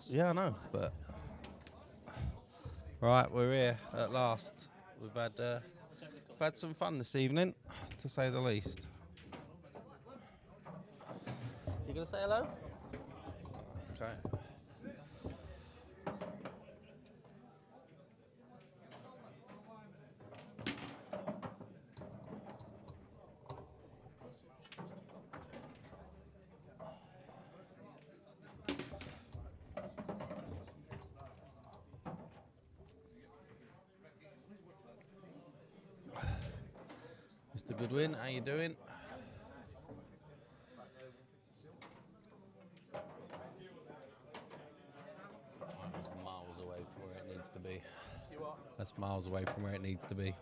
Yeah, I know, but right, we're here at last. We've had some fun this evening, to say the least. You gonna say hello? Okay. Mr. Goodwin, how you doing? That's miles away from where it needs to be. That's miles away from where it needs to be.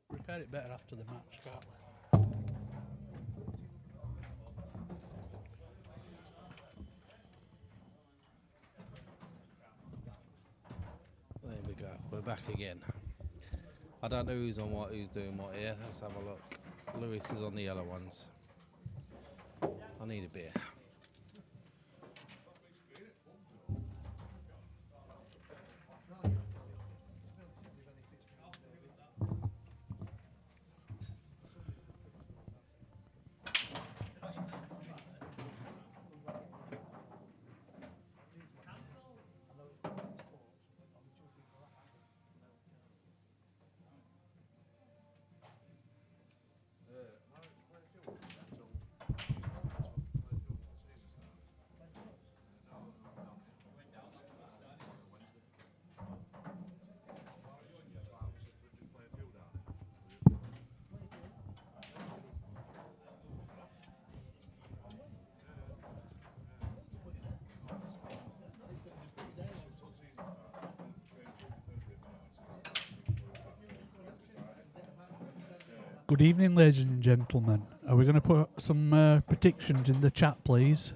Repair it better after the match, can't we? There we go. We're back again. I don't know who's on what, who's doing what here. Let's have a look. Lewis is on the yellow ones. I need a beer. Good evening, ladies and gentlemen. Are we going to put some predictions in the chat, please?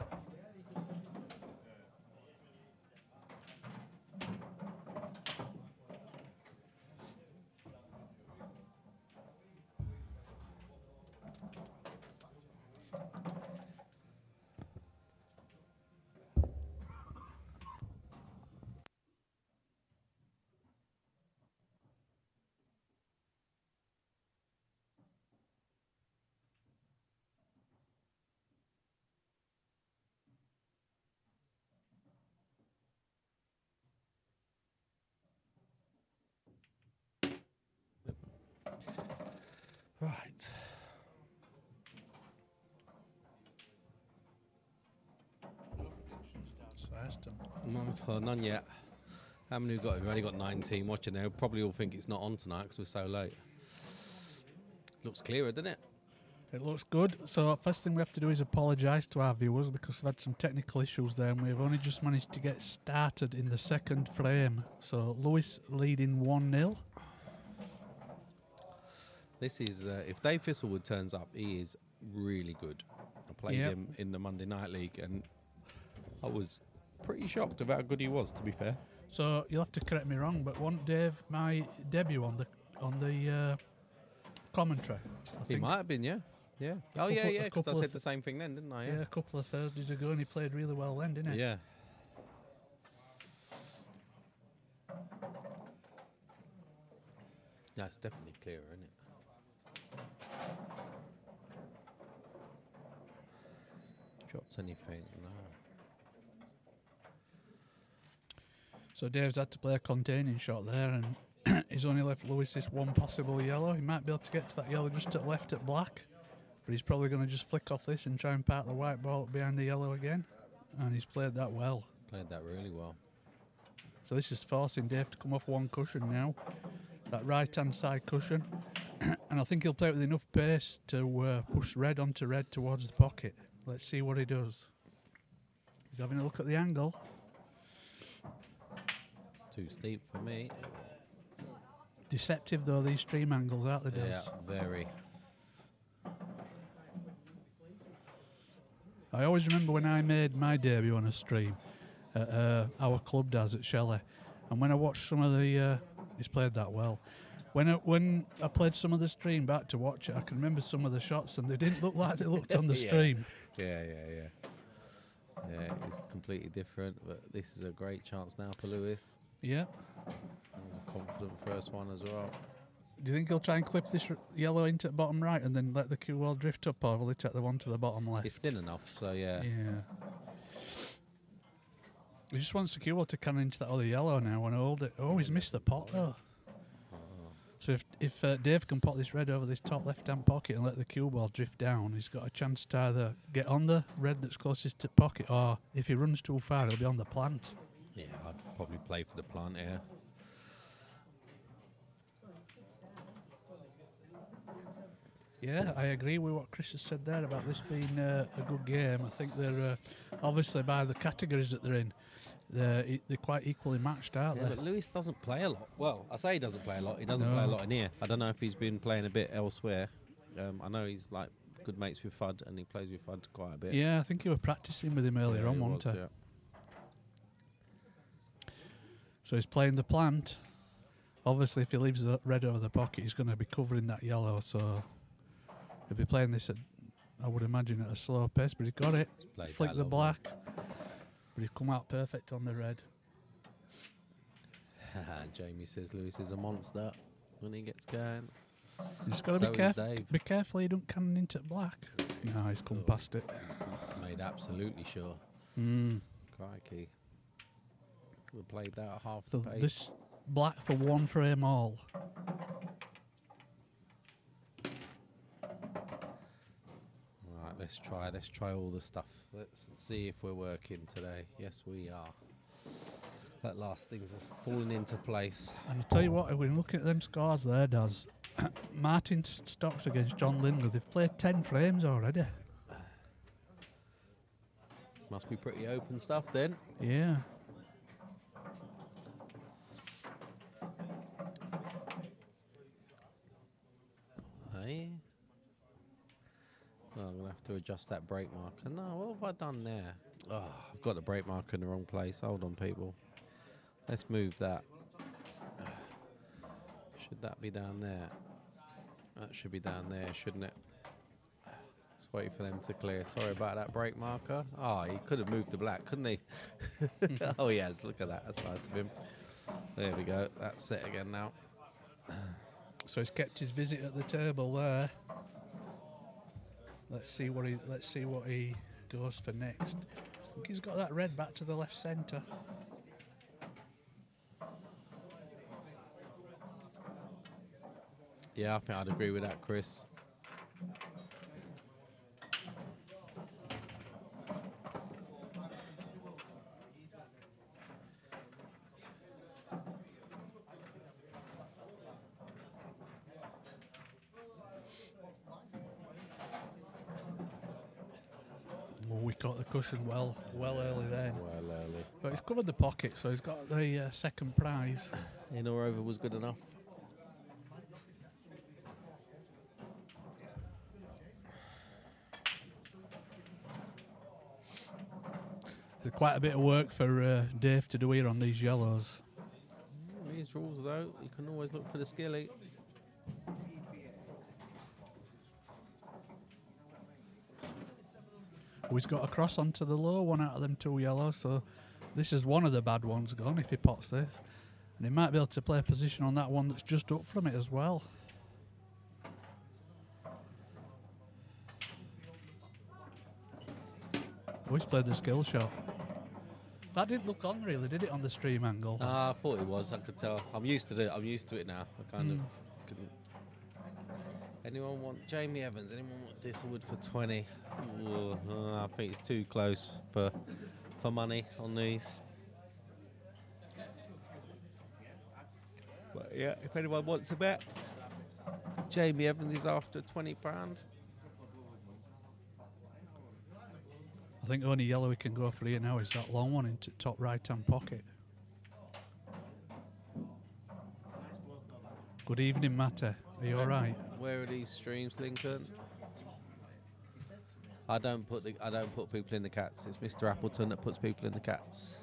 Right. None yet. How many we've got? We've only got 19 watching now. Probably all think it's not on tonight because we're so late. Looks clearer, doesn't it? It looks good. So first thing we have to do is apologise to our viewers because we've had some technical issues there and we've only just managed to get started in the second frame. So Lewis leading 1-0. This is, if Dave Thistlewood turns up, he is really good. I played him in the Monday Night League and I was pretty shocked about how good he was, to be fair. So you'll have to correct me wrong, but wasn't Dave my debut on the commentary? He might have been, yeah. Yeah. Oh, yeah, because I said the same thing then, didn't I? Yeah, a couple of Thursdays ago and he played really well then, didn't he? Yeah. Yeah, it's definitely clearer, isn't it? Dropped anything? No. So Dave's had to play a containing shot there and he's only left Lewis this one possible yellow. He might be able to get to that yellow just at left at black, but he's probably going to just flick off this and try and park the white ball behind the yellow again. And he's played that well. Played that really well. So this is forcing Dave to come off one cushion now, that right-hand side cushion. And I think he'll play it with enough pace to push red onto red towards the pocket. Let's see what he does. He's having a look at the angle. It's too steep for me. Deceptive though, these stream angles, aren't they, Des? Yeah, very. I always remember when I made my debut on a stream at our club does at Shelley, and when I watched some of the, he's played that well. When I played some of the stream back to watch it, I can remember some of the shots, and they didn't look like they looked on the stream. Yeah, it's completely different, but this is a great chance now for Lewis. Yeah. That was a confident first one as well. Do you think he'll try and clip this yellow into the bottom right and then let the cue ball drift up, or will he take the one to the bottom left? It's thin enough, so yeah. Yeah. He just wants the cue ball to cannon into that other yellow now and hold it. Oh, he's missed the pot though. So if Dave can pot this red over this top left-hand pocket and let the cue ball drift down, he's got a chance to either get on the red that's closest to pocket, or if he runs too far, he'll be on the plant. Yeah, I'd probably play for the plant here. Yeah, I agree with what Chris has said there about this being a good game. I think they're obviously by the categories that they're in, they're quite equally matched, aren't they? But Lewis doesn't play a lot. Well, I say he doesn't play a lot. He doesn't play a lot in here. I don't know if he's been playing a bit elsewhere. I know he's like good mates with Fudd, and he plays with Fudd quite a bit. Yeah, I think you were practicing with him earlier on, wasn't he? Yeah. So he's playing the plant. Obviously, if he leaves the red over the pocket, he's going to be covering that yellow. So he'll be playing this at, I would imagine, at a slow pace. But he's got it. Flick the black. But he's come out perfect on the red. Jamie says Lewis is a monster when he gets going. You just got to be careful. Be careful you don't cannon into black. No, he's come past it. Made absolutely sure. Crikey. We've played that at half the pace. This black for one frame all. Right, let's try all the stuff. Let's see if we're working today. Yes, we are. That last thing's falling into place. And I tell you what, when looking at them scores there, Daz, Martin Stocks against John Lindley, they've played 10 frames already. Must be pretty open stuff then. Yeah. Hey, adjust that break marker. No, what have I done there? Oh, I've got the break marker in the wrong place. Hold on, people. Let's move that. Should that be down there? That should be down there, shouldn't it? Let's wait for them to clear. Sorry about that break marker. Oh, he could have moved the black, couldn't he? Oh, he has. Look at that. That's nice of him. There we go. That's set again now. So he's kept his visit at the table there. Let's see what he goes for next. I think he's got that red back to the left centre. Yeah, I think I'd agree with that, Chris. Oh, we caught the cushion well early then. Well early. But he's covered the pocket, so he's got the second prize. In or over was good enough. There's quite a bit of work for Dave to do here on these yellows. These rules, though, you can always look for the skilly. Oh, he's got a cross onto the low one out of them two yellows, so this is one of the bad ones gone if he pots this. And he might be able to play a position on that one that's just up from it as well. Oh, he's played the skill shot. That didn't look on really, did it, on the stream angle? I thought it was. I could tell. I'm used to it. I'm used to it now. I kind of couldn't. Anyone want Jamie Evans? Anyone want Thistlewood for 20? Ooh, I think it's too close for money on these. But yeah, if anyone wants a bet, Jamie Evans is after £20. I think the only yellow we can go for here now is that long one into top right-hand pocket. Good evening, Matte. Are you all right? Where are these streams, Lincoln? I don't put people in the cats. It's Mr. Appleton that puts people in the cats.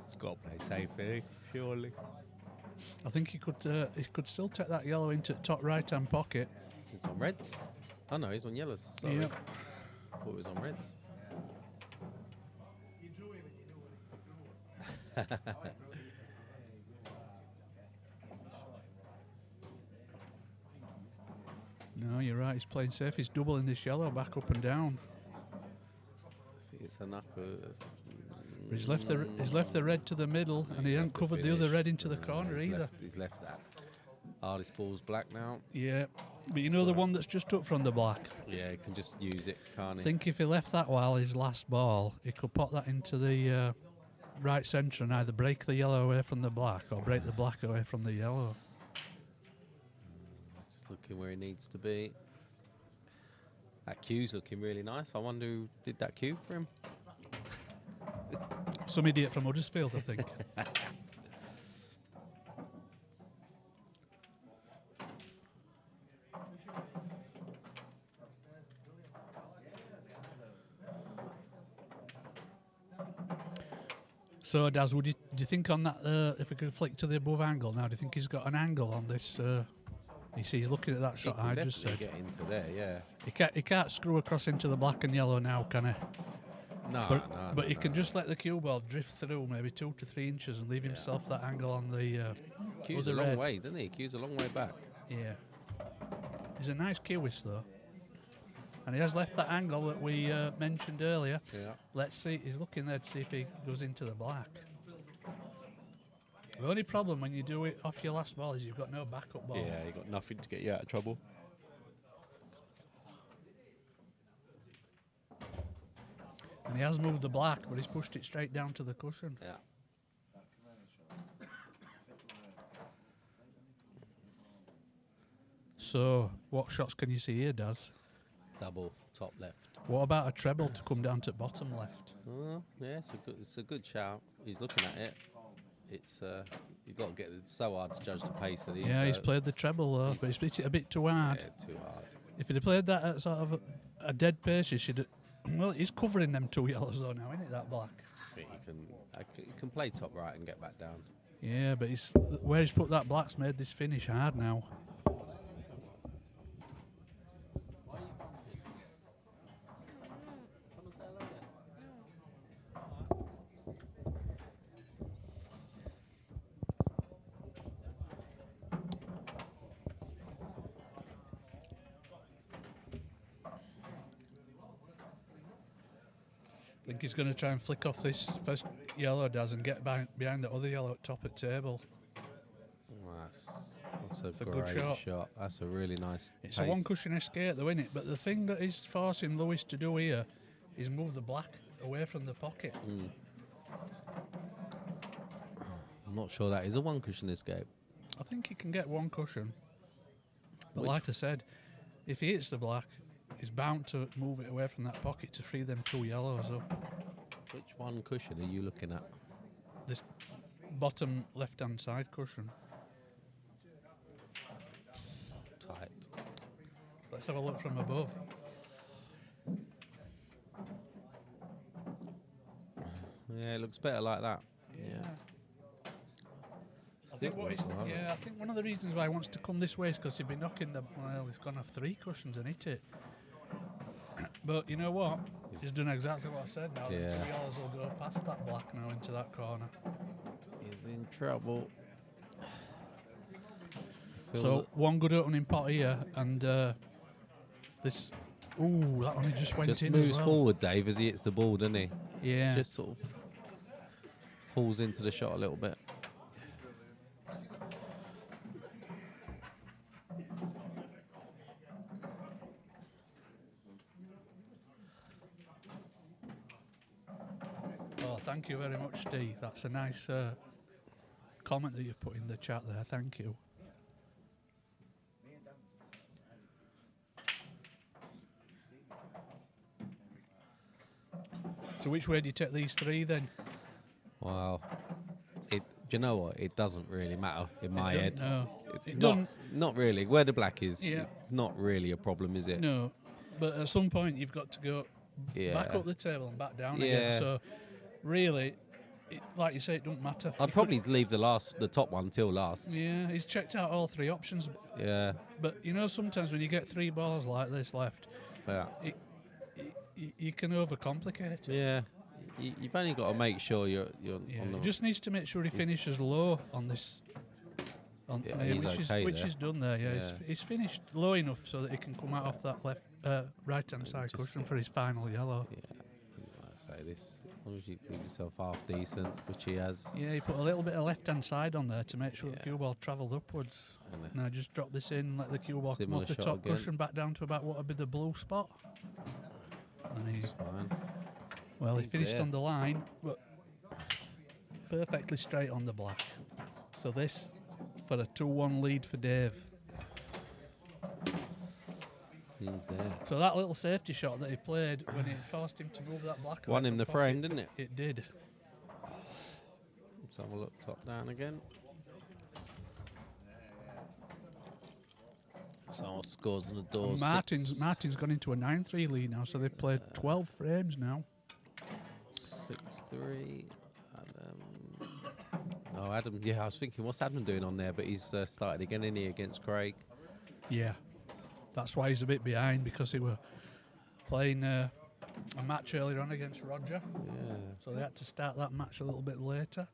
It's got to play safe here, surely. I think he could still take that yellow into top right-hand pocket. It's on reds. Oh no, he's on yellows. Sorry. Yep. I thought it was on reds. No, you're right. He's playing safe. He's doubling this yellow back up and down. I think it's a knuckle. He's left the red to the middle, and he hasn't covered the other red into the corner either. He's left that. Oh, this ball's black now. Yeah, but you know the one that's just up from the black? Yeah, he can just use it, can't I he? think if he left that while his last ball, he could pop that into the right centre and either break the yellow away from the black or break the black away from the yellow. Just looking where he needs to be. That cue's looking really nice. I wonder who did that cue for him. Some idiot from Huddersfield, I think. So, Daz, do you think on that, if we could flick to the above angle now, do you think he's got an angle on this? He's looking at that shot I just said. Get into there, yeah. He can't screw across into the black and yellow now, can he? No, but he no. can just let the cue ball drift through maybe 2 to 3 inches and leave himself that angle on the Cue's a long way, doesn't he? Cue's a long way back. Yeah. He's a nice cueist though. And he has left that angle that we mentioned earlier. Yeah. Let's see, he's looking there to see if he goes into the black. The only problem when you do it off your last ball is you've got no backup ball. Yeah, you've got nothing to get you out of trouble. And he has moved the black, but he's pushed it straight down to the cushion. Yeah. So, what shots can you see here, Daz? Double, top left. What about a treble to come down to bottom left? Yeah, it's a good shout. He's looking at it. it's you've got to get. It's so hard to judge the pace of these. Yeah, he's played the treble though, but he's hit it a bit too hard. Yeah, too hard. If he'd have played that at sort of a dead pace, he should have. Well, he's covering them 2 yellows though now, isn't it, that black? He can play top right and get back down. Yeah, but where he's put that black's made this finish hard now. I think he's going to try and flick off this first yellow, does, and get behind the other yellow at top at table. That's a good great shot. That's a really nice It's pace. a one cushion escape though, isn't it? But the thing that he's forcing Lewis to do here is move the black away from the pocket. I'm not sure that is a one cushion escape. I think he can get one cushion. But like I said, if he hits the black, he's bound to move it away from that pocket to free them 2 yellows up. Which one cushion are you looking at? This bottom left-hand side cushion. Tight. Let's have a look from above. Yeah, it looks better like that. Yeah. I think I think one of the reasons why he wants to come this way is because he'd be knocking the. Well, he's gonna have 3 cushions and hit it. But you know what? He's done exactly what I said now. Yeah. The 2 yellows will go past that black now into that corner. He's in trouble. So one good opening pot here, and this. Ooh, that one just went in. Just moves as well. forward, Dave, as he hits the ball, doesn't he? Yeah. Just sort of falls into the shot a little bit. Oh, thank you very much, Steve. That's a nice comment that you've put in the chat there. Thank you. So which way do you take these 3 then? Wow. Do you know what? It doesn't really matter in my head. No, it doesn't. Not really. Where the black is, Yeah. it's not really a problem, is it? No, but at some point you've got to go back up the table and back down again. So really, like you say, it doesn't matter. I'd probably leave the top one till last. Yeah, he's checked out all 3 options. Yeah. But you know, sometimes when you get 3 balls like this left, Yeah. you can overcomplicate it. Yeah. You've only got to make sure you're on the... He just needs to make sure he finishes low on this. he's which there. is done there. Yeah, Yeah. He's finished low enough so that he can come out off that right-hand side cushion for his final yellow. Yeah. Like I say, this, as long as you keep yourself half decent, which he has. Yeah, he put a little bit of left-hand side on there to make sure the cue ball travelled upwards. And Now just drop this in, let the cue ball come Similar off the shot top again. cushion back down to about what would be the blue spot. And That's fine. well, he He's finished there. on the line, but perfectly straight on the black. So this for a 2-1 lead for Dave. He's there. So that little safety shot that he played when it forced him to move that black away Won from him the pocket, frame, didn't it? It did. Let's have a look top down again. So our scores on the door. And Martin's gone into a 9-3 lead now, so they've played 12 frames now. 6-3. Oh, Adam. Yeah, I was thinking, what's Adam doing on there? But he's started again, isn't he, against Craig? Yeah, that's why he's a bit behind, because he were playing a match earlier on against Roger. Yeah. So they had to start that match a little bit later.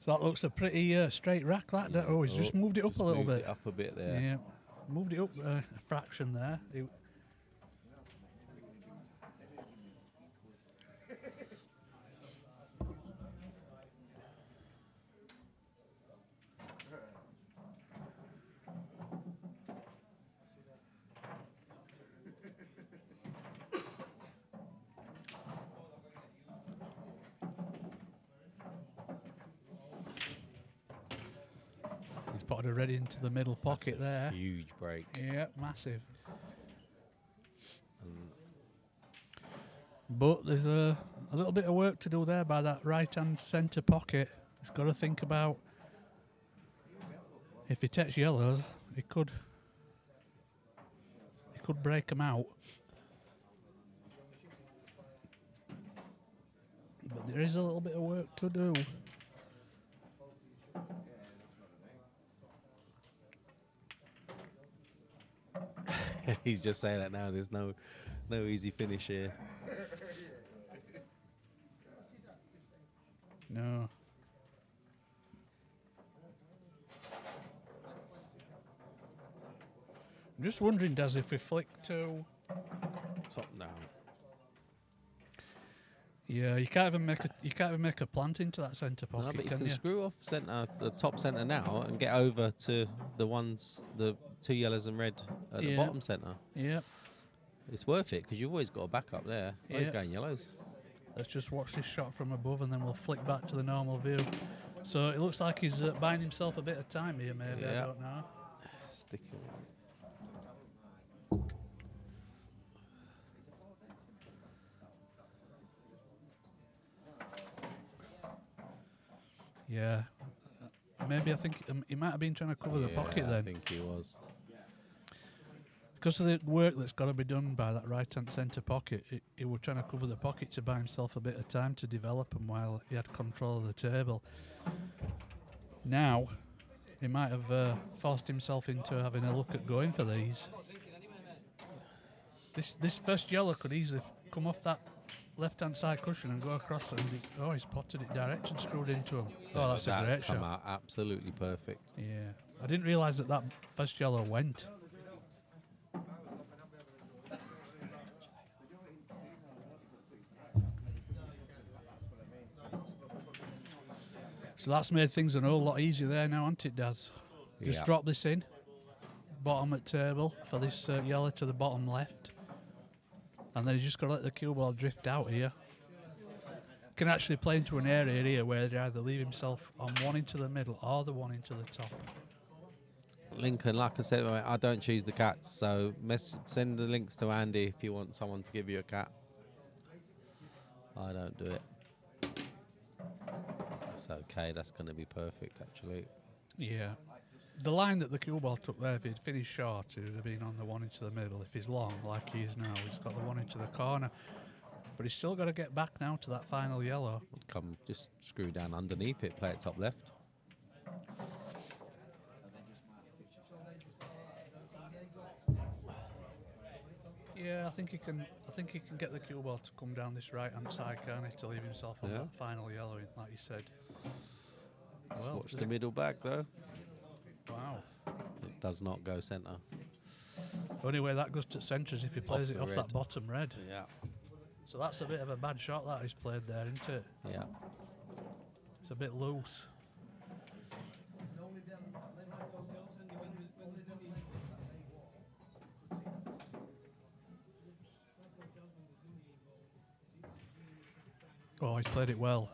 So that looks a pretty straight rack, that. Yeah. Oh, he's just moved it up a little moved bit. It up a bit there. Yeah, moved it up a fraction there. potted a red into the middle pocket there. Huge break. Yeah, massive. But there's a little bit of work to do there by that right-hand centre pocket. He's got to think about if he takes yellows, he could break them out. But there is a little bit of work to do. He's just saying that now. There's no easy finish here. No. I'm just wondering, Daz, if we flick to Top down. yeah, you can't even make a plant into that centre pocket, No, but you can can you? screw off the top centre now and get over to the 2 yellows and red at the Yeah. bottom centre. Yeah. It's worth it because you've always got a backup there. Always Yeah. going yellows. Let's just watch this shot from above and then we'll flick back to the normal view. So it looks like he's buying himself a bit of time here, maybe. I Yeah. don't know. Sticking. Yeah. Maybe I think he might have been trying to cover the pocket I then. think he was. Because of the work that's got to be done by that right-hand centre pocket, he was trying to cover the pocket to buy himself a bit of time to develop them while he had control of the table. Now, he might have forced himself into having a look at going for these. This first yellow could easily come off that left-hand side cushion and go across and he's potted it direct and screwed into him. Oh, that's a great come shot. out absolutely perfect. Yeah, I didn't realise that first yellow went. So that's made things a whole lot easier there now, hasn't it, Daz? Just Yeah. drop this in, bottom at table for this yellow to the bottom left. And then you just got to let the cue ball drift out here. Can actually play into an area here where they either leave himself on one into the middle or the one into the top. Lincoln, like I said, I don't choose the cats, so send the links to Andy if you want someone to give you a cat. I don't do it. That's okay, that's going to be perfect actually. Yeah. The line that the cue ball took there, if he'd finished short, it would have been on the one into the middle. If he's long, like he is now, he's got the one into the corner. But he's still got to get back now to that final yellow. Come, just screw down underneath it, play it top left. Yeah, I think he can get the cue ball to come down this right hand side, can't he, to leave himself on that final yellow, like you said. Well, Watch the middle back though. Wow. It does not go centre. Only way that goes to centre is if he plays it the off red. that bottom red. Yeah. So that's a bit of a bad shot that he's played there, isn't it? Yeah. It's a bit loose. Oh, he's played it well.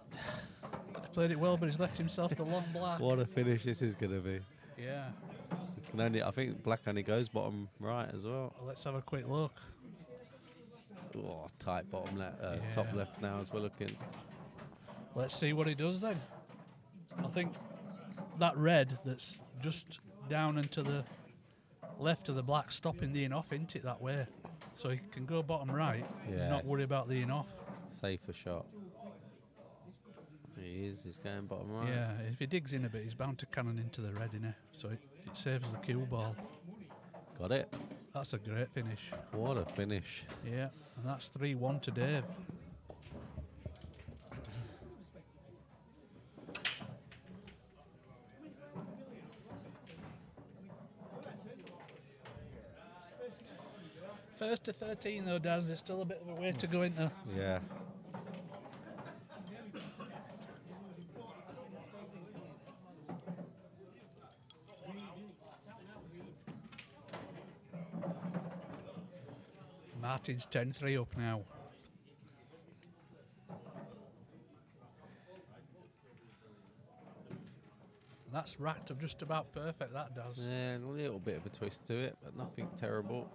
He's played it well, but he's left himself the long black. What a finish this is going to be. Yeah. Can only, I think black only goes bottom right as well. Well, let's have a quick look. Oh, tight bottom left, Yeah. top left now as we're looking. Let's see what he does then. I think that red that's just down and to the left of the black stopping the in off, isn't it, that way? So he can go bottom right and not Yes. worry about the in off. Safer shot. He's going bottom right. Yeah, if he digs in a bit, he's bound to cannon into the red, innit? So it saves the cue ball. Got it. That's a great finish. What a finish. Yeah, and that's 3-1 to Dave. First to 13 though, Daz, there's still a bit of a way to go into. Yeah. Martin's 10-3 up now. That's racked up just about perfect, that does. Yeah, a little bit of a twist to it, but nothing terrible.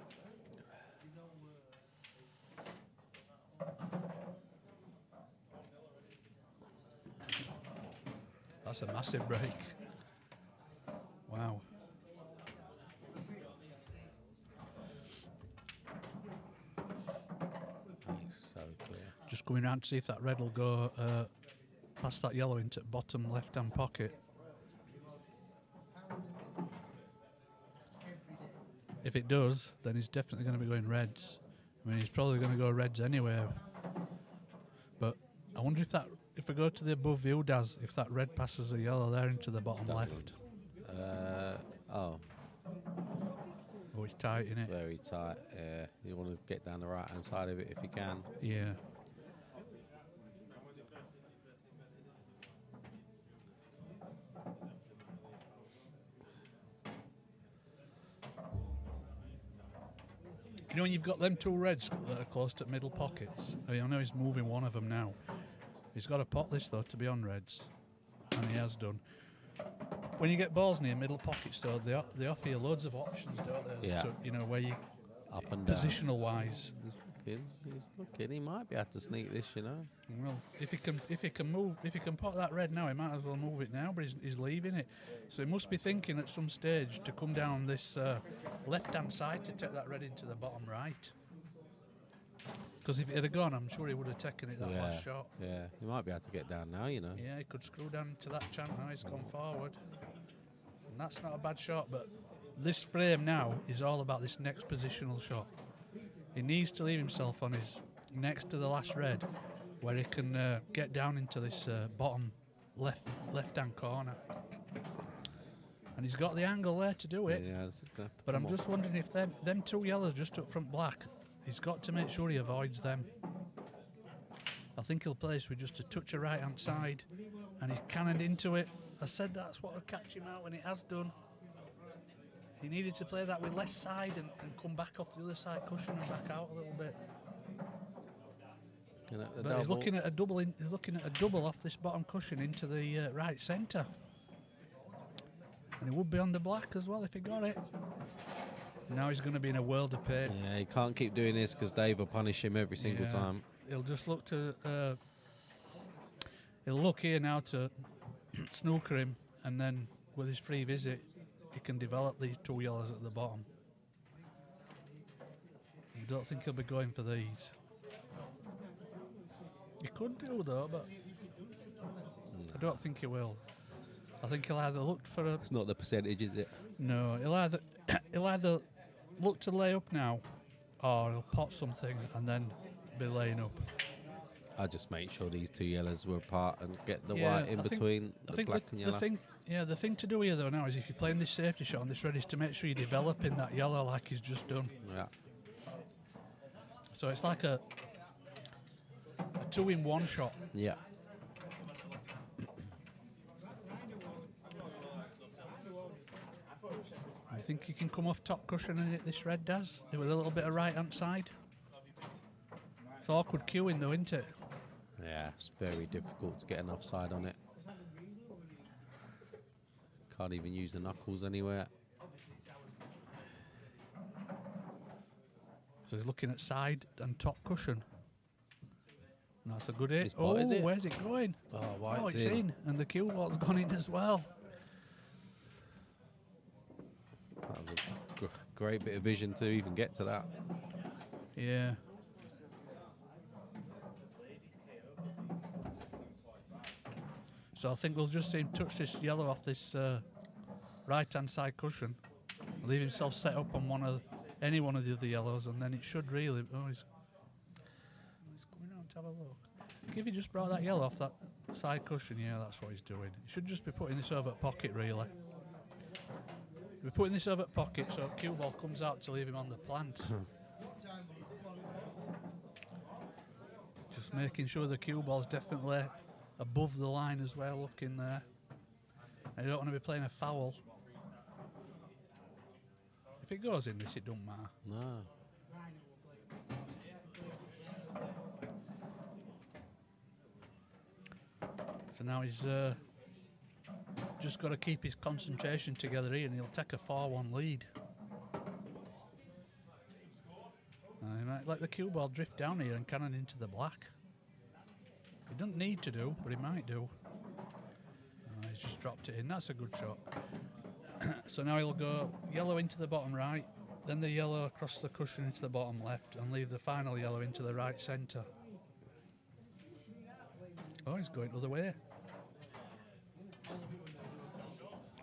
That's a massive break. Wow. He's so clear. Just coming round to see if that red will go past that yellow into bottom left-hand pocket. If it does, then he's definitely going to be going reds. I mean, he's probably going to go reds anyway. But I wonder if we go to the above view, Daz, if that red passes the yellow there into the bottom left. Oh, it's tight, isn't it? very tight. Yeah, you want to get down the right-hand side of it if you can. Yeah. You know when you've got them two reds that are close to middle pockets? I know he's moving one of them now. He's got to pot this though to be on reds, and he has done. When you get balls near middle pockets though, they offer you loads of options, don't they? Yeah. To, you know, where you Up and down. positional wise. He's looking. He might be able to sneak this, you know. Well, if he can pot that red now, he might as well move it now. But he's leaving it, so he must be thinking at some stage to come down this left-hand side to take that red into the bottom right. Because if it had gone, I'm sure he would have taken it that last shot. Yeah, he might be able to get down now, you know. Yeah, he could screw down into that chant now. He's gone forward, and that's not a bad shot. But this frame now is all about this next positional shot. He needs to leave himself on his next to the last red, where he can get down into this bottom left-hand corner. And he's got the angle there to do it. Yeah, this is gonna have to But come I'm just wondering if them two yellows just up front black, he's got to make sure he avoids them. I think he'll play this with just a touch of right-hand side, and he's cannoned into it. I said that's what will catch him out when it has done. He needed to play that with less side and come back off the other side cushion and back out a little bit. But he's looking at a double. He's looking at a double off this bottom cushion into the right centre, and he would be on the black as well if he got it. Now he's going to be in a world of pain. Yeah, he can't keep doing this because Dave will punish him every single time. He'll just look to. He'll look here now to snooker him, and then with his free visit, he can develop these two yellows at the bottom. I don't think he'll be going for these. He could do though, but I don't think he will. I think he'll either look for a. It's not the percentage, is it? No, he'll either look to lay up now, or he'll pot something and then be laying up. I just make sure these two yellows were apart and get the white in between the black and yellow. The thing to do here though now is if you're playing this safety shot on this red is to make sure you're developing that yellow like he's just done. Yeah. So it's like a 2-in-1 shot. Yeah. I think you can come off top cushion and hit this red does with a little bit of right hand side. It's awkward queuing though, isn't it? Yeah, it's very difficult to get enough side on it. Can't even use the knuckles anywhere. So he's looking at side and top cushion. And that's a good hit. He's Oh, potted it. where's it going? Oh, white's it's in. And the cue ball's gone in as well. That was a great bit of vision to even get to that. Yeah. So I think we'll just see him touch this yellow off this right-hand side cushion, leave himself set up on any one of the other yellows, and then it should really. Oh, he's coming around to have a look. If he just brought that yellow off that side cushion, yeah, that's what he's doing. He should just be putting this over pocket, really. We're putting this over pocket so cue ball comes out to leave him on the plant. Just making sure the cue ball's definitely above the line as well, looking there. And you don't want to be playing a foul. If it goes in this, it don't matter. No. So now he's just got to keep his concentration together here, and he'll take a 4-1 lead. He might let the cue ball drift down here and cannon into the black. He doesn't need to do, but he might do. He's just dropped it in. That's a good shot. So now he'll go yellow into the bottom right, then the yellow across the cushion into the bottom left, and leave the final yellow into the right centre. Oh, he's going the other way.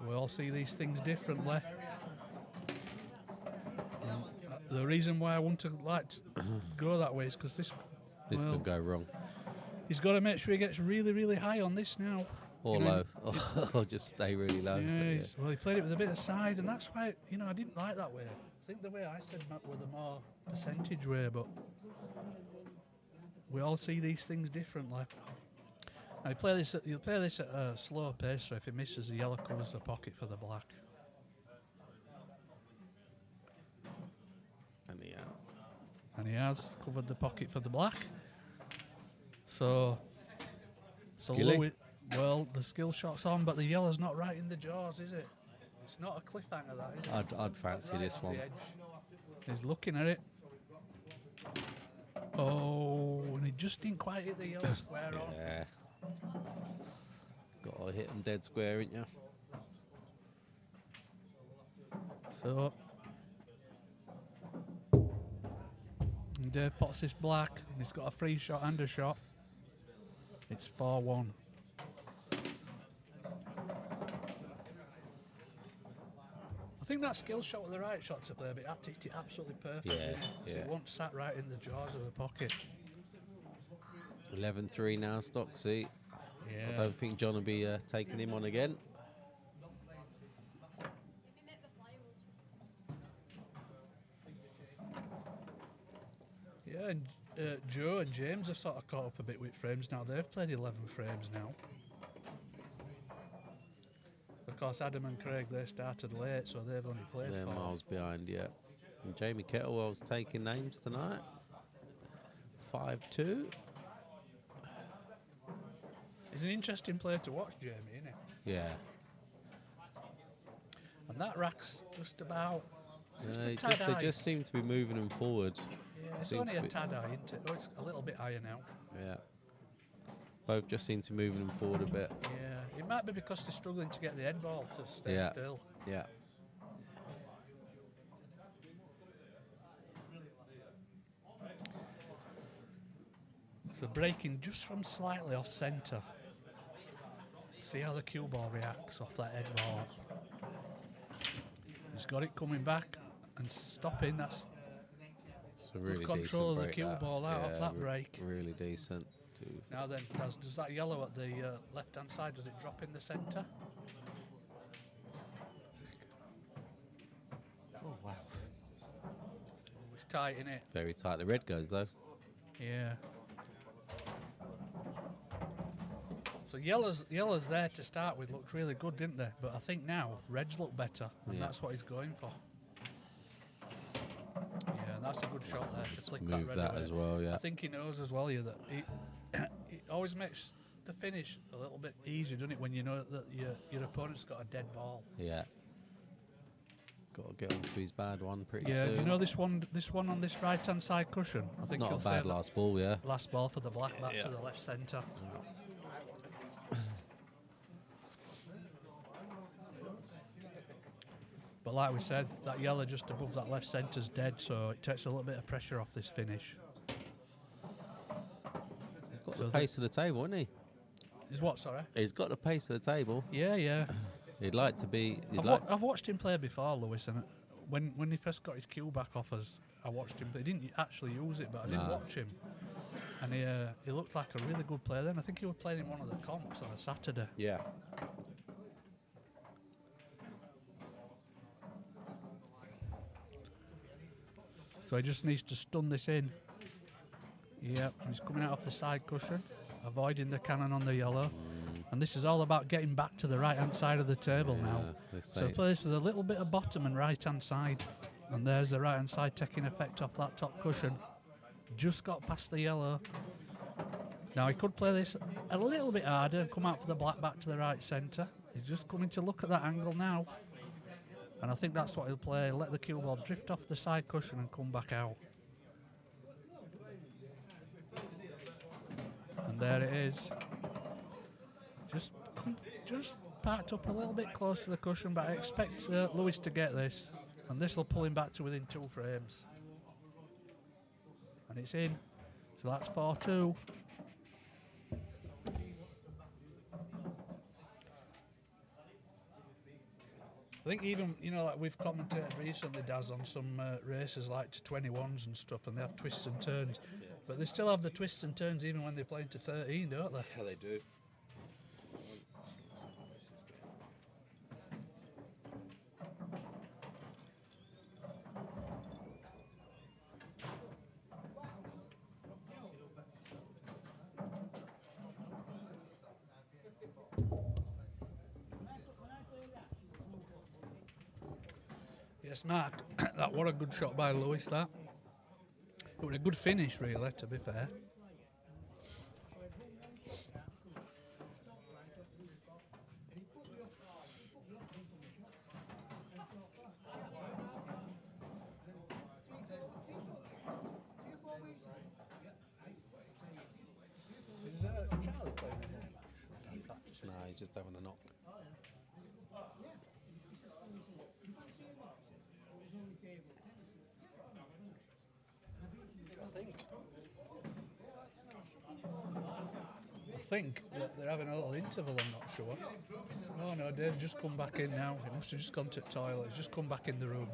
We all see these things differently. The reason why I want to go that way is because this could go wrong. He's got to make sure he gets really, really high on this now. Or low. Or just stay really low. Yeah, well, he played it with a bit of side, and that's why, I didn't like that way. I think the way I said Matt were the more percentage way, but we all see these things differently. Now, he'll play this at a slow pace, so if he misses, the yellow covers the pocket for the black. And he has covered the pocket for the black. So the skill shot's on, but the yellow's not right in the jaws, is it? It's not a cliffhanger, that, is it? I'd fancy this one. He's looking at it. Oh, and he just didn't quite hit the yellow square on. Yeah. Got to hit him dead square, ain't you? So Dave pots this black, and he's got a free shot and a shot. It's 4-1. I think that skill shot with the right shot to play, but he hit it absolutely perfectly. Yeah. It won't sat right in the jaws of the pocket. 11-3 now, Stocksy. Yeah. I don't think John will be taking him on again. Yeah, and Joe and James have sort of caught up a bit with frames now. They've played 11 frames now. Of course, Adam and Craig, they started late, so they've only played 4. They're miles behind, yeah. And Jamie Kettlewell's taking names tonight. 5-2. He's an interesting player to watch, Jamie, isn't he? Yeah. And that rack's just about... They just seem to be moving them forward. Yeah, it's only a tad high, isn't it? Oh, it's a little bit higher now. Yeah. Both just seem to be moving them forward a bit. Yeah, it might be because they're struggling to get the head ball to stay still. Yeah. So breaking just from slightly off centre. See how the cue ball reacts off that head ball. He's got it coming back and stopping. That's a really good control of the cue that. ball out of that break. Really decent. Now then, does that yellow at the left-hand side, does it drop in the centre? Oh, wow. It's tight, isn't it? Very tight. The red goes, though. Yeah. So yellow's there to start with, looked really good, didn't they? But I think now reds look better, and that's what he's going for. Yeah, and that's a good shot there to flick that red away. As well. Yeah. I think he knows as well that it always makes the finish a little bit easier, doesn't it, when you know that your opponent's got a dead ball. Yeah. Got to get onto his bad one pretty soon. Yeah, do you know this one on this right-hand side cushion? I think not a bad last ball, yeah. Last ball for the black back to the left centre. But like we said, that yellow just above that left centre's dead, so it takes a little bit of pressure off this finish. He's got the pace of the table, hasn't he? Is what, sorry? He's got the pace of the table. Yeah, yeah. He'd like to be... I've watched him play before, Lewis, and when he first got his cue back off us, I watched him. He didn't actually use it, but I did watch him. And he looked like a really good player then. I think he was playing in one of the comps on a Saturday. Yeah. So he just needs to stun this in. Yep, he's coming out off the side cushion, avoiding the cannon on the yellow. And this is all about getting back to the right-hand side of the table now. So play this with a little bit of bottom and right-hand side. And there's the right-hand side taking effect off that top cushion. Just got past the yellow. Now he could play this a little bit harder and come out for the black back to the right centre. He's just coming to look at that angle now. And I think that's what he'll play. Let the cue ball drift off the side cushion and come back out. And there it is. Just parked up a little bit close to the cushion, but I expect Lewis to get this. And this will pull him back to within 2 frames. And it's in. So that's 4-2. I think even, you know, like we've commentated recently, Daz, on some races like to 21s and stuff, and they have twists and turns. Yeah. But they still have the twists and turns even when they're playing to 13, don't they? Yeah, they do. Yes, Mark, that was a good shot by Lewis, that. It was a good finish, really, to be fair. Is Charlie playing in practice? No, he's just having a knock. I think that they're having a little interval, I'm not sure. Oh no, Dave's just come back in now. He must have just gone to the toilet. He's just come back in the room.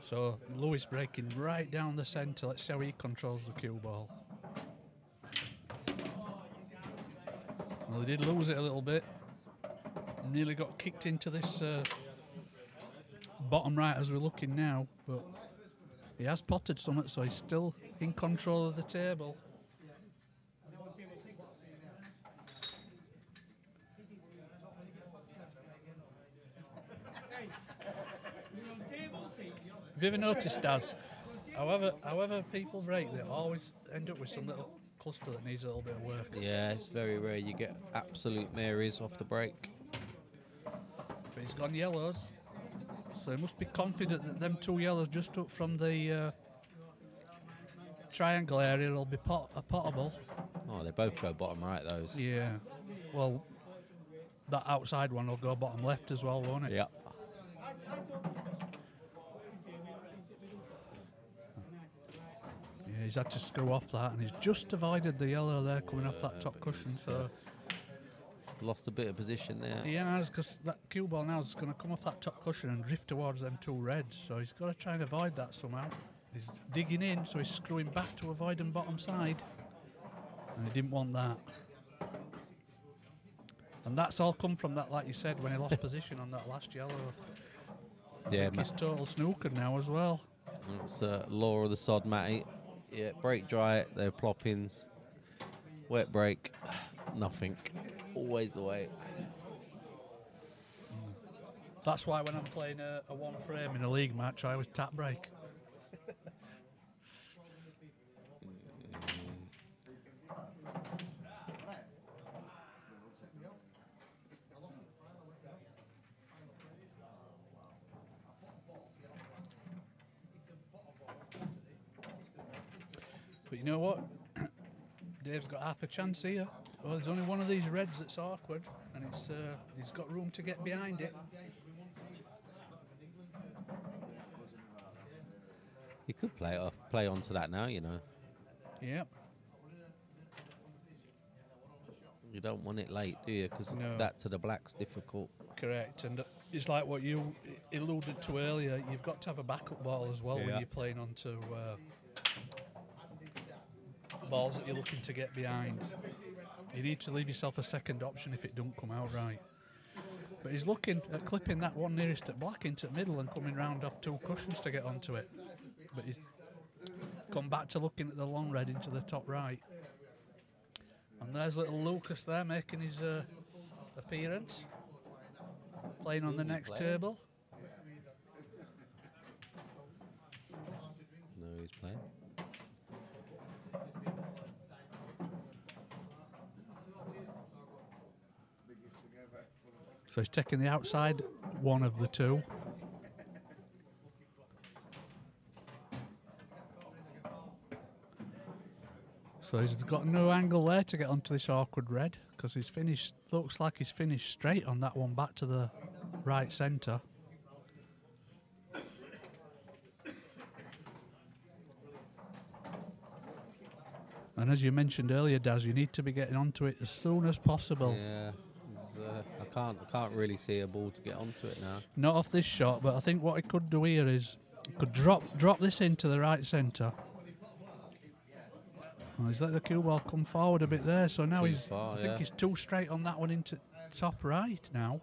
So Lewis breaking right down the centre. Let's see how he controls the cue ball. Well, he did lose it a little bit. Nearly got kicked into this bottom right as we're looking now, but he has potted something, so he's still in control of the table. Have you ever noticed, Daz, however people break, they always end up with some little cluster that needs a little bit of work. Yeah, it's very rare you get absolute Marys off the break. But he's gone yellows, so he must be confident that them 2 yellows just up from the triangle area will be potable. Oh, they both go bottom right, those. Yeah, well, that outside one will go bottom left as well, won't it? Yep. Yeah, he's had to screw off that, and he's just avoided the yellow there coming off that top cushion. So lost a bit of position there. He has, because that cue ball now is going to come off that top cushion and drift towards them 2 reds. So he's got to try and avoid that somehow. He's digging in, so he's screwing back to avoid them bottom side. And he didn't want that. And that's all come from that, like you said, when he lost position on that last yellow. Yeah, he's total snookered now as well. That's law of the sod, Matty. Yeah, break dry, they're ploppings. Wet break, nothing. Always the way. That's why when I'm playing a 1 frame in a league match, I always tap break. But you know what? Dave's got half a chance here. Oh, there's only one of these reds that's awkward, and it's he's got room to get behind it. You could play onto that now, you know. Yep. You don't want it late, do you? Because No. that to the black's difficult. Correct, and it's like what you alluded to earlier. You've got to have a backup ball as well when you're playing onto balls that you're looking to get behind. You need to leave yourself a second option if it don't come out right. But he's looking at clipping that one nearest at black into the middle and coming round off 2 cushions to get onto it. But he's gone back to looking at the long red into the top right. And there's little Lucas there making his appearance. Playing on the Really next playing? table. No, he's playing. So he's taking the outside one of the two. So he's got no angle there to get onto this awkward red because he's finished. Looks like he's finished straight on that one back to the right centre. And as you mentioned earlier, Daz, you need to be getting onto it as soon as possible. Yeah, I can't really see a ball to get onto it now. Not off this shot, but I think what he could do here is he could drop this into the right centre. Well, he's let the cue ball come forward a bit there, so now Too he's. far, I think yeah. he's too straight on that one into top right now.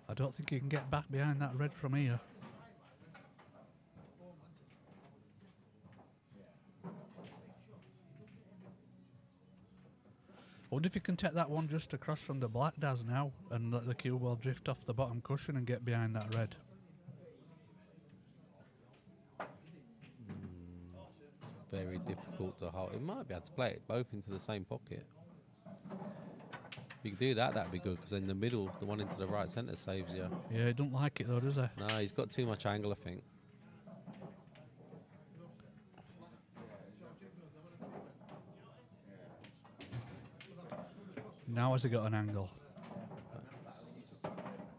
I don't think he can get back behind that red from here. I wonder if he can take that one just across from the black Daz now and let the cue ball drift off the bottom cushion and get behind that red. Very difficult to hold. He might be able to play it both into the same pocket. If you can do that, that'd be good, because in the middle, the one into the right centre saves you. Yeah, he don't like it though, does he? No, he's got too much angle, I think. Now has he got an angle?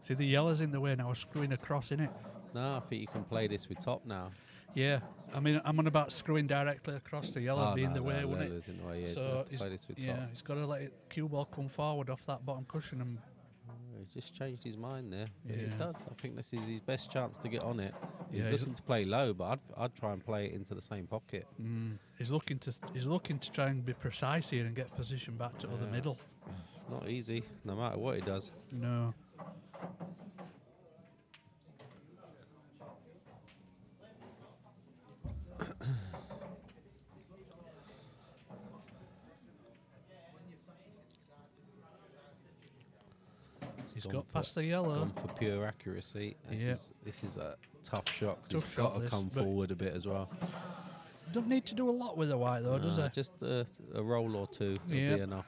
See, the yellow's in the way now, screwing across in it. No, I think you can play this with top now. Yeah, I mean, I'm on about screwing directly across the yellow, being the way, wouldn't it? In the way, yeah, So he's play this with yeah, top. he's got to let it cue ball come forward off that bottom cushion and. He's just changed his mind there. But Yeah. it does. I think this is his best chance to get on it. He's Yeah, he's looking to play low, but I'd try and play it into the same pocket. He's looking to try and be precise here and get position back to the middle. It's not easy, no matter what he does. No. He's Gone got for- past the yellow. Gone for pure accuracy. Yeah. This is a tough shot, 'cause Tough he's shot got to this, come but- forward a bit as well. Don't need to do a lot with the white though, does he? Just a roll or two will Yeah. be enough.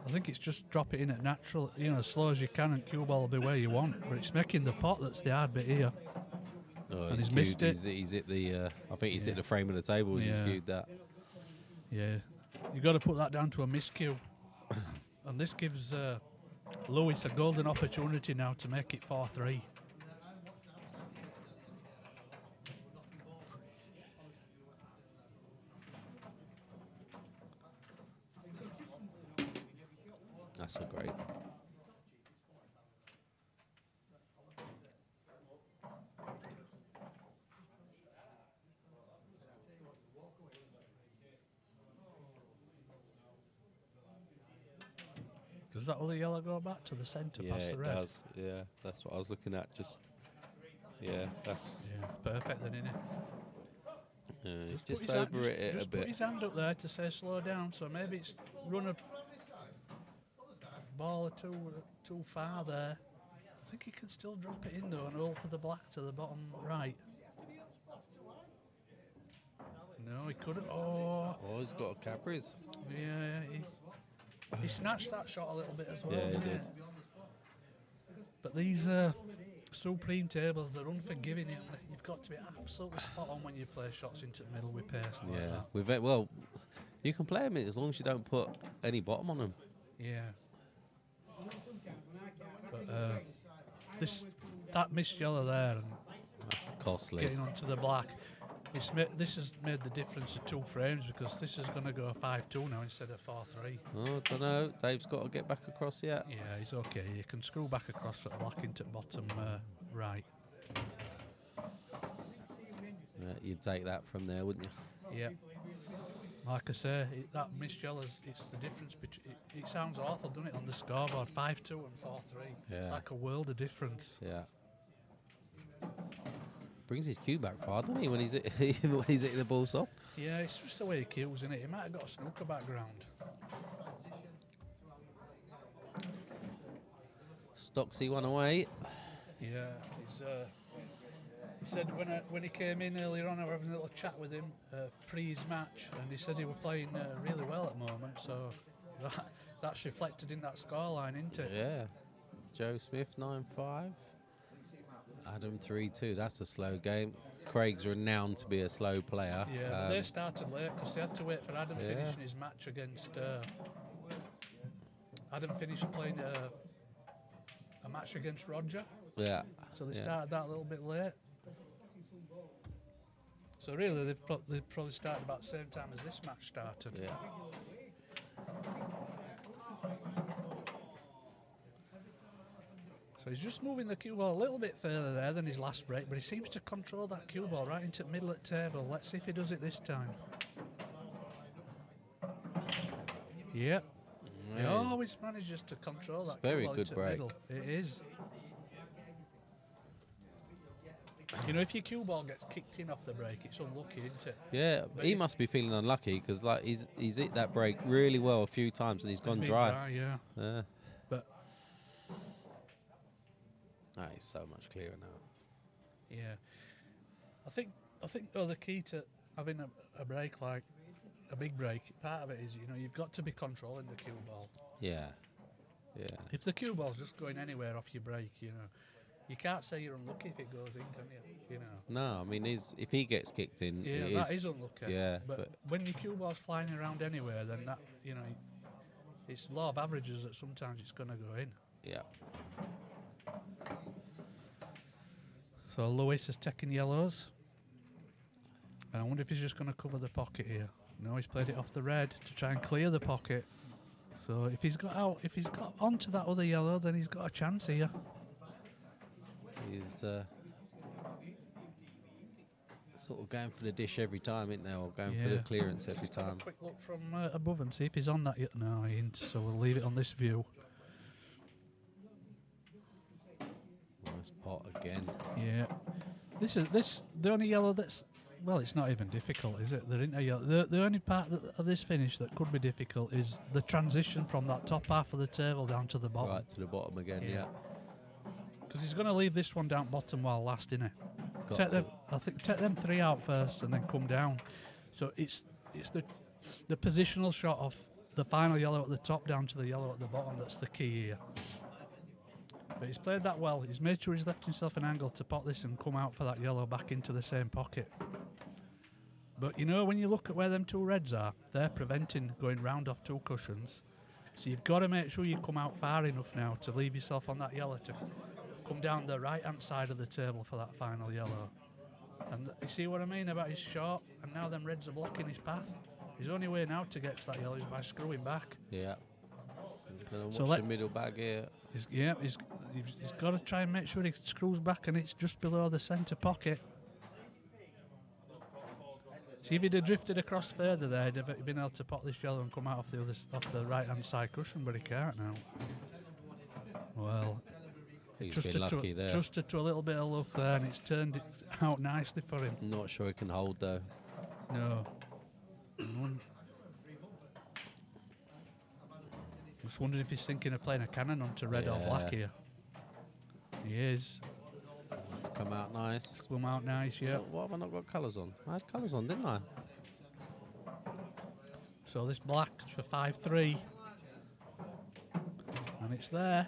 I think it's just drop it in at natural, as slow as you can, and cue ball will be where you want. But it's making the pot that's the hard bit here. Oh, And he's cued. missed it. He's hit the. I think he's hit Yeah. the frame of the table as he's Yeah. cued that. Yeah, you got to put that down to a miscue, and this gives Lewis a golden opportunity now to make it 4-3. That's a great. Does that other yellow go back to the centre Yeah, past the it red? does. Yeah, that's what I was looking at. Just. Yeah, that's. Yeah, perfect then, innit? Just put his hand- over it a just put bit. his hand up there to say slow down, so maybe it's run a ball or too far there. I think he can still drop it in though and roll for the black to the bottom right. No, he couldn't. Oh, Oh, he's got a Capri's. yeah, he snatched that shot a little bit as well, Yeah, he didn't did. But these Supreme tables, they're unforgiving. You've got to be absolutely spot on when you play shots into the middle with pace like Yeah, that. with it. Well, you can play them as long as you don't put any bottom on them. Yeah. But that missed yellow there and That's costly. getting onto the black, this has made the difference of 2 frames because this is going to go 5-2 now instead of 4-3. Oh, I don't know. Dave's got to get back across yet. Yeah, he's okay. You can screw back across the black into bottom right. Yeah, you'd take that from there, wouldn't you? Yeah. Like I say, that missed yellow's, it's the difference between. It sounds awful, doesn't it, on the scoreboard? 5-2 and 4-3. Yeah. It's like a world of difference. Yeah. brings his cue back far, doesn't he, when he's when he's hitting the ball soft? Yeah, it's just the way he cues, isn't it? He might have got a snooker background. Stocksy one away. Yeah, he said when he came in earlier on, I was having a little chat with him pre his match, and he said he was playing really well at the moment. So that's reflected in that scoreline, isn't it? Yeah. Joe Smith 9-5. Adam 3-2. That's a slow game. Craig's renowned to be a slow player. Yeah, they started late because they had to wait for Adam finishing his match against. Adam finished playing a match against Roger. Yeah. So they started that a little bit late. So really, they've probably started about the same time as this match started. Yeah. So he's just moving the cue ball a little bit further there than his last break, but he seems to control that cue ball right into the middle of the table. Let's see if he does it this time. Yep. He always manages to control that cue ball into the middle. It is. You know, if your cue ball gets kicked in off the break, it's unlucky, isn't it? Yeah, but he must be feeling unlucky because like he's hit that break really well a few times and he's gone dry. Yeah. But he's so much clearer now. Yeah, I think though the key to having a break like a big break, part of it is you've got to be controlling the cue ball. Yeah. If the cue ball's just going anywhere off your break, you can't say you're unlucky if it goes in, can you? No, I mean, if he gets kicked in, that is unlucky. Yeah, but when your cue ball's flying around anywhere, then that it's law of averages that sometimes it's going to go in. Yeah. So Lewis is taking yellows. And I wonder if he's just going to cover the pocket here. No, he's played it off the red to try and clear the pocket. So if he's got onto that other yellow, then he's got a chance here. He's sort of going for the dish every time, isn't there? Or going for the clearance every time. Have a quick look from above and see if he's on that yet. No, he ain't. So we'll leave it on this view. Nice pot again. Yeah. This the only yellow that's it's not even difficult, is it? There ain't a yellow. The only part of this finish that could be difficult is the transition from that top half of the table down to the bottom. Right to the bottom again, yeah. Because he's going to leave this one down bottom while last, isn't he? Take them three out first and then come down. So it's the positional shot of the final yellow at the top down to the yellow at the bottom that's the key here. But he's played that well. He's made sure he's left himself an angle to pot this and come out for that yellow back into the same pocket. But when you look at where them two reds are, they're preventing going round off two cushions. So you've got to make sure you come out far enough now to leave yourself on that yellow to come down the right-hand side of the table for that final yellow. And you see what I mean about his short, and now them reds are blocking his path. His only way now to get to that yellow is by screwing back. Yeah. So watch the middle bag here. He's got to try and make sure he screws back and it's just below the centre pocket. See, if he'd have drifted across further there, he'd have been able to pot this yellow and come out off the right-hand side cushion, but he can't now. Well, he's been lucky there. Trusted to a little bit of luck there, and it's turned it out nicely for him. Not sure he can hold though. No. Just wondering if he's thinking of playing a cannon onto red or black here. He is. It's come out nice. Come out nice, yeah. What have I not got colours on? I had colours on, didn't I? So this black for 5-3. And it's there.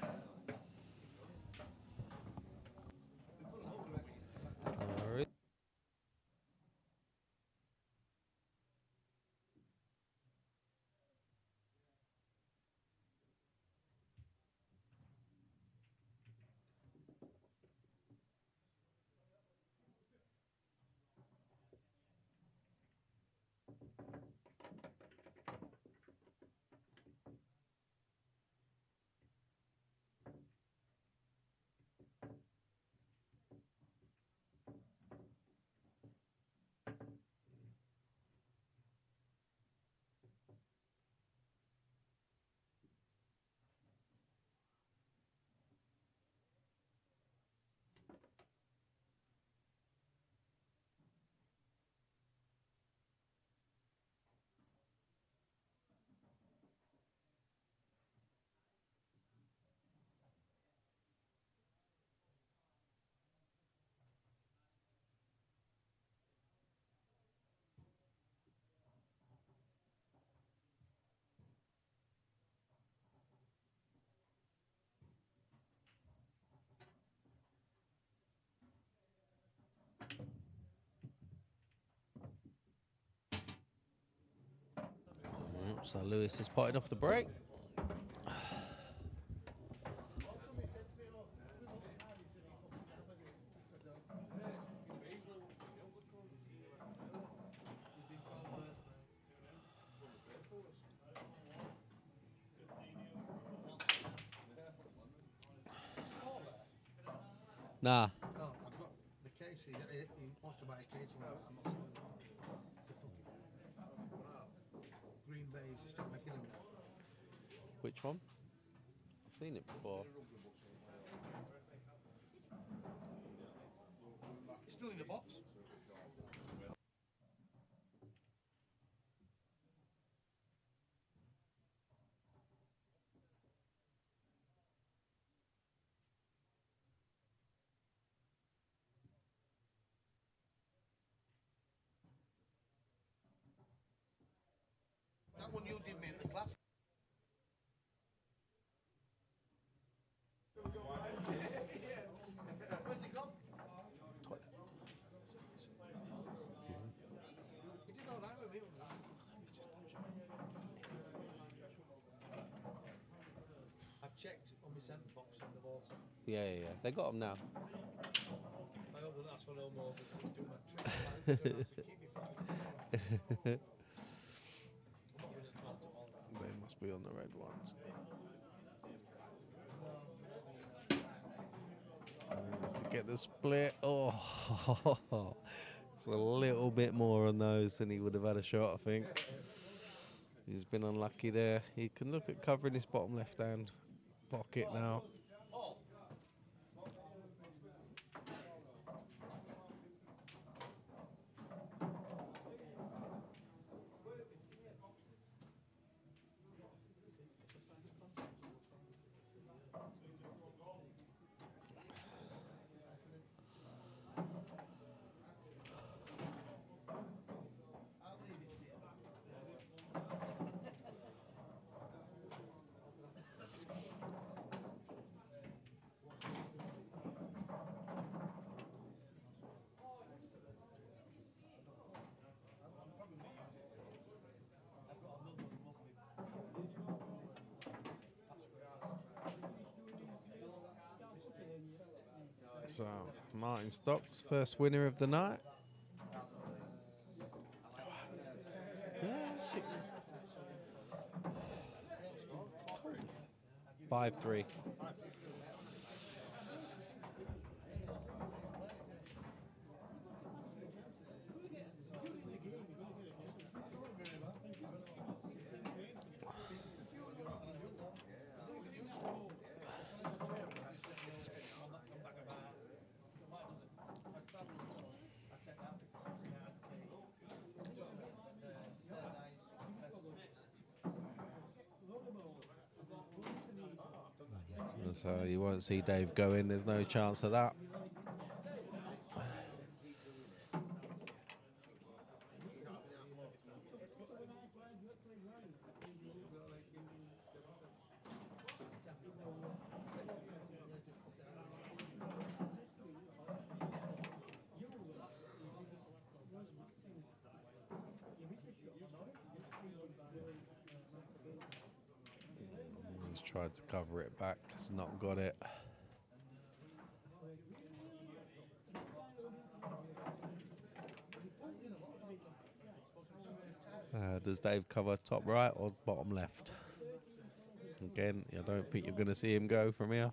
So Lewis has potted off the break. Nah. No, I've got the case. He wants to buy a case. I'm not selling it. It's a fucking green baize. Stop making them. Which one? I've seen it before. It's still in the box. That one you did me in the class. Where's he gone? He did all right with me. I've checked on my centre box in the water. Yeah. They got them now. I hope that's for no more. But do my trick. Keep me focused. They must be on the red ones. To get the split. Oh, it's a little bit more on those than he would have had a shot, I think. He's been unlucky there. He can look at covering his bottom left-hand pocket now. So, Martin Stocks, first winner of the night. Yeah, 5-3. So you won't see Dave go in, there's no chance of that. He's tried to cover it back, has not got it. Does Dave cover top right or bottom left? Again, I don't think you're going to see him go from here.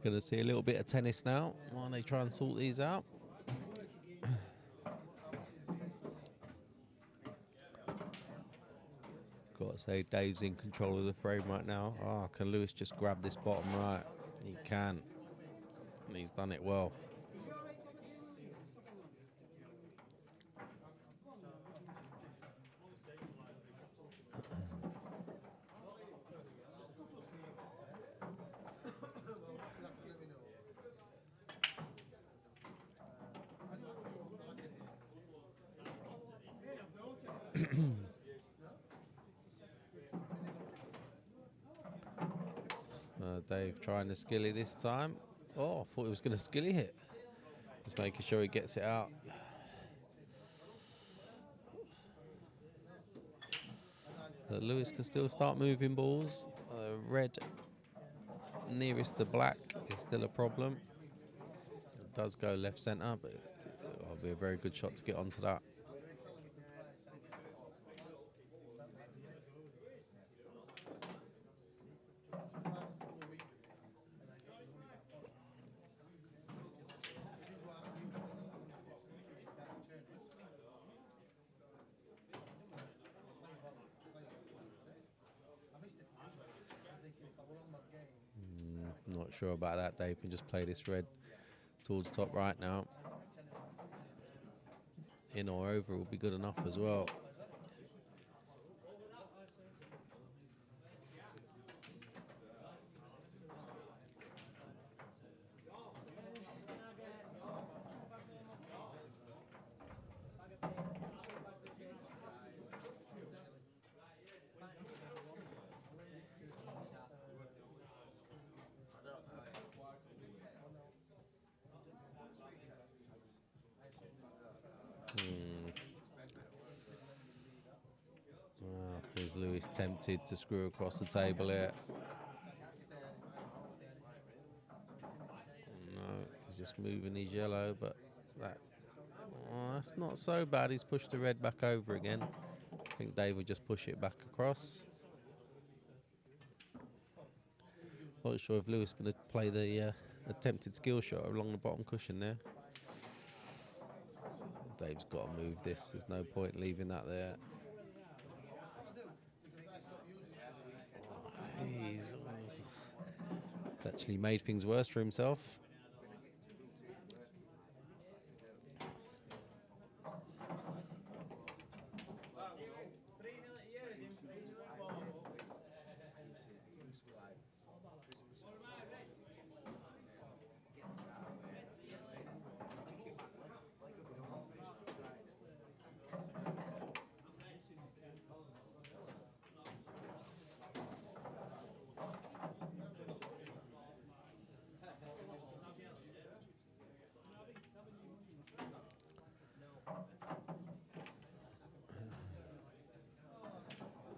Going to see a little bit of tennis now while they try and sort these out. Got to say, Dave's in control of the frame right now. Oh, can Lewis just grab this bottom right? He can. And he's done it well. Dave trying to skilly this time. Oh, I thought he was going to skilly hit. Just making sure he gets it out. Lewis can still start moving balls. Red nearest the black is still a problem. It does go left centre, but it'll be a very good shot to get onto that. Not sure about that. Dave can just play this red towards top right now. In or over will be good enough as well. Is Lewis tempted to screw across the table here? No, he's just moving his yellow, but that's not so bad. He's pushed the red back over again. I think Dave will just push it back across. Not sure if Lewis is going to play the attempted skill shot along the bottom cushion there. Dave's got to move this. There's no point leaving that there. He's actually made things worse for himself.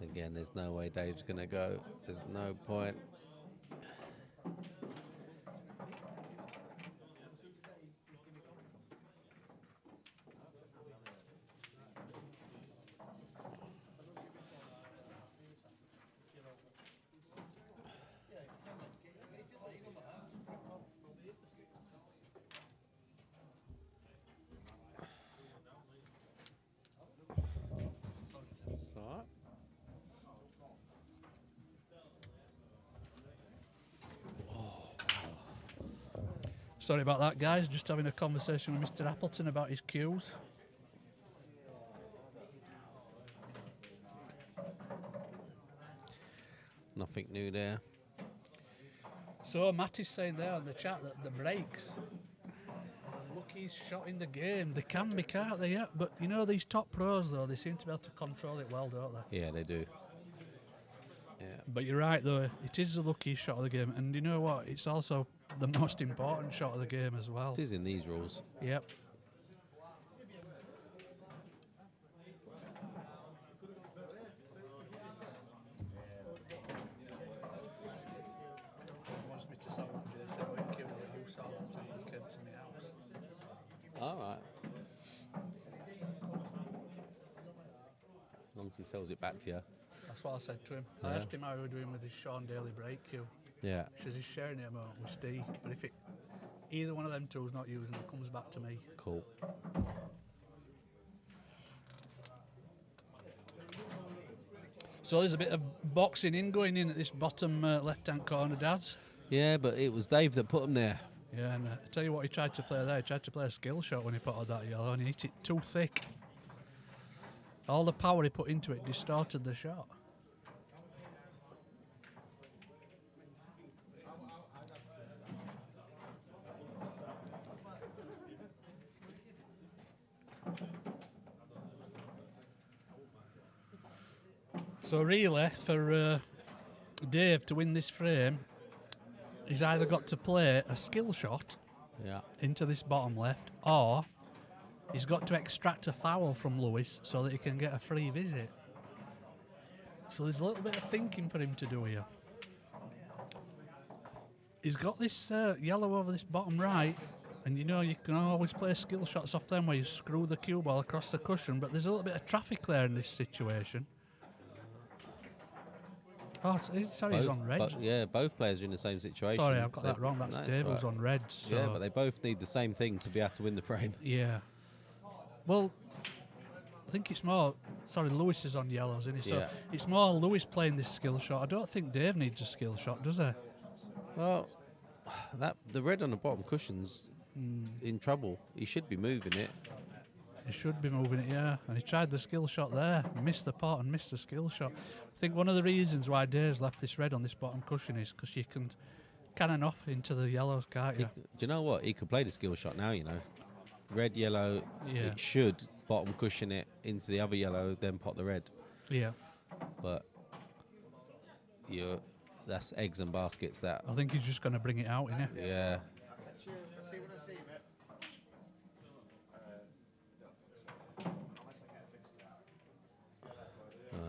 Again, there's no way Dave's going to go. There's no point. Sorry about that, guys. Just having a conversation with Mr. Appleton about his cues. Nothing new there. So Matt is saying there on the chat that the breaks are the luckiest shot in the game. They can be, can't they? Yeah. But you know these top pros though, they seem to be able to control it well, don't they? Yeah, they do. Yeah. But you're right though, it is the luckiest shot of the game, and you know what? It's also the most important shot of the game as well. It is in these rules. Yep. Wants me to sell that jersey when he killed the house all the time he came to my house. All right. As long as he sells it back to you. That's what I said to him. Yeah. I asked him how he was doing with his Sean Daly break cue. Yeah. He says he's sharing it amount with Steve, but if either one of them two is not using it, it comes back to me. Cool. So there's a bit of boxing in going in at this bottom left-hand corner, Dads. Yeah, but it was Dave that put him there. Yeah, and I tell you what he tried to play there. He tried to play a skill shot when he put out that yellow, and he hit it too thick. All the power he put into it distorted the shot. So really, for Dave to win this frame, he's either got to play a skill shot into this bottom left, or he's got to extract a foul from Lewis so that he can get a free visit. So there's a little bit of thinking for him to do here. He's got this yellow over this bottom right, and you know you can always play skill shots off them where you screw the cue ball across the cushion, but there's a little bit of traffic there in this situation. Oh, sorry, he's on red. Yeah, both players are in the same situation. Sorry, I've got that wrong. That's Dave who's on red. So yeah, but they both need the same thing to be able to win the frame. Yeah. Well, I think it's more... Sorry, Lewis is on yellows, isn't he? So it's more Lewis playing this skill shot. I don't think Dave needs a skill shot, does he? Well, the red on the bottom cushion's in trouble. He should be moving it. He should be moving it, yeah. And he tried the skill shot there. Missed the pot and missed the skill shot. I think one of the reasons why Dave's left this red on this bottom cushion is because you can cannon off into the yellows, can't you? Do you know what? He could play the skill shot now, you know. Red, yellow, it should bottom cushion it into the other yellow, then pot the red. Yeah. But that's eggs and baskets, that. I think he's just going to bring it out, innit? Yeah.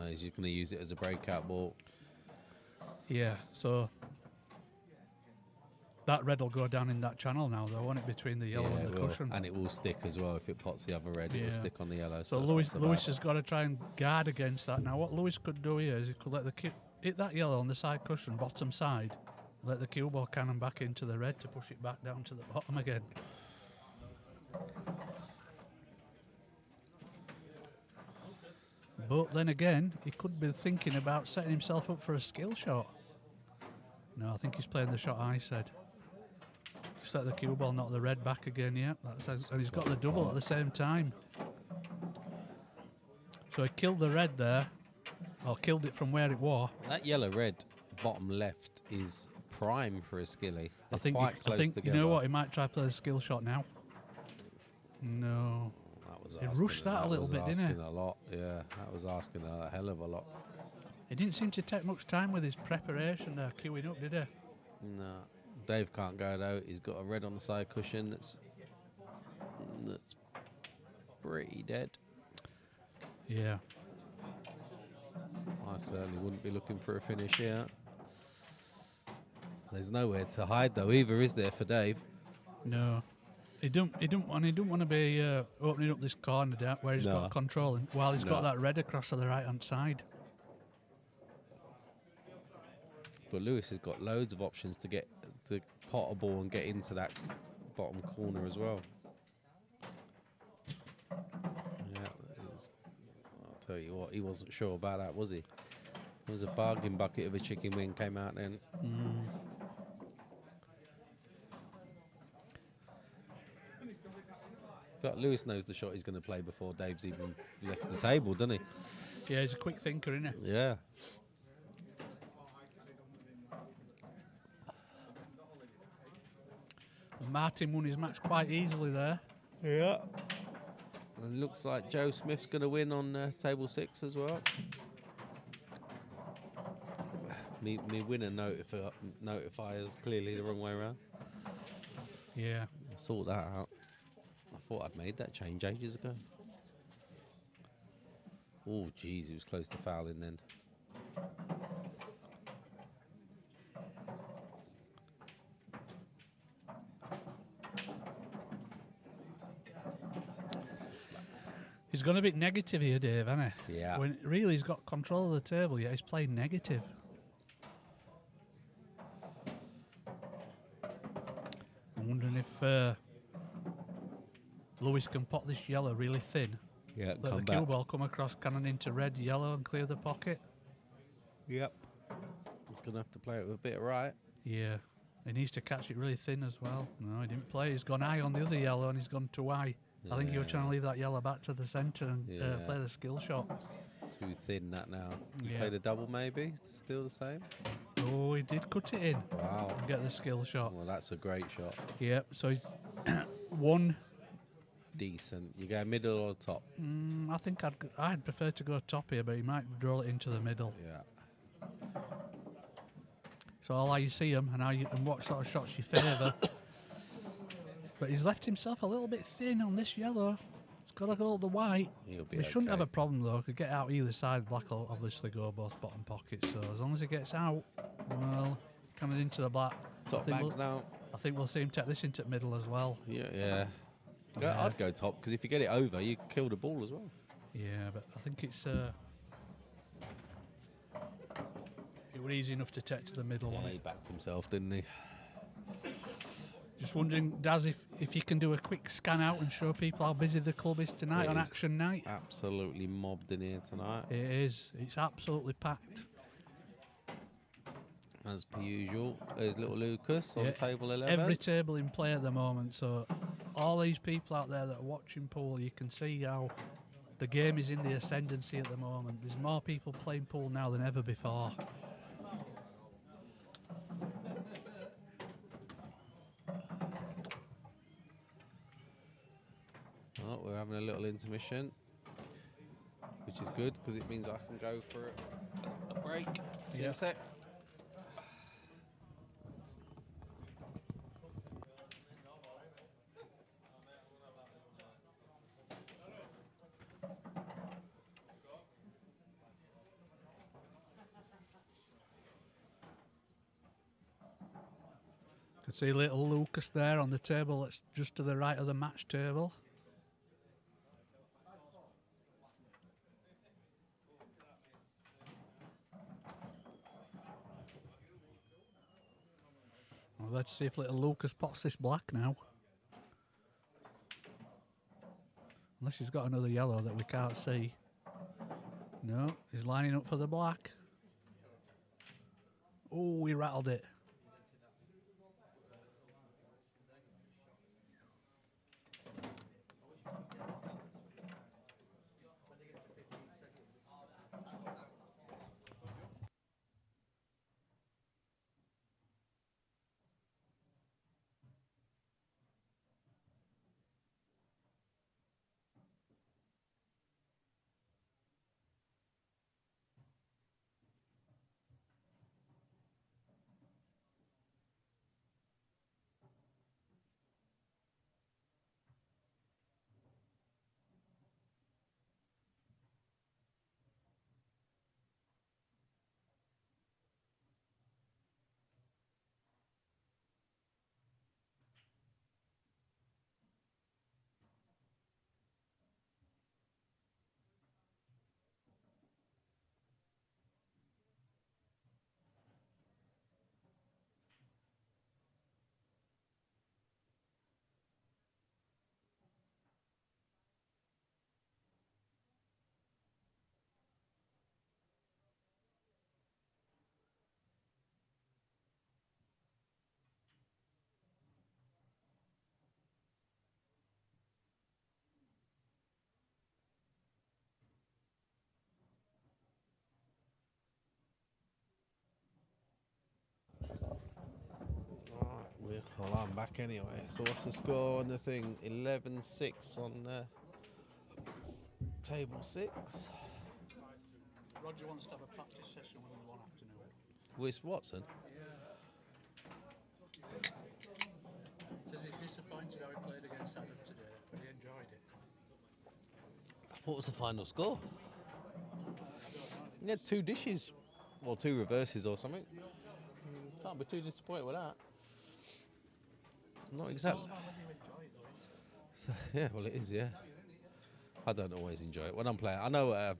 He's just going to use it as a breakout ball. Yeah, so that red will go down in that channel now, though, won't it, between the yellow and the cushion? And it will stick as well. If it pots the other red, it will stick on the yellow. So Lewis has got to try and guard against that. Now, what Lewis could do here is he could let the hit that yellow on the side cushion, bottom side, let the cue ball cannon back into the red to push it back down to the bottom again. But then again, he could be thinking about setting himself up for a skill shot. No, I think he's playing the shot I said. Just let the cue ball knock the red back again, yeah. And he's got the double at the same time. So he killed the red there, or killed it from where it was. That yellow-red bottom left is prime for a skilly. I think you know what, he might try to play the skill shot now. No. He rushed that a little bit, didn't he? Asking a lot, yeah. That was asking a hell of a lot. He didn't seem to take much time with his preparation there, queuing up, did he? No. Dave can't go though. He's got a red on the side cushion that's pretty dead. Yeah. I certainly wouldn't be looking for a finish here. There's nowhere to hide though either, is there, for Dave? No. He don't want to be opening up this corner down where he's got control while he's got that red across to the right hand side. But Lewis has got loads of options to get to pot a ball and get into that bottom corner as well. Yeah, I'll tell you what, he wasn't sure about that, was he? It was a bargain bucket of a chicken wing came out then. I feel like Lewis knows the shot he's going to play before Dave's even left the table, doesn't he? Yeah, he's a quick thinker, isn't he? Yeah. Martin won his match quite easily there. Yeah. And looks like Joe Smith's going to win on table 6 as well. Me winner notifiers clearly the wrong way around. Yeah. I saw that out. I thought I'd made that change ages ago. Oh, jeez, he was close to fouling then. He's gone a bit negative here, Dave, hasn't he? Yeah. When really he's got control of the table, yet he's playing negative. I'm wondering if Lewis can pot this yellow really thin. Yeah, Let the come cue back. ball come across cannon into red, yellow, and clear the pocket. Yep. He's going to have to play it with a bit of right. Yeah. He needs to catch it really thin as well. No, he didn't play. He's gone high on the other yellow and he's gone too high. I think he was trying to leave that yellow back to the centre and play the skill shot. Too thin that now. You Yeah. played a double maybe? Still the same? Oh, he did cut it in Wow. and get the skill shot. Well, that's a great shot. Yep, so he's one. Decent. You go middle or top? I think I'd prefer to go top here, but he might draw it into the middle. Yeah. So I'll let you see him and what sort of shots you favour. But he's left himself a little bit thin on this yellow. He's got to hold the white. He'll be He shouldn't have okay. a problem though. Could get out either side. Black will obviously go both bottom pockets. So as long as he gets out, well, coming into the black. Top bags now. I think we'll see him take this into the middle as well. Yeah. I'd go top because if you get it over, you kill the ball as well. Yeah, but I think it's it was easy enough to take to the middle one. He backed himself, didn't he? Just wondering, Daz, if you can do a quick scan out and show people how busy the club is tonight on is action night. Absolutely mobbed in here tonight, It is. It's absolutely packed. as per usual. There's little Lucas on Yeah, table 11. Every table in play at the moment, so all these people out there that are watching pool, you can see how the game is in the ascendancy at the moment. There's more people playing pool now than ever before. Oh, we're having a little intermission, which is good because it means I can go for a break. See you in a sec. Could see little Lucas there on the table that's just to the right of the match table. Well, let's see if little Lucas pots this black now. Unless he's got another yellow that we can't see. No, he's lining up for the black. Oh, he rattled it. Well, I'm back anyway. So what's the score on the thing? 11-6 on table 6. Roger wants to have a practice session with him one afternoon. With Watson? Says he's disappointed how he played against Adam today, but he enjoyed it. What was the final score? He had 2 dishes. Or 2 reverses or something. Can't be too disappointed with that. It's not exactly. So, yeah, well it is, yeah. I don't always enjoy it when I'm playing. I know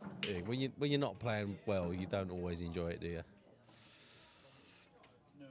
when you're not playing well, you don't always enjoy it, do you? No.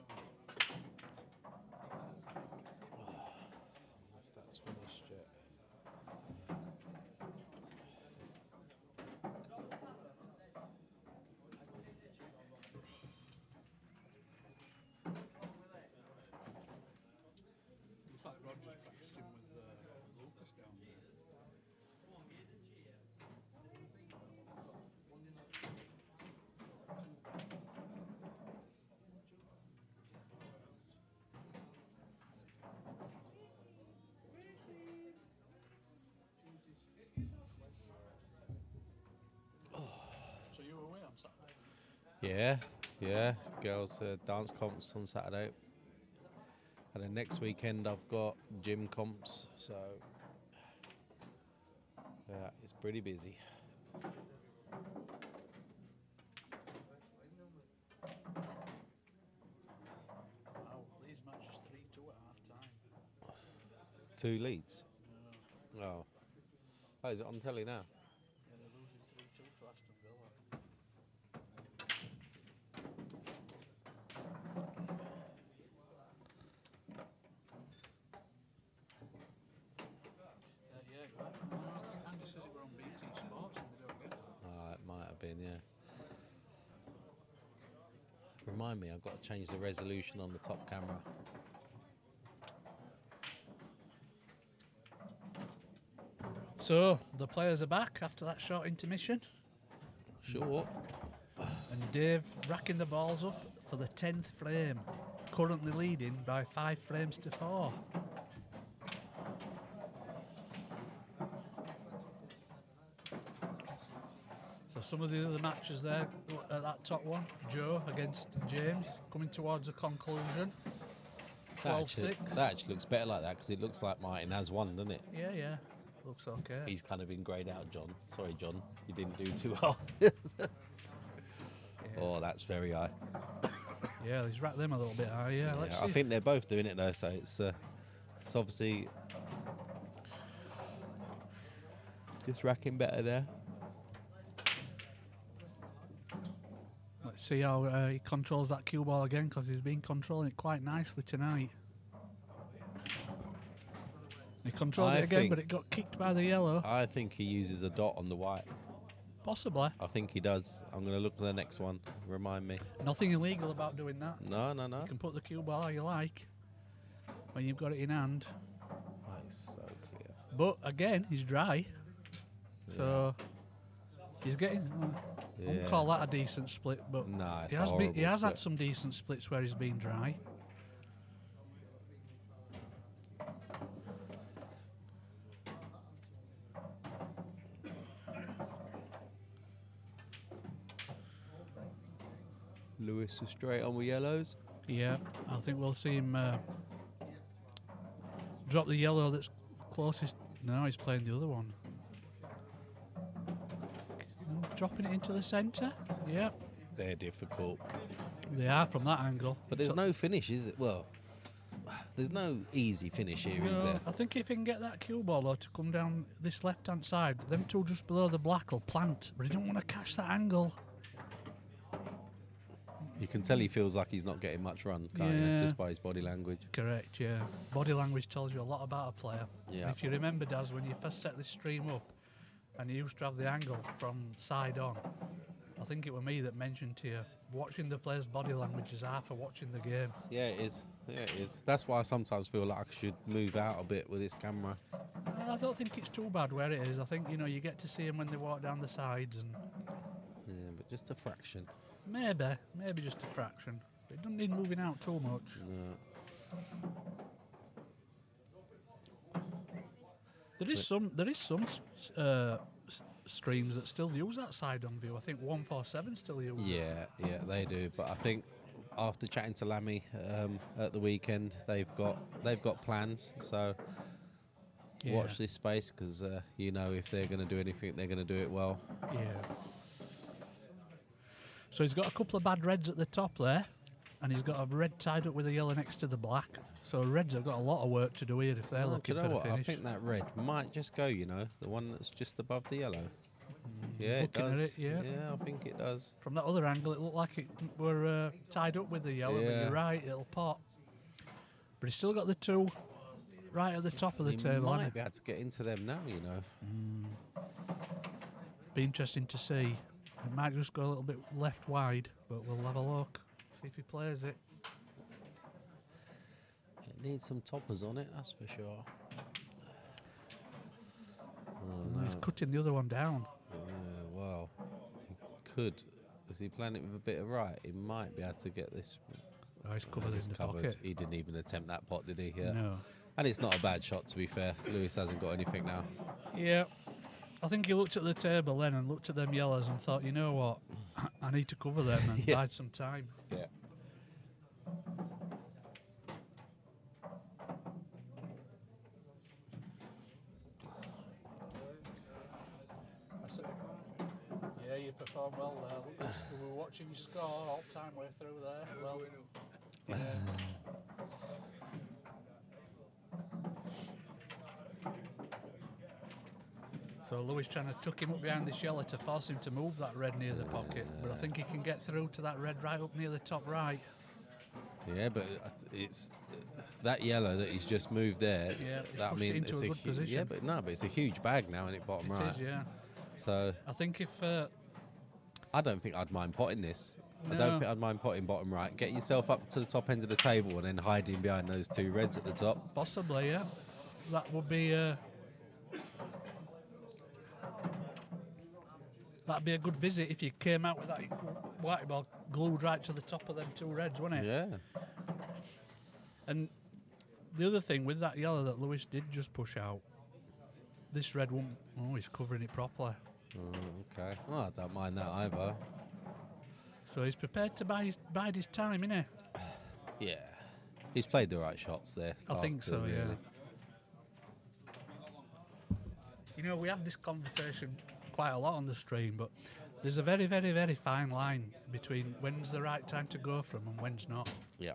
Yeah, yeah. Girls dance comps on Saturday. And then next weekend I've got gym comps, so yeah, it's pretty busy. Wow, these matches 3-2 at half time. 2 leads. Oh. Oh, is it on telly now? Yeah, they're losing 3-2 to Aston Villa. Yeah, go on. I think Andy says it were on BT Sports and they don't get that. Oh, it might have been, yeah. Remind me, I've got to change the resolution on the top camera. So, the players are back after that short intermission. Sure. And Dave racking the balls up for the 10th frame. Currently leading by 5 frames to 4. So some of the other matches there at that top one. Joe against James coming towards a conclusion. 12-6. That actually looks better like that because it looks like Martin has won, doesn't it? Yeah. Looks okay. He's kind of been greyed out, John. Sorry, John. You didn't do too well. Oh, that's very high. Yeah, he's racked them a little bit high. Yeah, let's see. I think they're both doing it though, so it's obviously just racking better there. Let's see how he controls that cue ball again, because he's been controlling it quite nicely tonight. He controlled it again, but it got kicked by the yellow. I think he uses a dot on the white. Possibly. I think he does. I'm going to look at the next one. Remind me. Nothing illegal about doing that. No. You can put the cue ball how you like when you've got it in hand. That is so clear. But again, he's dry. So he's getting... I wouldn't call that a decent split, but nah, he has had some decent splits where he's been dry. Lewis is straight on with yellows. Yeah, I think we'll see him drop the yellow that's closest. No, he's playing the other one. Dropping it into the centre. Yeah. They're difficult. They are from that angle. But there's no finish, is it? Well, there's no easy finish here, is there? I think if he can get that cue ball though to come down this left-hand side, them two just below the black will plant, but he don't want to catch that angle. You can tell he feels like he's not getting much run, can't you? Just by his body language. Correct, yeah. Body language tells you a lot about a player. Yeah. And if you remember, Daz, when you first set this stream up, and you used to have the angle from side on, I think it was me that mentioned to you, watching the player's body language is half of watching the game. Yeah, it is. Yeah, it is. That's why I sometimes feel like I should move out a bit with this camera. I don't think it's too bad where it is. I think, you get to see them when they walk down the sides. And yeah, but just a fraction. Maybe just a fraction. It doesn't need moving out too much. No. There is some streams that still use that side on view. I think 147 still uses it. Yeah, they do. But I think after chatting to Lammy at the weekend, they've got plans. So watch this space because if they're going to do anything, they're going to do it well. Yeah. So he's got a couple of bad reds at the top there, and he's got a red tied up with a yellow next to the black. So reds have got a lot of work to do here if they're looking for the finish. I think that red might just go, the one that's just above the yellow. Yeah, it looking does. at it, yeah. Yeah, I think it does. From that other angle, it looked like it were tied up with the yellow, but you're right, it'll pop. But he's still got the two right at the top of the table. He might be able to get into them now, Be interesting to see. It might just go a little bit left wide, but we'll have a look, see if he plays it. It needs some toppers on it, that's for sure. He's cutting the other one down. Yeah, well, he could. Is he playing it with a bit of right? He might be able to get this. Oh, he's covered in the pocket. He didn't even attempt that pot, did he? Yeah. No. And it's not a bad shot, to be fair. Lewis hasn't got anything now. Yeah. I think he looked at the table then and looked at them yellows and thought, you know what? I need to cover them and Yeah. bide some time. Yeah. Yeah, you performed well there. We were watching you score all time way through there. Well, yeah. So Lewis trying to tuck him up behind this yellow to force him to move that red near the pocket. But I think he can get through to that red right up near the top right. Yeah, but it's that yellow that he's just moved there. Yeah, he's that, pushed it into a good position. Yeah, but no, but it's a huge bag now in it bottom It right. is, yeah. So I think if I don't think I'd mind potting this. I No. don't think I'd mind potting bottom right. Get yourself up to the top end of the table and then hiding behind those two reds at the top. possibly, yeah, that would be that'd be a good visit if you came out with that white ball glued right to the top of them two reds, wouldn't it? Yeah. And the other thing with that yellow that Lewis did just push out, this red one, oh, he's covering it properly. Okay. Well, I don't mind that either. So he's prepared to bide his time, isn't he? Yeah. He's played the right shots there. I last think two, so, yeah. really. You know, we have this conversation quite a lot on the stream, but there's a very, very, very fine line between when's the right time to go from and when's not. Yeah.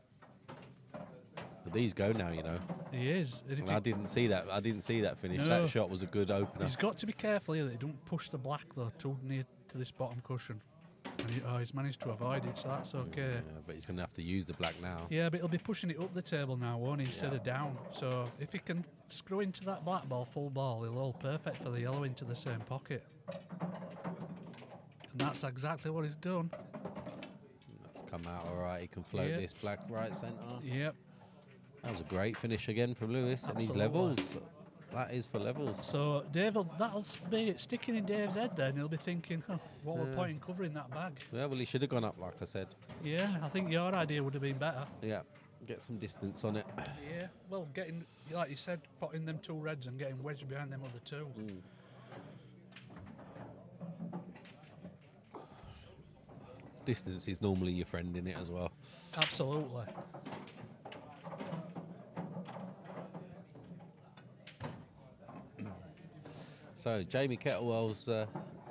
But these go now, you know. He is. And if And I didn't see that. I didn't see that finish. No. That shot was a good opener. he's got to be careful here that he don't push the black though too near to this bottom cushion. And he's managed to avoid it, so that's okay. Yeah, but he's going to have to use the black now. Yeah, but he'll be pushing it up the table now, won't he, instead Yeah. of down. So if he can screw into that black ball full ball, he'll hold perfect for the yellow into the same pocket. And that's exactly what he's done. That's come out all right. He can float Yeah. this black right centre. Yep. That was a great finish again from Lewis. And these Absolutely. levels. That is for levels. So that'll be sticking in Dave's head then. He'll be thinking, huh, what were Yeah. point in covering that bag? Yeah, well, he should have gone up, like I said. Yeah, I think your idea would have been better. Yeah, get some distance on it. Yeah, well, getting, like you said, potting them two reds and getting wedged behind them other two. Distance is normally your friend in it as well. Absolutely. So Jamie Kettlewell's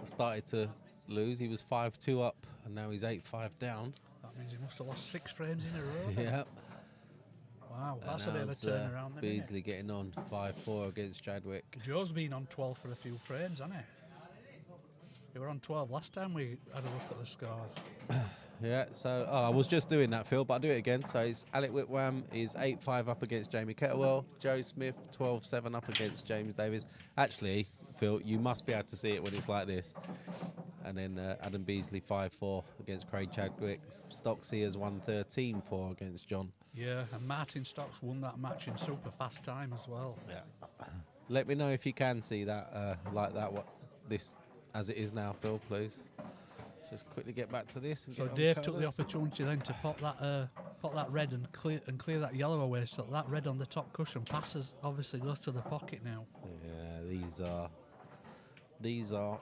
started to lose. He was 5-2 up, and now he's 8-5 down. That means he must have lost 6 frames in a row. Yeah. Wow, And that's a bit of a how's, turnaround then, isn't Beasley getting on 5-4 against Chadwick. it? Joe's been on 12 for a few frames, hasn't he? He were on 12 last time we had a look at the scores. Yeah, so I was just doing that, Phil, but I'll do it again. So it's Alec Whitwam is 8-5 up against Jamie Kettlewell. Joe Smith 12-7 up against James Davies. Actually, Phil, you must be able to see it when it's like this. And then Adam Beasley 5-4 against Craig Chadwick. Stocksy has won 13-4 against John. Yeah, and Martin Stocks won that match in super fast time as well. Yeah. Let me know if you can see that like that. What this as it is now, Phil, please. Just quickly get back to this. And So get on Dave took the colours. opportunity then to pot that red and clear that yellow away, so that red on the top cushion passes. Obviously goes to the pocket now. Yeah, these are They've all-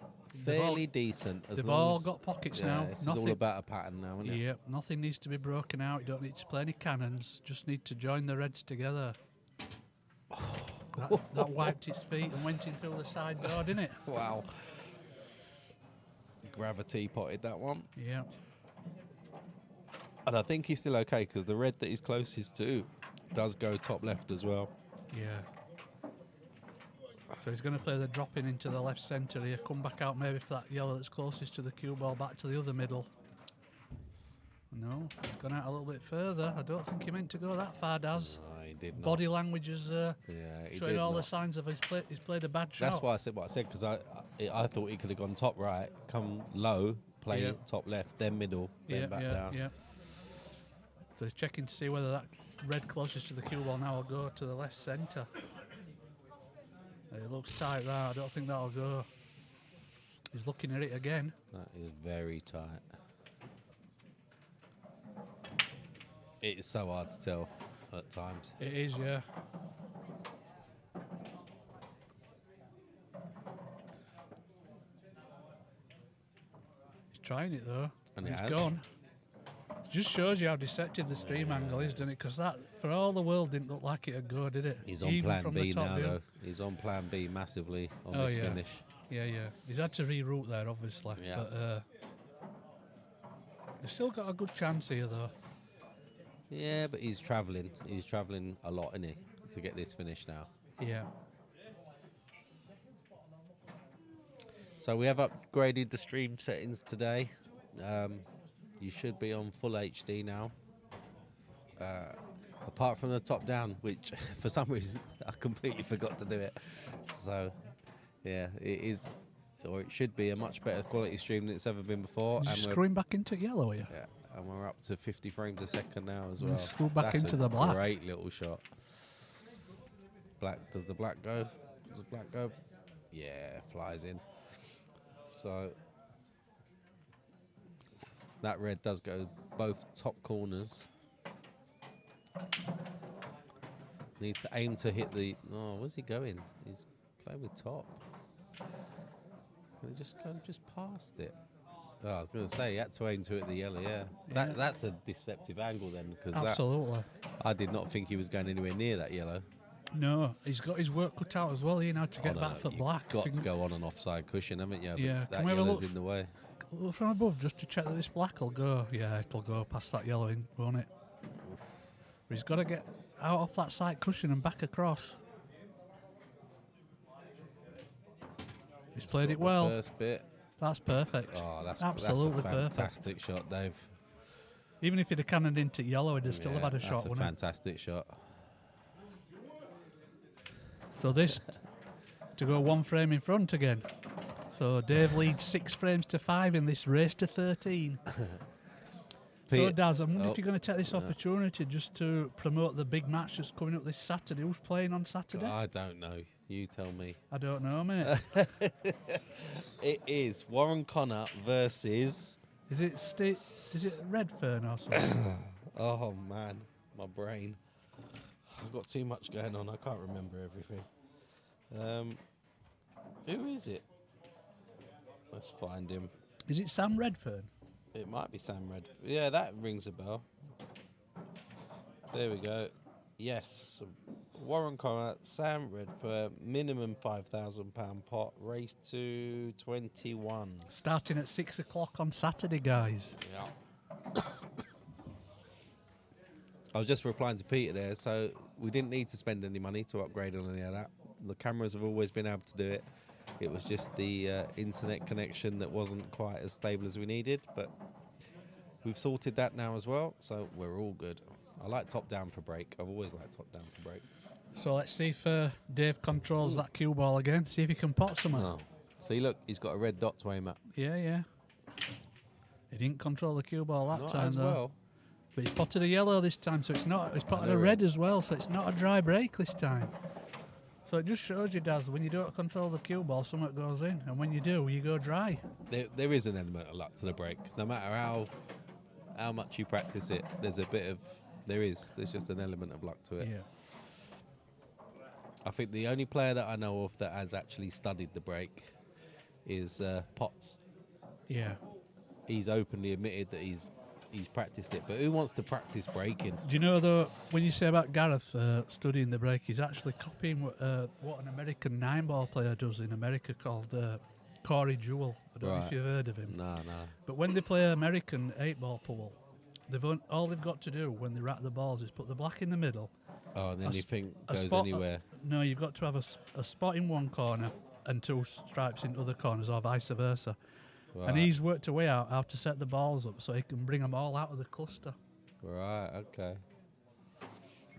fairly decent. As They've long all as- got pockets yeah, now. This is all about a pattern now, isn't it? Yep, nothing needs to be broken out. You don't need to play any cannons. Just need to join the reds together. That wiped its feet and went in through the side door, didn't it? Wow. Gravity potted that one. Yeah. And I think he's still okay because the red that he's closest to does go top left as well. Yeah. So he's going to play the drop in into the left centre here. Come back out maybe for that yellow that's closest to the cue ball, back to the other middle. No, he's gone out a little bit further. I don't think he meant to go that far, Daz. No, he did not. Body language is he showing did all the not. signs of he's played a bad shot. That's why I said what I said because I thought he could have gone top right, come low, play Yeah. top left, then middle, then back down. Yeah. So he's checking to see whether that red closest to the cue ball now will go to the left centre. It looks tight there. I don't think that'll go. He's looking at it again. That is very tight. It is so hard to tell at times. It is, yeah. He's trying it though, And and it it's has. gone. It just shows you how deceptive the stream angle is, doesn't it? Because that, for all the world, didn't look like it'd go, did it? He's on Even plan from B the top now, view. though. He's on plan B massively on Oh, this yeah. finish. Yeah, yeah. He's had to reroute there, obviously. Yeah. But they've still got a good chance here, though. Yeah, but he's travelling. He's travelling a lot, isn't he, to get this finish now. Yeah. So we have upgraded the stream settings today. You should be on full HD now. Apart from the top down, which for some reason I completely forgot to do it. So yeah, it is, or it should be a much better quality stream than it's ever been before. You're And we're, screwing back into yellow here. yeah, and we're up to 50 frames a second now as You well. screw back That's into a the black. Great little shot. Black, does the black go? Does the black go? Yeah, flies in. So that red does go both top corners. Need to aim to hit the. Oh, where's he going? He's playing with top. Can he just go just past it? Oh, I was going to say he had to aim to hit the yellow. Yeah, Yeah. that's a deceptive angle then, because Absolutely. I did not think he was going anywhere near that yellow. No, he's got his work cut out as well, you know, to get Oh, back for you've black. got to go on an offside cushion, haven't you? But Yeah, that can we have a yellow's look in the way. Look from above just to check that this black will go. Yeah, it'll go past that yellow in, won't it? But he's got to get out off that side cushion and back across. He's played it The well. First bit. That's perfect. Oh, that's Absolutely a perfect. fantastic shot, Dave. Even if he'd have cannoned into yellow, he'd have still have had a that's shot, a wouldn't he? fantastic shot. So this to go one frame in front again. So Dave leads 6 frames to 5 in this race to 13. So Pete- Daz, I'm wondering oh, if you're going to take this opportunity just to promote the big match that's coming up this Saturday. Who's playing on Saturday? I don't know. You tell me. I don't know, mate. It is Warren Connor versus. Is it Redfern or something? Oh man, my brain. I've got too much going on. I can't remember everything. Who is it? Let's find him. Is it Sam Redfern? It might be Sam Red. Yeah, that rings a bell. There we go. Yes, so Warren Connor, Sam Redfern, minimum £5,000 pot, race to 21. Starting at 6 o'clock on Saturday, guys. Yeah. I was just replying to Peter there, so we didn't need to spend any money to upgrade on any of that. The cameras have always been able to do it. It was just the internet connection that wasn't quite as stable as we needed, but we've sorted that now as well, so we're all good. I like top down for break. I've always liked top down for break. So let's see if Dave controls that cue ball again. See if he can pot something. Oh. See, look, he's got a red dot to aim at. Yeah, yeah. He didn't control the cue ball that Not time as though. well. But he's potted a yellow this time, so it's not. He's potted a Another red red. as well, so it's not a dry break this time. So it just shows you, Daz, when you don't control the cue ball, something goes in, and when you do, you go dry. There is an element of luck to the break. No matter how much you practice it, there's a bit of there's just an element of luck to it. Yeah. I think the only player that I know of that has actually studied the break is Potts. Yeah. He's openly admitted that he's practiced it, but who wants to practice breaking? Do you know though, when you say about Gareth studying the break, he's actually copying what an American 9-ball player does in America called Corey Jewell. I don't know Right. if you've heard of him. No. But when they play American 8-ball pool, all they've got to do when they rack the balls is put the black in the middle. Oh, and then you think a goes spot- anywhere. No, you've got to have a spot in one corner and 2 stripes in other corners, or vice versa. Right. And he's worked a way out how to set the balls up so he can bring them all out of the cluster. Right. Okay.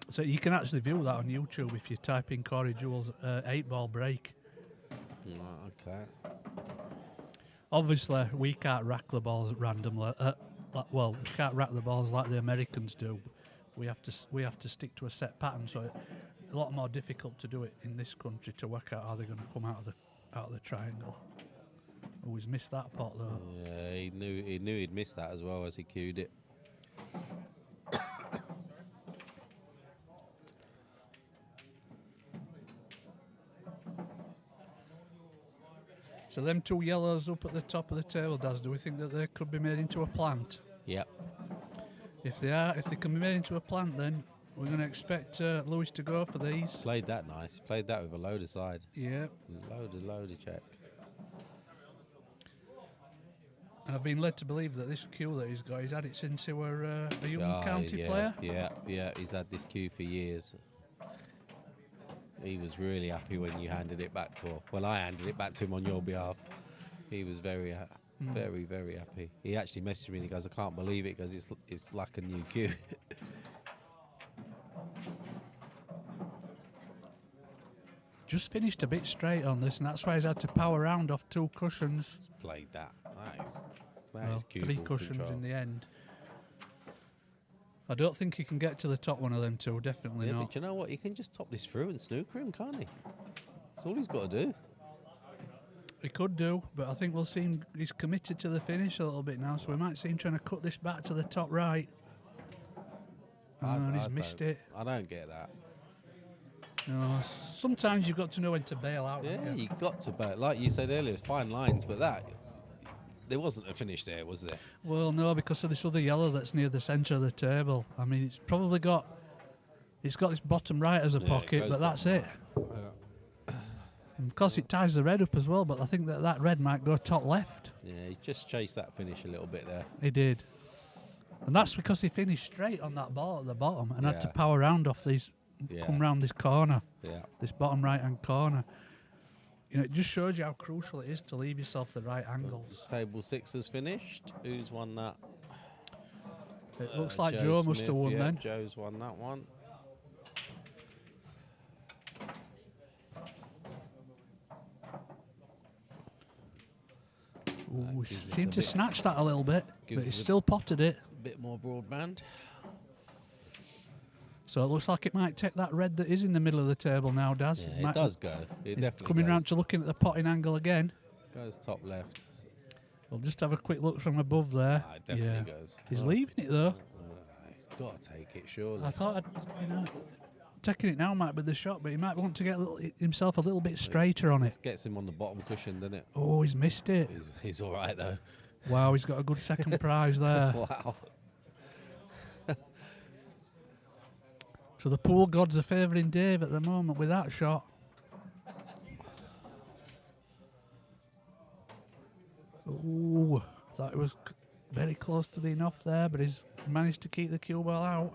So you can actually view that on YouTube if you type in Corey Jewell's 8-ball break. Right, okay. Obviously, we can't rack the balls randomly. We can't rack the balls like the Americans do. We have to stick to a set pattern. So it's a lot more difficult to do it in this country to work out how they're going to come out of the triangle. Always missed that pot though. Yeah, he knew he'd missed that as well as he cued it. So them two yellows up at the top of the table, Daz, do we think that they could be made into a plant? Yep. If they can be made into a plant, then we're going to expect Lewis to go for these. Played that nice. Played that with a loader side. Yeah. Loader check. And I've been led to believe that this cue that he's got, he's had it since he were a young county yeah, player. Yeah. He's had this cue for years. He was really happy when you handed it back to him. Well, I handed it back to him on your behalf. He was very, very happy. He actually messaged me and he goes, "I can't believe it," because it's like a new cue. Just finished a bit straight on this, and that's why he's had to power round off two cushions. He's played that. That Well, is cue 3 ball cushions control. in the end. I don't think he can get to the top one of them two, definitely Yeah, not. but you know what? He can just top this through and snooker him, can't he? That's all he's got to do. He could do, but I think we'll see him, he's committed to the finish a little bit now, so we might see him trying to cut this back to the top right. And he's missed it. I don't get that. No, sometimes you've got to know when to bail out. Yeah, haven't you? you got to, but like you said earlier, fine lines, but there wasn't a finish there, was there? Well, no, because of this other yellow that's near the centre of the table. I mean, it's got this bottom right as a Yeah, it pocket, goes but that's it. Yeah. And of course, it ties the red up as well, but I think that red might go top left. Yeah, he just chased that finish a little bit there. He did. And that's because he finished straight on that ball at the bottom and had to Yeah. power round off these, Yeah. come round this corner, Yeah. this bottom right-hand corner. You know, it just shows you how crucial it is to leave yourself the right angles. Table 6 has finished. Who's won that? It looks like Joe must Smith, have won yeah, then. Joe's won that one. Ooh, he gives us seemed a to bit- snatch that a little bit, gives but he us a- still potted it. Bit more broadband. So it looks like it might take that red that is in the middle of the table now, Daz. Yeah, Might- it does go. It He's definitely coming goes, round to looking at the potting angle again. goes top left. We'll just have a quick look from above there. Ah, it definitely goes. He's Oh, leaving it though. He's got to take it, surely. I thought, taking it now might be the shot, but he might want to get himself a little bit straighter on it. This gets him on the bottom cushion, doesn't it? Oh, he's missed it. He's all right, though. Wow, he's got a good second prize there. Wow. So the pool gods are favouring Dave at the moment with that shot. Ooh, thought it was very close to being off there, but he's managed to keep the cue ball out.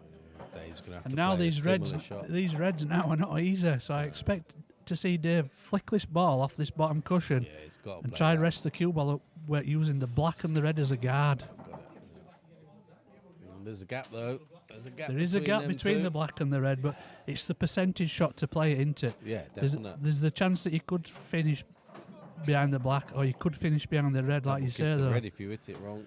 Dave's going to have And to now play a these reds, similar shot. these reds now are not easy. So I expect to see Dave flick this ball off this bottom cushion Yeah, he's got to and play try and that. rest the cue ball up where using the black and the red as a guard. There's a gap, though. There's a gap. There is a gap them between two. the black and the red, but it's the percentage shot to play it into. Yeah, There's, definitely. there's the chance that you could finish behind the black, or you could finish behind the red, like you say, though. Red if you hit it wrong.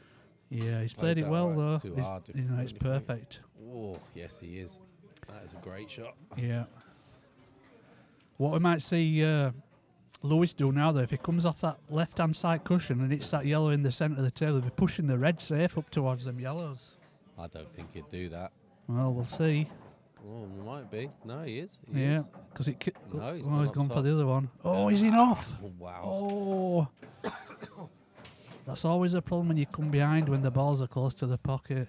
Yeah, he's Played played it that well, right. though. Too He's- hard if you know, you it's really think. perfect. Oh, yes, he is. That is a great shot. Yeah. What we might see Lewis do now, though, if he comes off that left-hand side cushion and it's that yellow in the centre of the table, he'll be pushing the red safe up towards them yellows. I don't think he'd do that. Well, we'll see. Oh, might be. No, he is. He Yeah, is. because it. No, he's oh, gone he's up gone for top. the other one. Oh, he's in off. Oh, wow. Oh. That's always a problem when you come behind when the balls are close to the pocket.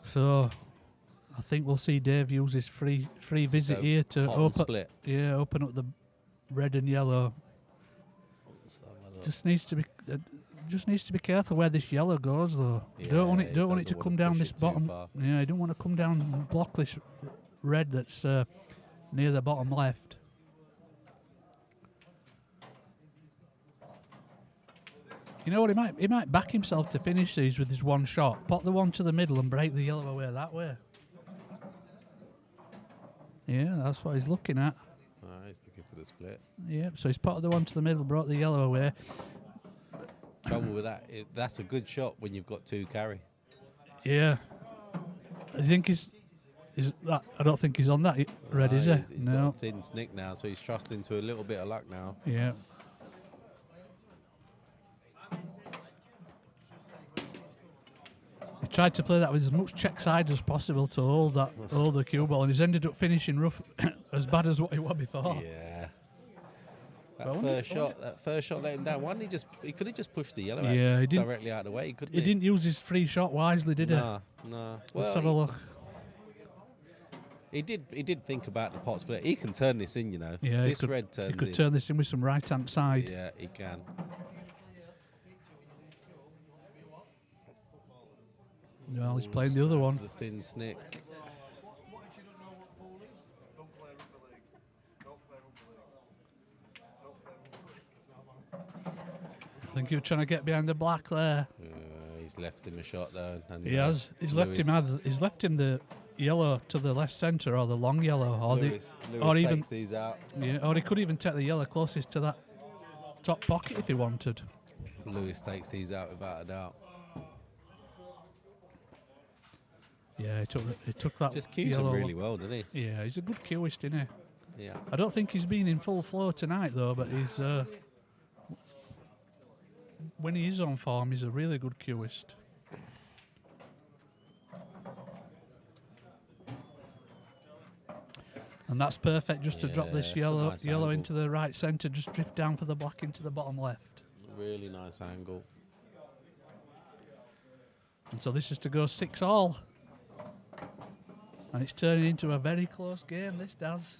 So, I think we'll see Dave use his free visit So, here to hot and open. split. Yeah, open up the red and yellow. Let's have a look. Just needs to be careful where this yellow goes, though. Yeah, Don't want he it to doesn't come wanna down push this it too bottom. far. Yeah, you don't want to come down and block this red that's near the bottom left. You know what? He might back himself to finish these with his one shot. Pot the one to the middle and break the yellow away that way. Yeah, that's what he's looking at. He's looking for the split. Yeah, so he's potted the one to the middle, brought the yellow away. Trouble with that, that's a good shot when you've got two carry. Yeah. I think he's that. I don't think he's on that red, No, is he? He's No. got a thin snick now, so he's trusting to a little bit of luck now. Yeah. He tried to play that with as much check side as possible to hold the cue ball, and he's ended up finishing rough as bad as what he was before. Yeah. That first shot let him down. Why didn't he just? He could have just pushed the yellow Yeah, he didn't, directly out of the way. Couldn't he didn't use his free shot wisely, did he? No. Let's have a look. He did think about the pot split. He can turn this in, you know. Yeah, this red turns he could in. turn this in with some right-hand side. Yeah, he can. Well, he's playing the other one. The thin snick. I think he was trying to get behind the black there. He's left him a shot though. And He has. He's left him the yellow to the left centre or the long yellow, or Lewis or even takes these out. yeah, or he could even take the yellow closest to that top pocket if he wanted. Lewis takes these out without a doubt. Yeah, he took that. Just cues yellow him really well, doesn't he? Yeah, he's a good cueist, isn't he? Yeah. I don't think he's been in full flow tonight though, but he's when he is on form, he's a really good cueist. And that's perfect just to drop this yellow nice yellow angle. into the right centre, just drift down for the black into the bottom left. Really nice angle. And so this is to go 6-all. And it's turning into a very close game, this does.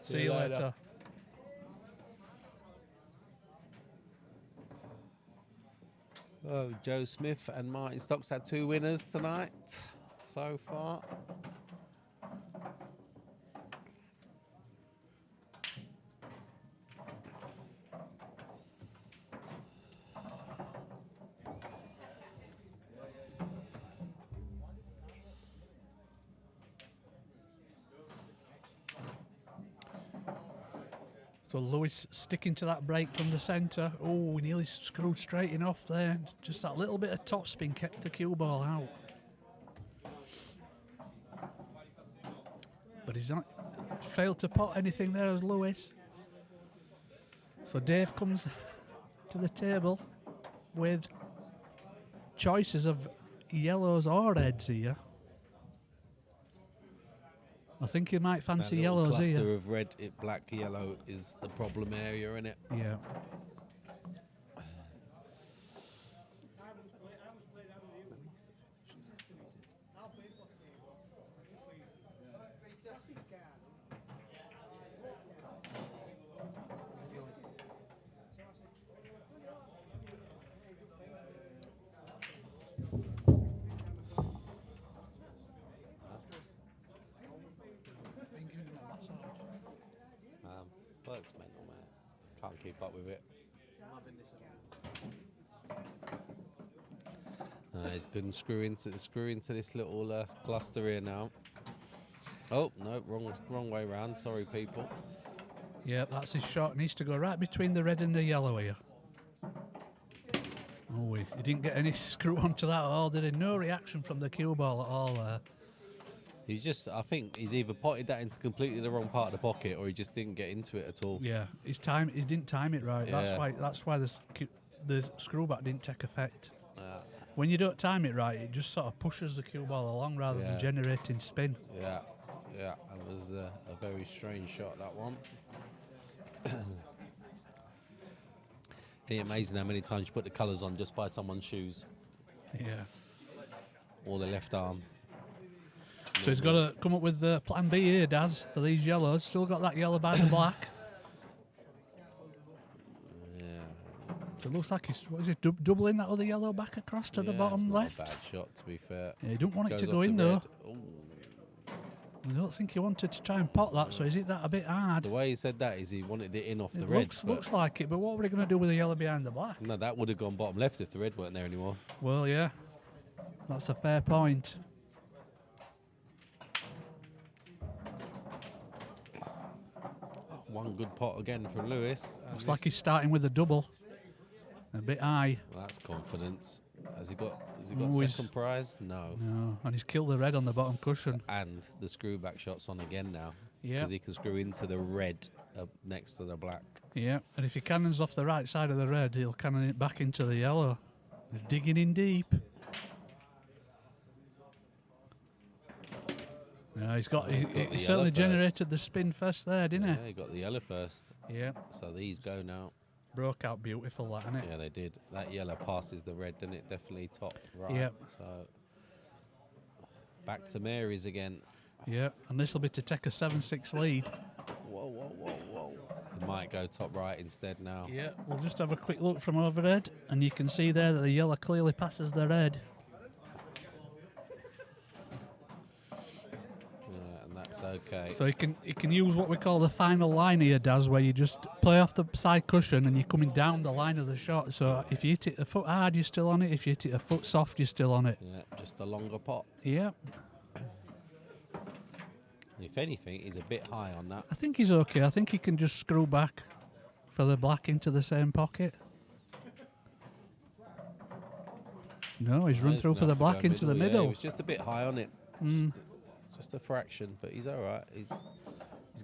See you later. Oh, Joe Smith and Martin Stocks had 2 winners tonight so far. So Lewis sticking to that break from the centre. Oh, he nearly screwed straight enough there. Just that little bit of topspin kept the cue ball out. But he's not failed to pot anything there as Lewis. So Dave comes to the table with choices of yellows or reds here. I think he might fancy That yellows cluster here. of red, black, yellow is the problem area, isn't it? Yeah. Works mental, mate. Can't keep up with it. He's good and screw into this little cluster here now. Oh no, wrong way round. Sorry, people. Yeah, that's his shot. Needs to go right between the red and the yellow here. Oh, he didn't get any screw onto that at all, did he? No reaction from the cue ball at all there. He's just, I think he's either potted that into completely the wrong part of the pocket, or he just didn't get into it at all. Yeah, he didn't time it right. Yeah. That's why the screw back didn't take effect. Yeah. When you don't time it right, it just sort of pushes the cue ball along rather than generating spin. Yeah, that was a very strange shot, that one. It's amazing how many times you put the colours on just by someone's shoes Yeah. or the left arm. So he's got to come up with the plan B here, Daz, for these yellows. Still got that yellow by the black. Yeah. So it looks like he's, what is it, doubling that other yellow back across to the bottom it's left. not a bad shot, to be fair. Yeah, you don't want it Goes to off go the in though. red. Ooh. I don't think he wanted to try and pot that, so is it that a bit hard? The way he said that is he wanted it in off the It red. looks like it, but what were they going to do with the yellow behind the black? No, that would have gone bottom left if the red weren't there anymore. Well, yeah, that's a fair point. One good pot again from Lewis. Looks like he's starting with a double. A bit high. Well, that's confidence. Has he got Oh, he's- second prize? No. No, and he's killed the red on the bottom cushion. And the screw back shot's on again now. Yeah. Because he can screw into the red next to the black. Yeah, and if he cannons off the right side of the red, he'll cannon it back into the yellow. He's digging in deep. No, he's got. Oh, He got the yellow certainly first. generated the spin first there, didn't Yeah, he got the yellow first. he? Yeah. So these go now. Broke out beautiful, that, isn't it? Yeah, they did. That yellow passes the red, didn't it? Definitely top right. Yep. So back to Mary's again. Yeah, and this will be to take a 7-6 lead. Whoa, whoa, whoa, whoa. He might go top right instead now. Yeah, we'll just have a quick look from overhead, and you can see there that the yellow clearly passes the red. And that's okay. So he can use what we call the final line here, Daz, where you just play off the side cushion and you're coming down the line of the shot. So if you hit it a foot hard, you're still on it. If you hit it a foot soft, you're still on it. Yeah, just a longer pot. Yeah, If anything, he's a bit high on that. I think he's okay. I think he can just screw back for the black into the same pocket. No, he's run He's through gonna for the have to go black into the Yeah, middle. he was just a bit high on it. Just a fraction, but he's all right. He's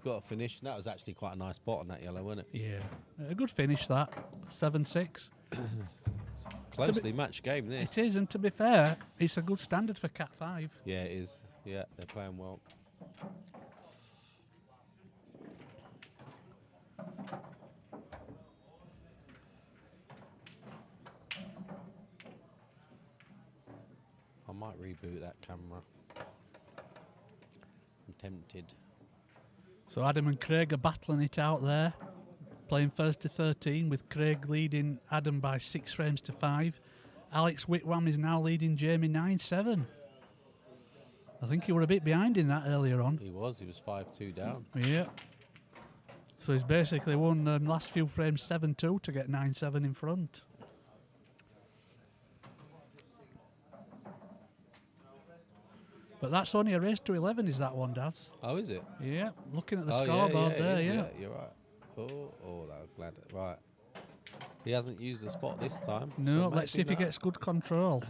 got a finish. That was actually quite a nice spot on that yellow, wasn't it? Yeah, a good finish that. 7-6. Closely matched game, this. It is, and to be fair, it's a good standard for Cat 5. Yeah, it is. Yeah, they're playing well. I might reboot that camera. I'm tempted. So Adam and Craig are battling it out there, playing first to 13, with Craig leading Adam by 6 frames to 5. Alex Whitwam is now leading Jamie 9-7. I think he were a bit behind in that earlier on. He was 5-2 down. Yeah. So he's basically won the last few frames 7-2 to get 9-7 in front. But that's only a race to 11, is that one, Daz? Oh, is it? Yeah, looking at the Oh, scoreboard it there, is, yeah. You're right. Oh, that was glad. Right. He hasn't used the spot this time. No, so let's see if he maybe gets good control.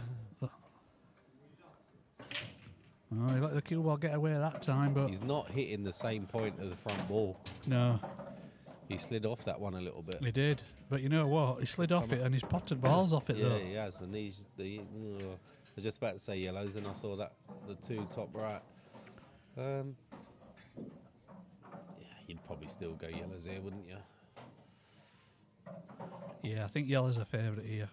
Oh, he let the cue ball get away that time, but he's not hitting the same point of the front ball. no, He slid off that one a little bit. he did. But you know what? He slid off it and he's potted balls off it Yeah, though. he has. And I was just about to say yellows, and I saw that the two top right. Yeah, you'd probably still go yellows here, wouldn't you? Yeah, I think yellow's a favourite here.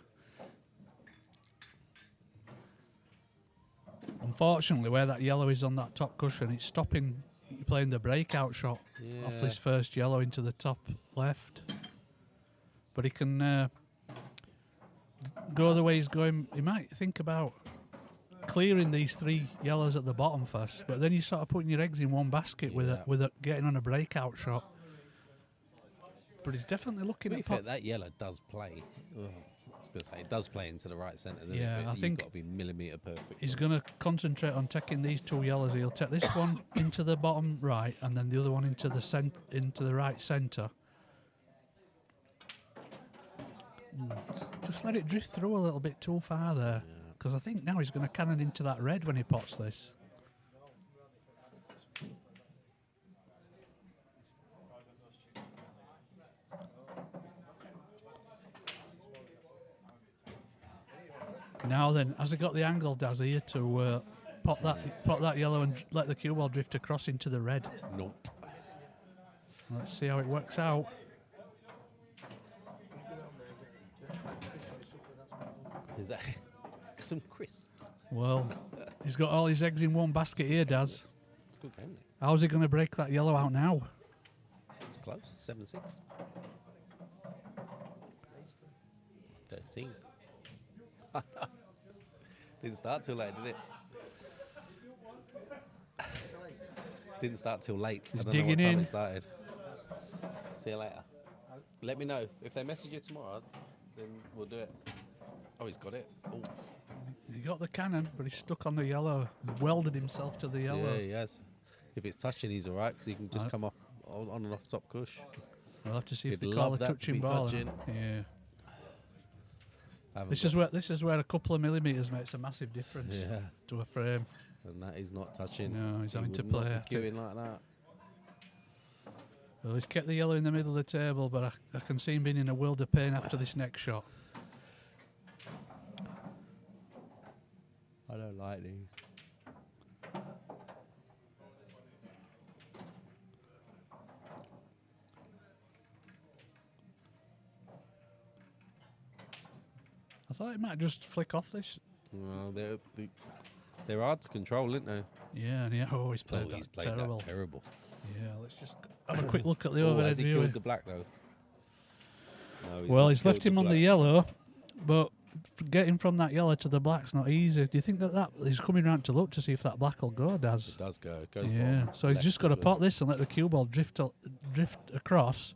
Unfortunately, where that yellow is on that top cushion, it's stopping you playing the breakout shot off this first yellow into the top left. But he can go the way he's going. He might think about clearing these 3 yellows at the bottom first, but then you're sort of putting your eggs in one basket with getting on a breakout shot. But he's definitely looking To be at fair, that yellow does play. I was going to say, it does play into the right centre. doesn't Yeah, it? But I you've think got to be millimetre perfect. he's going to concentrate on taking these 2 yellows. He'll take this one into the bottom right, and then the other one into the right centre. Just let it drift through a little bit too far there, because I think now he's going to cannon into that red when he pots this. Now then, has he got the angle, Daz, here to pot that yellow and let the cue ball drift across into the red? Nope. Let's see how it works out. Is that some crisps? Well, he's got all his eggs in one basket here, Daz. It's good game, isn't it? How's he going to break that yellow out now? It's close. 7-6. 13. Didn't start till late, did it? Didn't start till late. He's I don't know what digging time in. it started. See you later. Let me know. If they message you tomorrow, then we'll do it. Oh, he's got it. Oh. He got the cannon, but he's stuck on the yellow. He's welded himself to the yellow. Yeah, he has. If it's touching, he's all right, because he can just come off on and off top cush. We'll have to see if He'd they call love a that to touching be ball. touching. Yeah. Haven't This is where a couple of millimetres makes a massive difference to a frame. And that is not touching. No, he's He having to would not play. be queuing like that. Well, he's kept the yellow in the middle of the table, but I can see him being in a world of pain after this next shot. I don't like these. I thought it might just flick off this. Well, they're hard to control, aren't they? Yeah, and he's played He's that played terrible. that terrible. Yeah, let's just have a quick look at the Oh, overhead has he view. killed the black though? No, Well, not he's left killed him on the black. yellow, but getting from that yellow to the black's not easy. Do you think that he's coming round to look to see if that black will go, Daz? It does go. It goes Yeah, bottom so he's left just got to as well. pot this and let the cue ball drift across.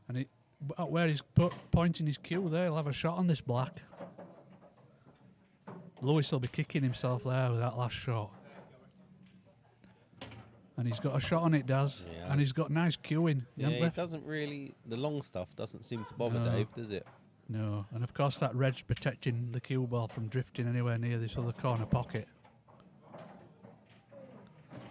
And where he's pointing his cue there, he'll have a shot on this black. Lewis will be kicking himself there with that last shot. And he's got a shot on it, Daz. Yeah, And he's got nice cueing. Yeah, it doesn't really. The long stuff doesn't seem to bother No. Dave, does it? No, and of course that red's protecting the cue ball from drifting anywhere near this other corner pocket.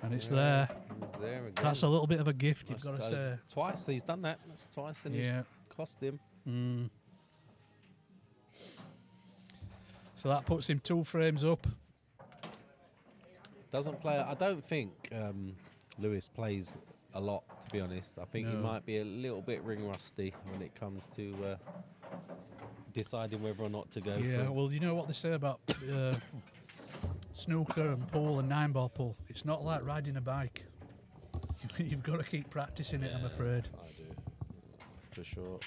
And it's there. He's there again. That's a little bit of a gift, you've got to That's say. twice he's done that. That's twice, and Yeah. it's cost him. Mm. So that puts him 2 frames up. Doesn't play. I don't think Lewis plays a lot, to be honest. I think he No. might be a little bit ring rusty when it comes to deciding whether or not to go. Yeah, for well, you know what they say about snooker and pool and 9-ball pool? It's not like riding a bike. You've got to keep practicing it, I'm afraid. I do, for sure.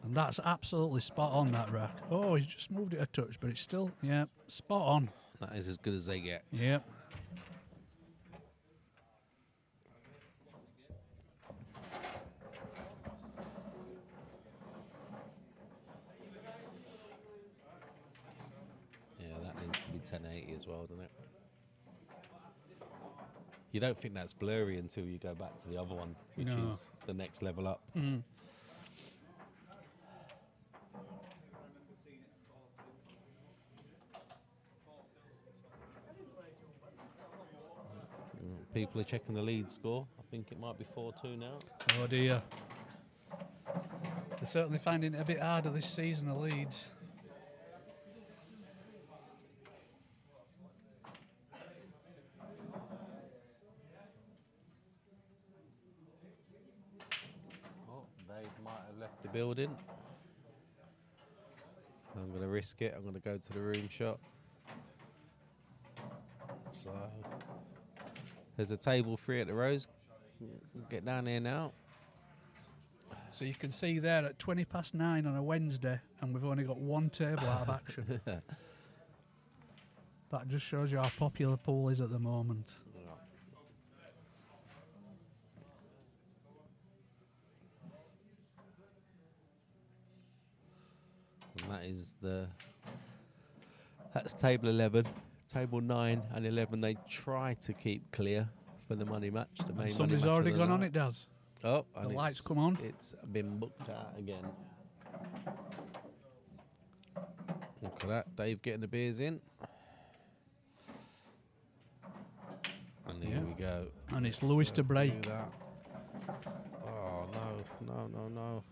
And that's absolutely spot on, that rack. Oh, he's just moved it a touch, but it's still, yeah, spot on. That is as good as they get. Yep. Yeah, that needs to be 1080 as well, doesn't it? You don't think that's blurry until you go back to the other one, which No. is the next level up. Mm. People are checking the lead score. I think it might be 4-2 now. Oh dear. They're certainly finding it a bit harder this season, the Leeds. Oh, they might have left the building. I'm going to risk it. I'm going to go to the room shot. So there's a table 3 at the Rose. Get down here now. So you can see there at 9:20 on a Wednesday, and we've only got 1 table out of action. That just shows you how popular pool is at the moment. And that's table 11. Table 9 and 11, they try to keep clear for the money match. The main And somebody's money match already of the gone on night. it, Daz. Oh, The and lights it's- come on. It's been booked out again. Look at that, Dave getting the beers in. And here Yeah. we go. And it's Let's, Lewis to do break. that. Oh, no.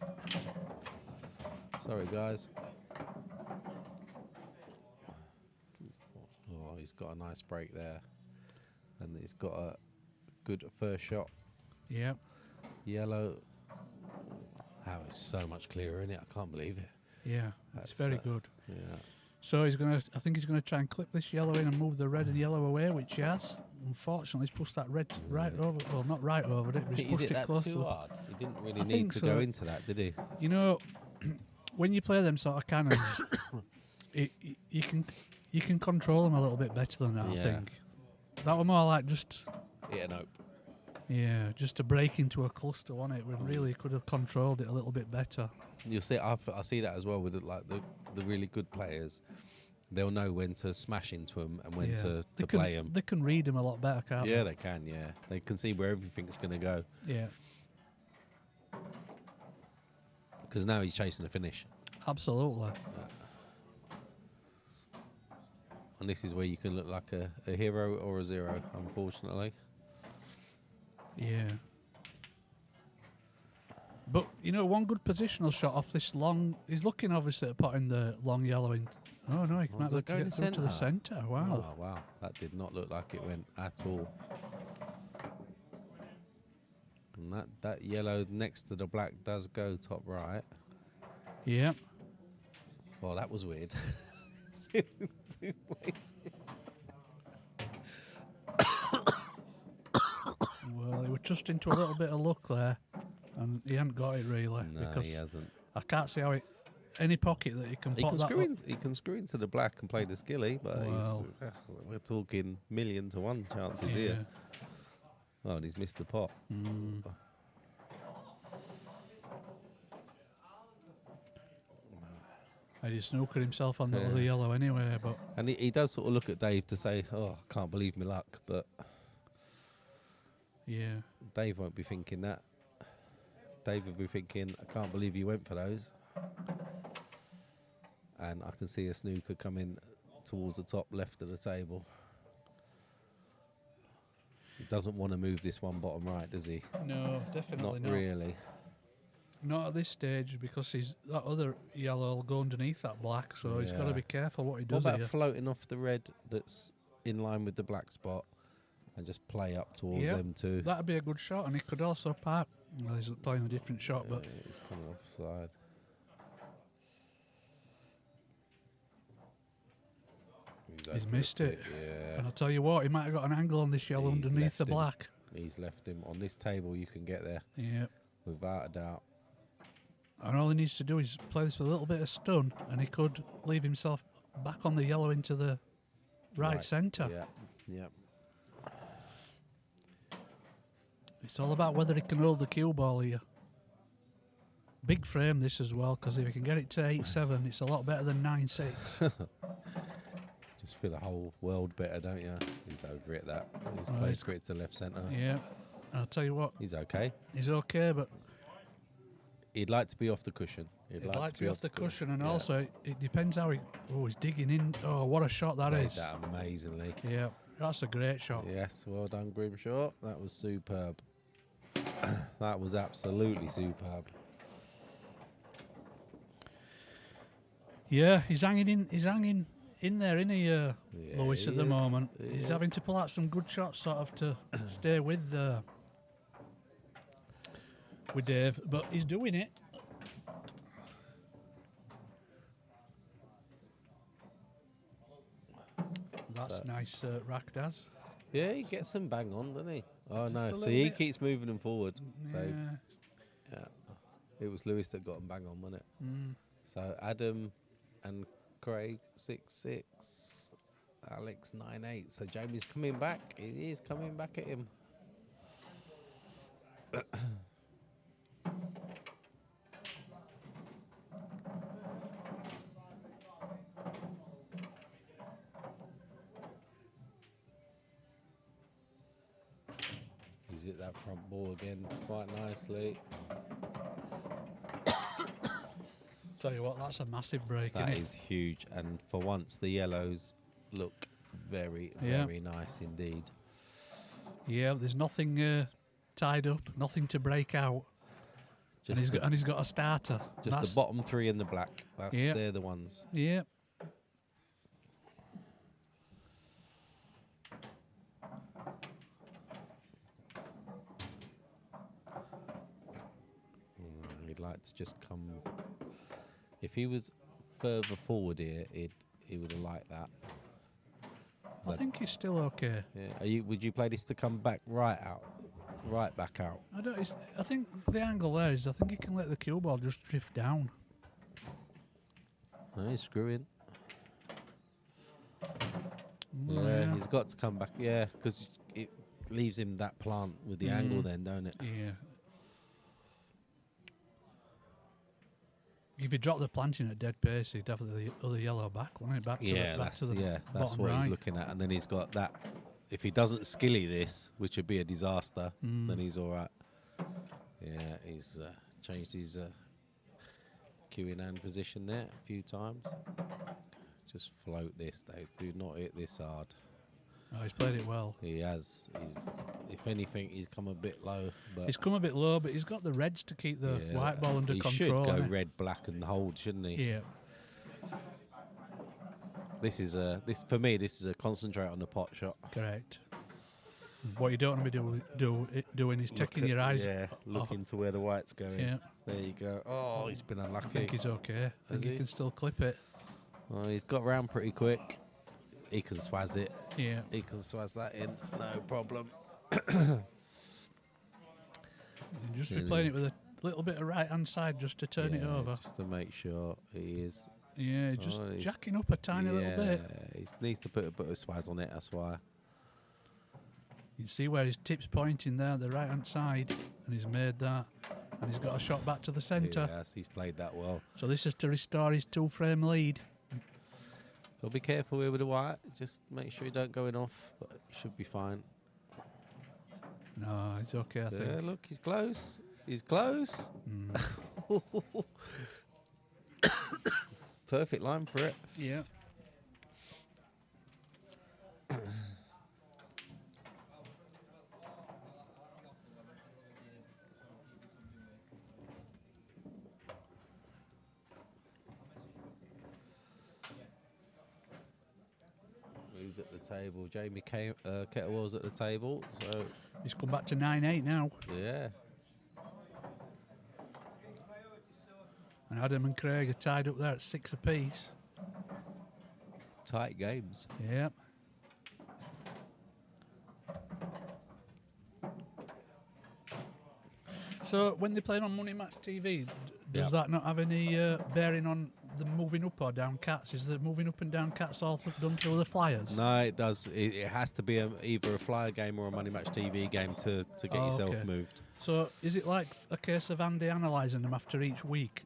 Sorry, guys. Oh, he's got a nice break there. And he's got a good first shot. Yep. Yellow. How it's so much clearer, isn't it? I can't believe it. Yeah, That's, it's very good. Yeah. So I think he's gonna try and clip this yellow in and move the red and yellow away, which he has. Unfortunately, he's pushed that red right over. Well, not right over it, but he's Is pushed it it that close too to. hard? He didn't really I need think to so. go into that, did he? You know, when you play them sort of cannons, you can control them a little bit better than that. Yeah. I think that was more like just Yeah, no. just a break into a cluster on it. We really could have controlled it a little bit better. You'll see. I see that as well with the really good players. They'll know when to smash into them and when to play them. They can read them a lot better, can't Yeah, they? they can. Yeah, they can see where everything's going to go. Yeah, Because now he's chasing a finish, absolutely. and this is where you can look like a hero or a zero. Unfortunately. Yeah. But, you know, one good positional shot off this long... He's looking, obviously, at putting the long yellow in. Oh, no, he might does be it able go to get in through to the centre? centre. Wow. Oh, wow. That did not look like it went at all. And that yellow next to the black does go top right. Yeah. Oh, that was weird. Well, he was just into a little bit of luck there, and he hadn't got it really. No, because he hasn't. I can't see how any pocket that he can He pop can that screw up. in. He can screw into the black and play the skilly, but Well. we're talking 1,000,000 to 1 chances here. Oh, and he's missed the pot. Mm. And he snookered himself on the other yellow anyway, but And he does sort of look at Dave to say, "Oh, I can't believe my luck," but yeah. Dave won't be thinking that. Dave will be thinking, "I can't believe you went for those." And I can see a snooker coming towards the top left of the table. He doesn't want to move this one bottom right, does he? No, definitely not. Not really. Not at this stage, because that other yellow will go underneath that black, so he's got to Yeah. be careful what he What does about here. floating off the red that's in line with the black spot and just play up towards Yep, them two? That'd be a good shot, and he could also park. Well, he's playing a different shot, but It's coming offside. he's missed it. Yeah. And I'll tell you what, he might have got an angle on this yellow He's underneath the left him. black. He's left him on this table. You can get there Yeah. without a doubt. And all he needs to do is play this with a little bit of stun, and he could leave himself back on the yellow into the right centre. Yeah. Yeah. It's all about whether he can hold the cue ball here. Big frame this as well, because if he can get it to 8-7, it's a lot better than 9-6. Just feel the whole world better, don't you? He's over it, that. He's Well, played he's- cricket to left centre. Yeah. And I'll tell you what, He's okay. he's okay, but He'd like to be off the cushion. he'd like to be off the cushion, and Yeah. also it depends how he... Oh, he's digging in. Oh, what a shot that Played is. that amazingly. Yeah, that's a great shot. Yes, well done, Grimshaw. That was superb. That was absolutely superb. Yeah, he's hanging in there, isn't he, Yeah, Lewis, he at the is. moment. He He's is. having to pull out some good shots, sort of, to stay with Dave, but he's doing it. That's nice, rack does. Yeah, he gets them bang on, doesn't he? Oh, no. a See, little he bit. keeps moving them forward, Dave. Yeah. Yeah. It was Lewis that got them bang on, wasn't it? Mm. So Adam and Craig 6-6. Alex 9-8. So Jamie's coming back. He is coming back at him. He's hit that front ball again quite nicely. Tell you what, that's a massive break, That isn't is huge, and for once the yellows look very, Yeah. very nice indeed. it? Yeah, there's nothing tied up, nothing to break out, and Just, he's got a starter. just That's- the bottom three in the black. That's Yeah. They're the ones. Yeah. He'd like to just come. If he was further forward here, he would have liked that. I think he's still okay. Yeah. Would you play this to come back right back out? I think the angle there is, I think he can let the cue ball just drift down. No, he's screwing. Oh, Yeah, he's got to come back. Yeah, because it leaves him that plant with the angle then, don't it? Yeah. If he dropped the planting at dead pace, he'd have the other yellow back, wouldn't it? Back to the That's bottom what right. he's looking at. And then he's got that. If he doesn't skilly this, which would be a disaster, then he's all right. Yeah, he's changed his cue in hand position there a few times. Just float this, Dave. Do not hit this hard. Oh, he's played it well. He has. If anything, he's come a bit low. But He's come a bit low, but he's got the reds to keep the white ball under he control. should go innit? red, black, and hold, shouldn't he? Yeah. This is for me. This is a concentrate on the pot shot. Correct. What you don't want to be doing is taking your eyes. Yeah, looking to where the white's going. Yeah. There you go. Oh, he's been unlucky. I think he's okay. I think he he? can still clip it. Oh, he's got round pretty quick. He can swaz it. Yeah. He can swaz that in. No problem. You just be playing it with a little bit of right hand side just to turn it over. Just to make sure he is. Yeah, just he's- jacking up a tiny little bit. He needs to put a bit of swaz on it, that's why. You can see where his tip's pointing there, the right hand side, and he's made that. And he's got a shot back to the centre. Yes, he's played that well. So this is to restore his 2-frame lead. Got to be careful here with the white. Just make sure you don't go in off, but it should be fine. No, it's okay, I Yeah, think. look, he's close. He's close. Perfect line for it. Yeah. Who's at the table? Jamie Kettlewell's at the table. So, He's come back to 9-8 now. yeah. And Adam and Craig are tied up there at 6 apiece. Tight games. Yep. So when they're playing on Money Match TV, does Yep. that not have any bearing on the moving up or down cats? Is the moving up and down cats all done through the flyers? No, it does. It has to be either a flyer game or a Money Match TV game to get yourself okay. moved. So is it like a case of Andy analysing them after each week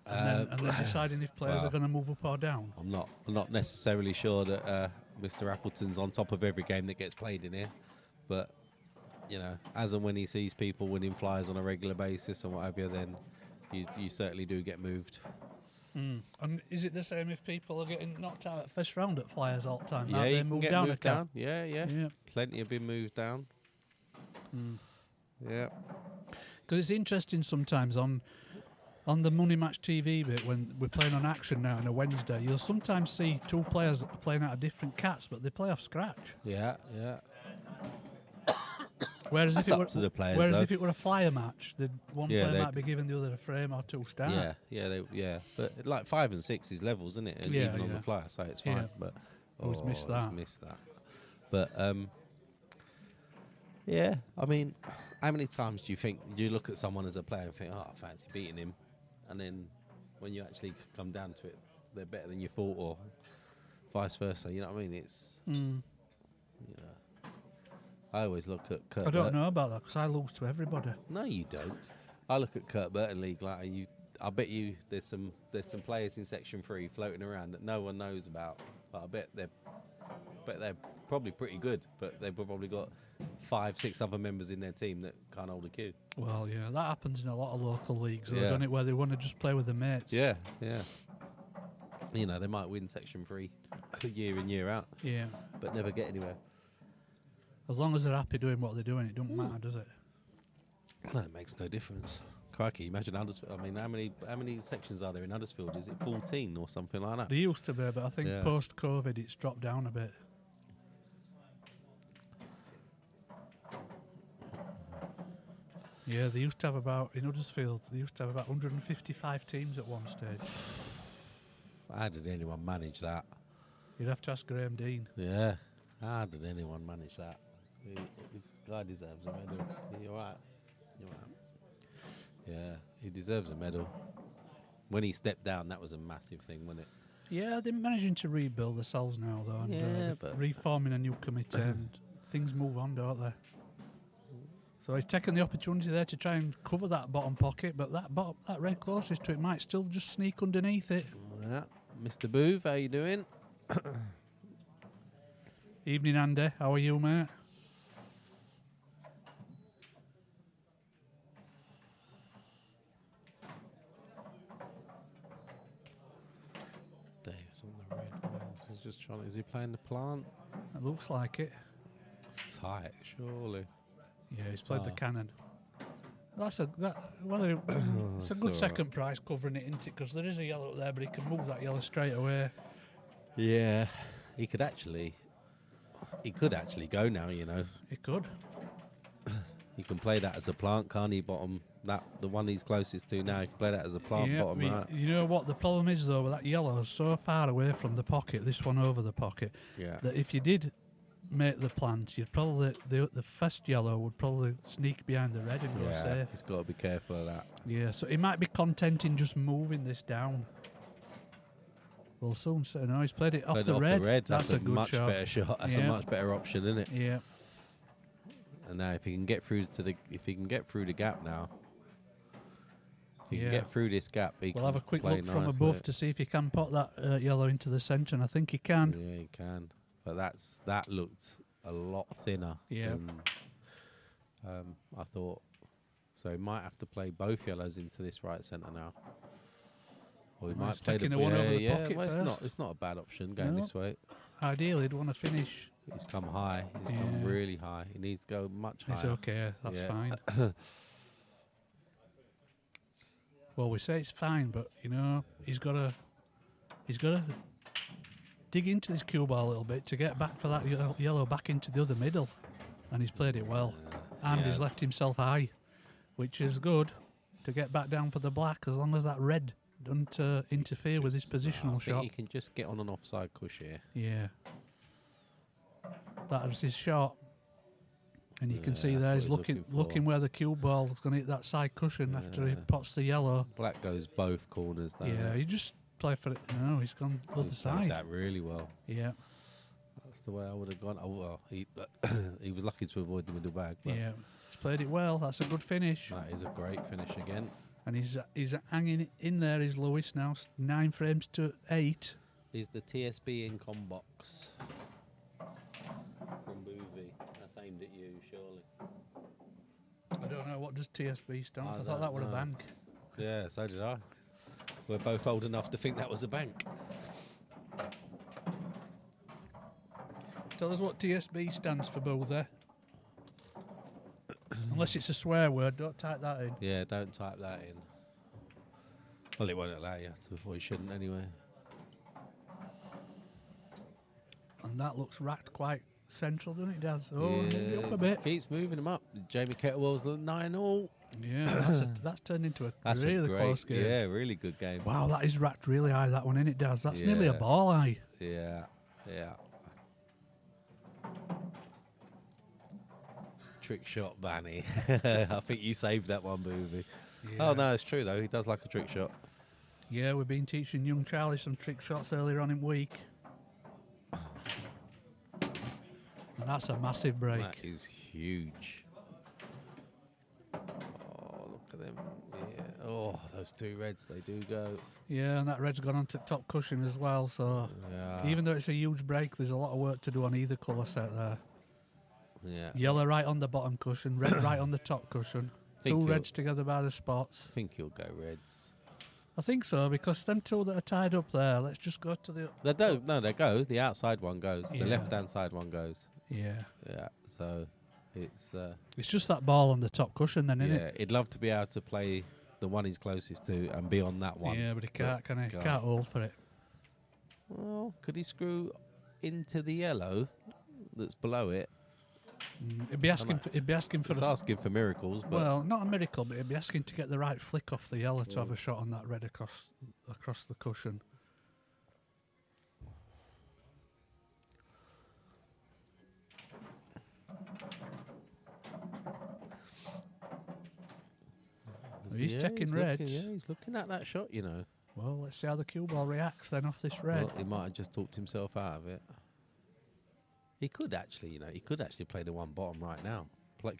and then deciding if players are going to move up or down? I'm not necessarily sure that Mr. Appleton's on top of every game that gets played in here, but you know, as and when he sees people winning flyers on a regular basis and what have you, then you certainly do get moved. And is it the same if people are getting knocked out at first round at flyers all the time? Yeah, They you can move get down a moved cap? down. Yeah. Plenty have been moved down. Yeah. Because it's interesting sometimes on the Money Match TV bit when we're playing on Action now on a Wednesday, you'll sometimes see two players playing out of different cats, but they play off scratch. Yeah. Whereas That's if it up were to the players, whereas though. if it were a flyer match, one Yeah, player they'd- might be giving the other a frame or two start. Yeah. But like 5 and 6 is levels, isn't it? And Yeah, even on yeah. the flyer, so it's fine. Yeah. But Who's missed that? He's missed that. But yeah. I mean, how many times do you look at someone as a player and think, oh, I fancy beating him, and then when you actually come down to it, they're better than you thought, or vice versa. You know what I mean? It's I always look at Kurt. I don't know about that because I lose to everybody. No, you don't. I look at Kurt Burton League like you. I bet you there's some players in Section 3 floating around that no one knows about. But I bet they're probably pretty good. But they've probably got 5, 6 other members in their team that can't hold a cue. Well, yeah, that happens in a lot of local leagues. They've Yeah. done it where they want to just play with their mates. Yeah. You know, they might win Section 3 year in, year out, Yeah. but never get anywhere. As long as they're happy doing what they're doing, it don't matter, does it? No, it makes no difference. Crikey, imagine Huddersfield. I mean, how many sections are there in Huddersfield? Is it 14 or something like that? They used to be, but I think Yeah. post-COVID it's dropped down a bit. Yeah, they used to have in Huddersfield, they used to have about 155 teams at one stage. How did anyone manage that? You'd have to ask Graham Dean. Yeah. How did anyone manage that? The guy deserves a medal. You're right. Yeah, he deserves a medal. When he stepped down, that was a massive thing, wasn't it? Yeah, they're managing to rebuild themselves now, though. And, Yeah, they're but- reforming a new committee and things move on, don't they? So he's taken the opportunity there to try and cover that bottom pocket, but that red closest to it might still just sneak underneath it. Yeah. Mr. Booth, how you doing? Evening, Andy. How are you, mate? Dave's on the red. He's just trying. Is he playing the plant? It looks like it. It's tight, surely. Yeah, he's played the Ah. cannon. It's a good It's all second prize covering it, isn't it? Because there is a yellow up there, but he can move that yellow straight away. Yeah, he could actually go now. You know, He could. You can play that as a plant, can't he? Bottom, the one he's closest to now. You can play that as a plant Yeah, bottom, right? you know what the problem is though? With that yellow is so far away from the pocket. This one over the pocket. Yeah. That if you did make the plant, you'd probably the first yellow would probably sneak behind the red and go Yeah, safe. he's got to be careful of that. Yeah, so he might be content in just moving this down. We'll soon see. No, he's played it off the red. That's a good much shot. better shot. That's a much better option, isn't it? Yeah. And now, if he can get through the gap now, if he can Yeah. get through this gap, he We'll can have a quick play look from nice above with it. to see if he can put that yellow into the centre, and I think he can. Yeah, he can. But that looked a lot thinner. Yeah. Than, I thought. So he might have to play both yellows into this right centre now. Or he Well, might he's play taking the the one over the pocket well, first. it's not a bad option going No. this way. Ideally, he'd want to finish. He's come high. He's come Yeah. really high. He needs to go much higher. It's okay. That's Yeah. fine. Well, we say it's fine, but you know he's got to dig into this cue ball a little bit to get back for that yellow back into the other middle, and he's played it well, and he's yes. left himself high, which is good to get back down for the black as long as that red doesn't interfere with his I positional think shot. he can just get on an offside cush here. Yeah, that was his shot. And you can Yeah, see that's there what he's he's looking looking for. where the cue ball's going to hit that side cushion after he Yeah. pots the yellow. Black goes both corners, don't Yeah, it? he just play for it. No, he's gone other He's played side. that really well. Yeah, That's the way I would have gone. Oh, well, he he was lucky to avoid the middle bag. But yeah. He's played it well. That's a good finish. that is a great finish again. And he's hanging in there. Is Lewis now 9 frames to 8. Is the TSB in box from Boovie? That's aimed at you, surely. I don't know what does TSB stand for. I I thought don't that were a know. bank. Yeah, so did I. We're both old enough to think that was a bank. Tell us what TSB stands for, Boozer. Unless it's a swear word, don't type that in. Yeah, don't type that in. Well, it won't allow you to, or it shouldn't anyway. And that looks racked quite central, doesn't it, Daz? Oh, moved it up a just bit. keeps moving them up. Jamie Kettlewell's 9-all. Yeah, that's turned into a That's really a great, close game. Yeah, really good game. Wow, that is racked really high, that one, isn't it, Daz? That's nearly a Yeah. ball high. Yeah, yeah. Trick shot, Banny. I think you saved that one, Boovie. Yeah. Oh, no, it's true, though. He does like a trick shot. Yeah, we've been teaching young Charlie some trick shots earlier on in week. And that's a massive break. That is huge. Oh, look at them. Yeah. Oh, those two reds, they do go. Yeah, and that red's gone onto top cushion as well, so Yeah. even though it's a huge break, there's a lot of work to do on either colour set there. Yeah. Yellow right on the bottom cushion, red right on the top cushion. Think Two you'll- reds together by the spots. I think you'll go reds. I think so, because them two that are tied up there, let's just go to the... They don't. No, they go. The outside one goes. Yeah. The left-hand side one goes. Yeah. Yeah. So it's It's just that ball on the top cushion then, isn't yeah. it? He'd love to be able to play the one he's closest to and be on that one. Yeah, but he can't, can he? can't. Can't hold for it. Well, could he screw into the yellow that's below it? He'd be asking for It's asking for miracles, but well, not a miracle, but he'd be asking to get the right flick off the yellow to have a shot on that red across the cushion. He's taking reds. Yeah, he's looking at that shot, you know. Well, let's see how the cue ball reacts then off this red. Well, he might have just talked himself out of it. He could actually, you know, play the one bottom right now.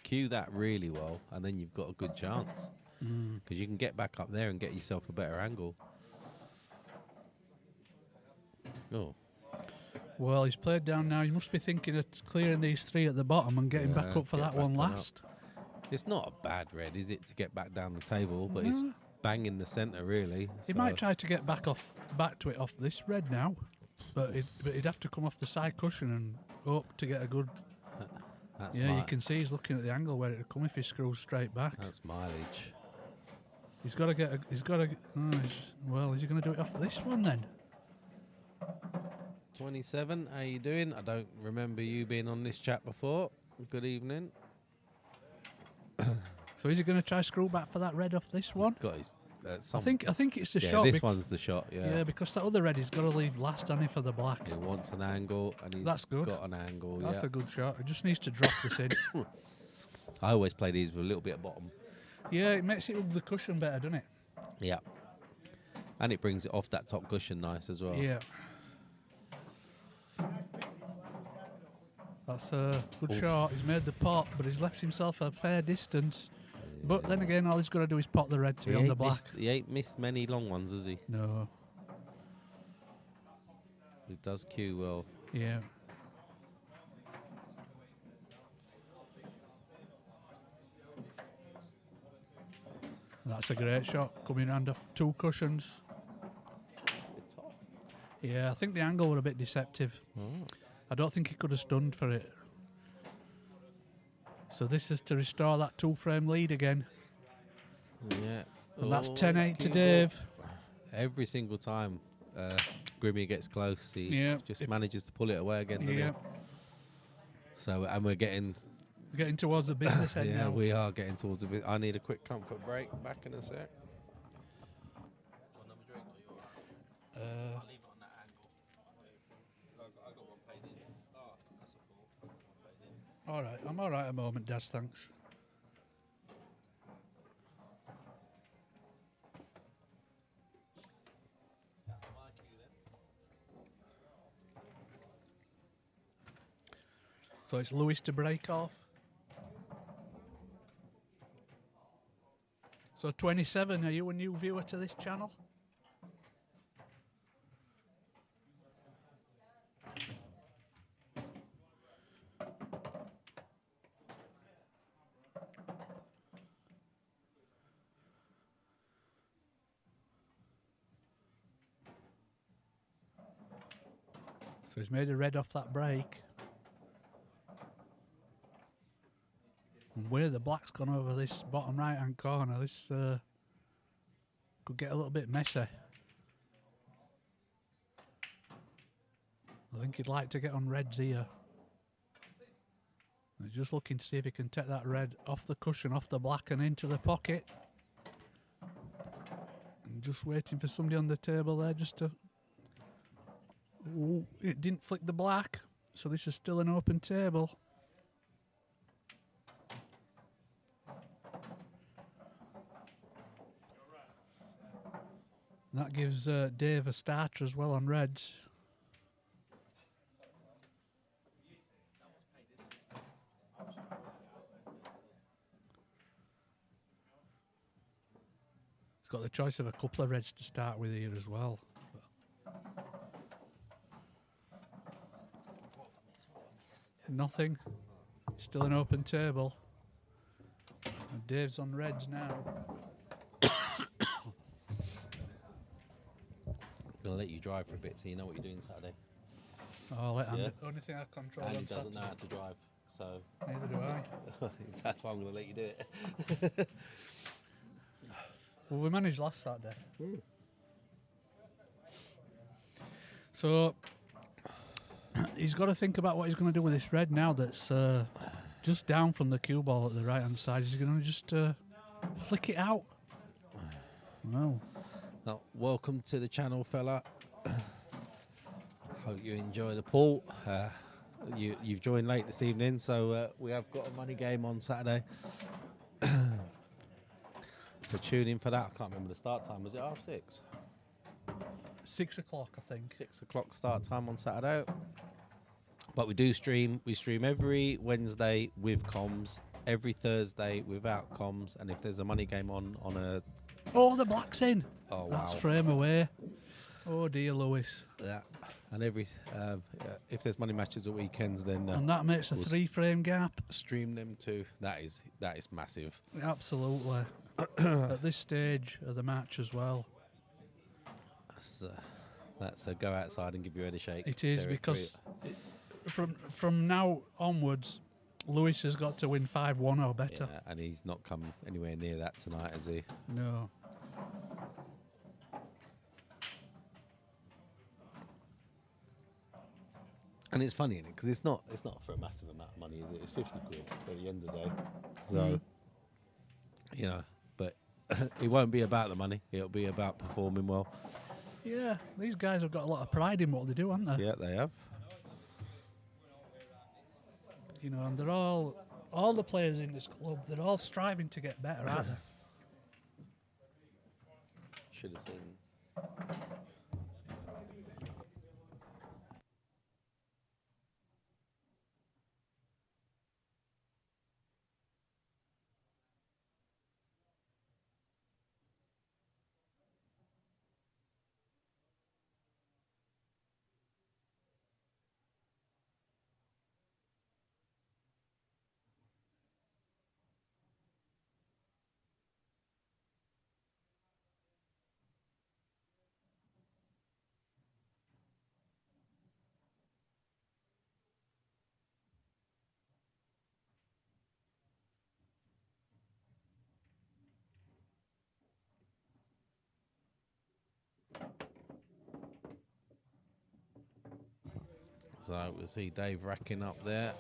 Cue that really well, and then you've got a good chance. Because you can get back up there and get yourself a better angle. Oh. Well, he's played down now. He must be thinking of clearing these three at the bottom and getting back Yeah, up for get that back one on up. last. It's not a bad red, is it, to get back down the table? But it's No. bang in the centre, really. He might try to get back to it off this red now, but he'd have to come off the side cushion and hope to get a good. That's Yeah, you can see he's looking at the angle where it'd come if he screws straight back. That's mileage. He's got to get. Well, is he going to do it off this one then? 27, how you doing? I don't remember you being on this chat before. Good evening. So is he going to try screw back for that red off this one? He's got his, I think it's the yeah, shot. this one's the shot, yeah. Yeah, because that other red he's got to leave last, hasn't he, for the black? He wants an angle, and he's That's good. got an angle, That's yeah. a good shot. He just needs to drop this in. I always play these with a little bit of bottom. Yeah, it makes it look the cushion better, doesn't it? Yeah. And it brings it off that top cushion nice as well. Yeah. That's a good shot. He's made the pot, but he's left himself a fair distance. But then again, all he's got to do is pot the red to be on the black. He ain't missed many long ones, has he? No. He does cue well. Yeah. That's a great shot, coming under 2 cushions. Yeah, I think the angle were a bit deceptive. I don't think he could have stunned for it. So this is to restore that 2-frame lead again. Yeah. And that's it's 10-8 to cute. Dave. Every single time Grimmy gets close, he just manages to pull it away again. doesn't he? So, and we're getting towards the business end yeah, now. we are getting towards a bit. I need a quick comfort break. Back in a sec. All right, I'm all right at the moment, Daz, thanks. So it's Lewis to break off. So 27, are you a new viewer to this channel? So he's made a red off that break. And where the black's gone over this bottom right hand corner, this could get a little bit messy. I think he'd like to get on reds here. He's just looking to see if he can take that red off the cushion, off the black and into the pocket. And just waiting for somebody on the table there just to... Ooh, it didn't flick the black, so this is still an open table. That gives Dave a starter as well on reds. He's got the choice of a couple of reds to start with here as well. Nothing. Still an open table. And Dave's on reds now. I'm going to let you drive for a bit so you know what you're doing Saturday. Oh, let Yeah. only thing I control And on he doesn't know Saturday. how to drive, so Neither do I. that's why I'm going to let you do it. Well, we managed last Saturday. So he's got to think about what he's going to do with this red now that's just down from the cue ball at the right hand side. Is he going to just flick it out? No. Well, welcome to the channel, fella. Hope you enjoy the pool. You've joined late this evening, so we have got a money game on Saturday. So tune in for that. I can't remember the start time. Was it 6:30? 6 o'clock, I think. 6 o'clock start time on Saturday. But we do stream. We stream every Wednesday with comms, every Thursday without comms, and if there's a money game on a... Oh, the black's in. Oh, wow. That's frame away. Oh, dear, Lewis. Yeah. And every if there's money matches at weekends, then And that makes a we'll 3-frame gap. stream them too. That is massive. Absolutely. At this stage of the match as well. That's a go outside and give your head a shake. It is, because from now onwards, Lewis has got to win 5-1 or better. Yeah, and he's not come anywhere near that tonight, has he? No. And it's funny, isn't it? Because it's not for a massive amount of money, is it? It's 50 quid at the end of the day. So You know, but it won't be about the money. It'll be about performing well. Yeah, these guys have got a lot of pride in what they do, haven't they? Yeah, they have. You know, and they're all the players in this club, they're all striving to get better, aren't they? Should have seen. So we see Dave racking up there.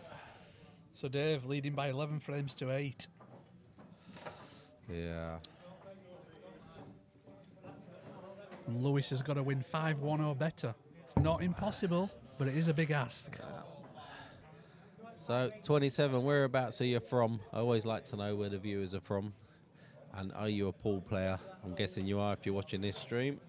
So Dave leading by 11 frames to 8. Yeah. And Lewis has got to win 5-1 or better. It's not impossible, but it is a big ask. So 27, whereabouts are you from? I always like to know where the viewers are from. And are you a pool player? I'm guessing you are if you're watching this stream.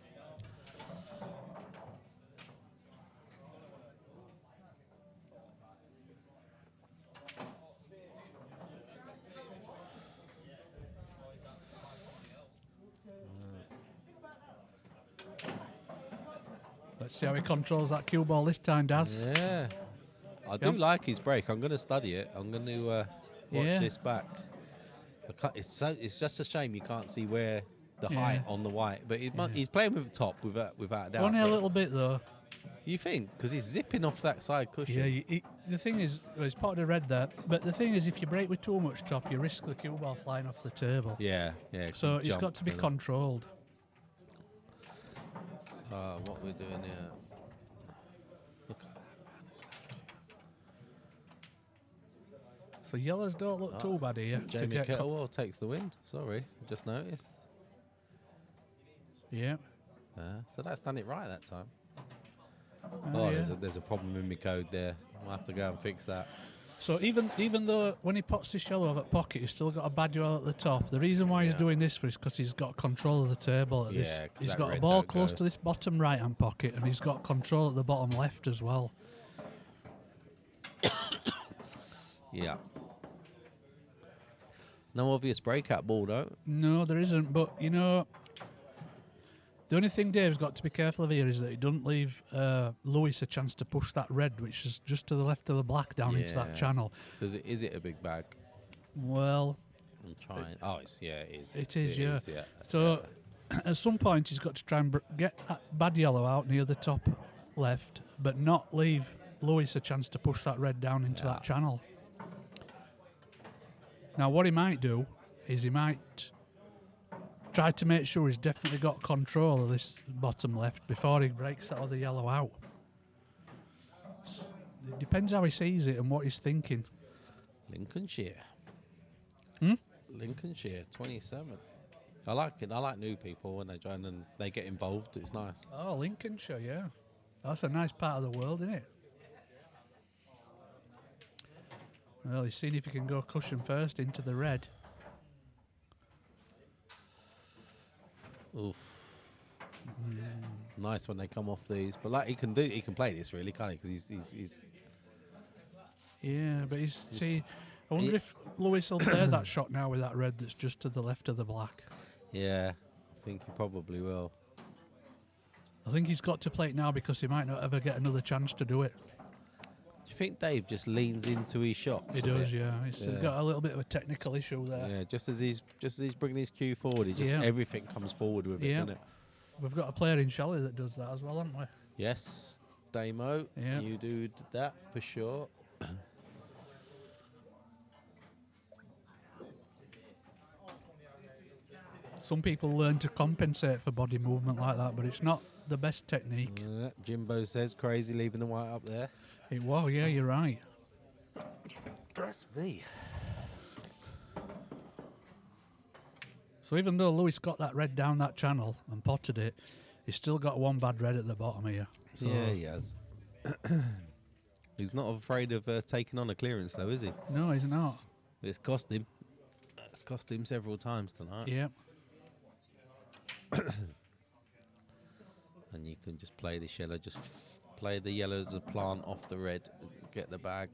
Let's see how he controls that cue ball this time, Daz. Yeah. I do like his break. I'm going to study it. I'm going to watch this back. It's just a shame you can't see where the height on the white. But he's playing with the top without doubt. Only a little bit, though. You think? Because he's zipping off that side cushion. Yeah, the thing is, well, he's potted red there, but the thing is, if you break with too much top, you risk the cue ball flying off the table. Yeah. So it's got to be controlled. What we're doing here. Look at that, man. So yellows don't look too bad here. Jamie Kettlewell takes the wind. Sorry, I just noticed. Yeah. So that's done it right that time. Yeah. There's a problem in my code there. I'll have to go and fix that. So even though when he pots this yellow over at pocket, he's still got a bad yellow at the top. The reason why he's doing this is because he's got control of the table. He's got a ball close to this bottom right-hand pocket, and he's got control at the bottom left as well. Yeah. No obvious breakout ball, though. No, there isn't. But, you know, the only thing Dave's got to be careful of here is that he doesn't leave Lewis a chance to push that red, which is just to the left of the black, down into that channel. Is it a big bag? Well, I'm trying. It is. It is. So at some point he's got to try and get that bad yellow out near the top left, but not leave Lewis a chance to push that red down into that channel. Now what he might do is he might try to make sure he's definitely got control of this bottom left before he breaks that other yellow out. It depends how he sees it and what he's thinking. Lincolnshire. Lincolnshire, 27. I like it. I like new people when they join and they get involved. It's nice. Oh, Lincolnshire, yeah. That's a nice part of the world, isn't it? Well, he's seeing if he can go cushion first into the red. Oof. Nice when they come off these, but like he can play this really, can't he? Because he's. Yeah, but see, I wonder if Lewis will play that shot now with that red that's just to the left of the black. Yeah, I think he probably will. I think he's got to play it now because he might not ever get another chance to do it. Do you think Dave just leans into his shots? He does, yeah. He's got a little bit of a technical issue there. Yeah, just as he's bringing his cue forward, everything comes forward with it, doesn't it? We've got a player in Shelley that does that as well, haven't we? Yes, Damo, you do that for sure. Some people learn to compensate for body movement like that, but it's not the best technique. Jimbo says crazy leaving the white up there. Well, yeah, you're right. That's me. So even though Lewis got that red down that channel and potted it, he's still got one bad red at the bottom here. So Yeah, he has. He's not afraid of taking on a clearance, though, is he? no, he's not. It's cost him. It's cost him several times tonight. Yep. And you can just play this yellow, just play the yellow as a plant off the red, get the bag.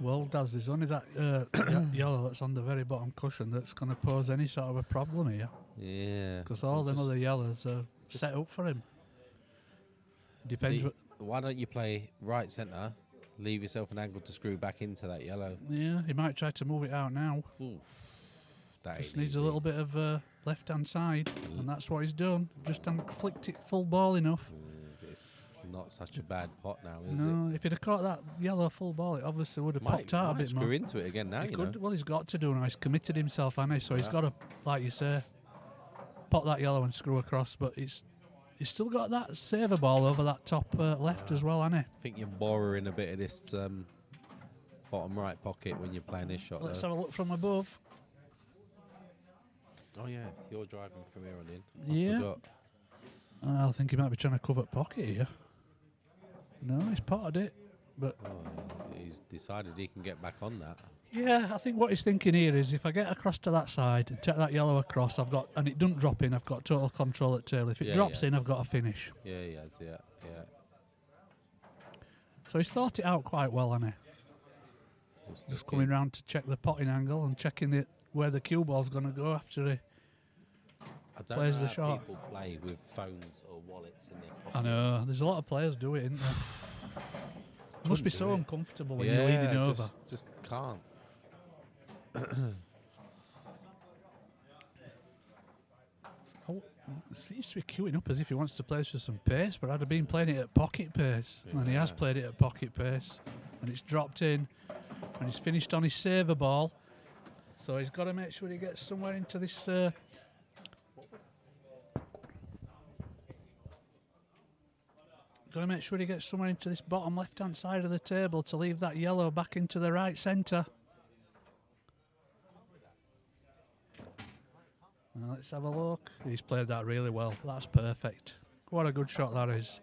Well, Daz, there's only that yellow that's on the very bottom cushion that's going to pose any sort of a problem here. Yeah. Because all them other yellows are set up for him. Depends. See, why don't you play right centre, leave yourself an angle to screw back into that yellow? Yeah, he might try to move it out now. Oof, that Just ain't needs a easy. little bit of left-hand side, and that's what he's done. Just flicked it full ball enough. It's not such a bad pot now, is No, if he'd have caught that yellow full ball, it obviously would have it? popped out a bit screw more. into it again now, He you could, know. well, he's got to do now. He's committed himself, hasn't he? So he's Yeah. got to, like you say, pop that yellow and screw across. But he's still got that saver ball over that top left as well, hasn't I think you're borrowing a bit of this bottom right pocket when you're playing this shot. he? Let's though. have a look from above. Oh yeah, you're driving from here on in. Yeah. I forgot. I think he might be trying to cover pocket here. No, he's potted it. But Oh, he's decided he can get back on that. yeah, I think what he's thinking here is if I get across to that side and take that yellow across, and it doesn't drop in, I've got total control at tail. If it Yeah, drops yeah. in, I've got a finish. Yeah, he has. Yeah, yeah. So he's thought it out quite well, hasn't he? Just coming round to check the potting angle and checking it where the cue ball's going to go after he. I don't plays know the how shot. people play with phones or wallets in their pockets. I know there's a lot of players do it, isn't there? Must be Couldn't so do it. uncomfortable when you're leaning over. Just can't. He seems to be queuing up as if he wants to play this with some pace, but I'd have been playing it at pocket pace, and he has Yeah. played it at pocket pace, and it's dropped in, and he's finished on his saver ball. So he's got to make sure he gets somewhere into this. Got to make sure he gets somewhere into this bottom left-hand side of the table to leave that yellow back into the right centre. Now let's have a look. He's played that really well. That's perfect. What a good shot that is.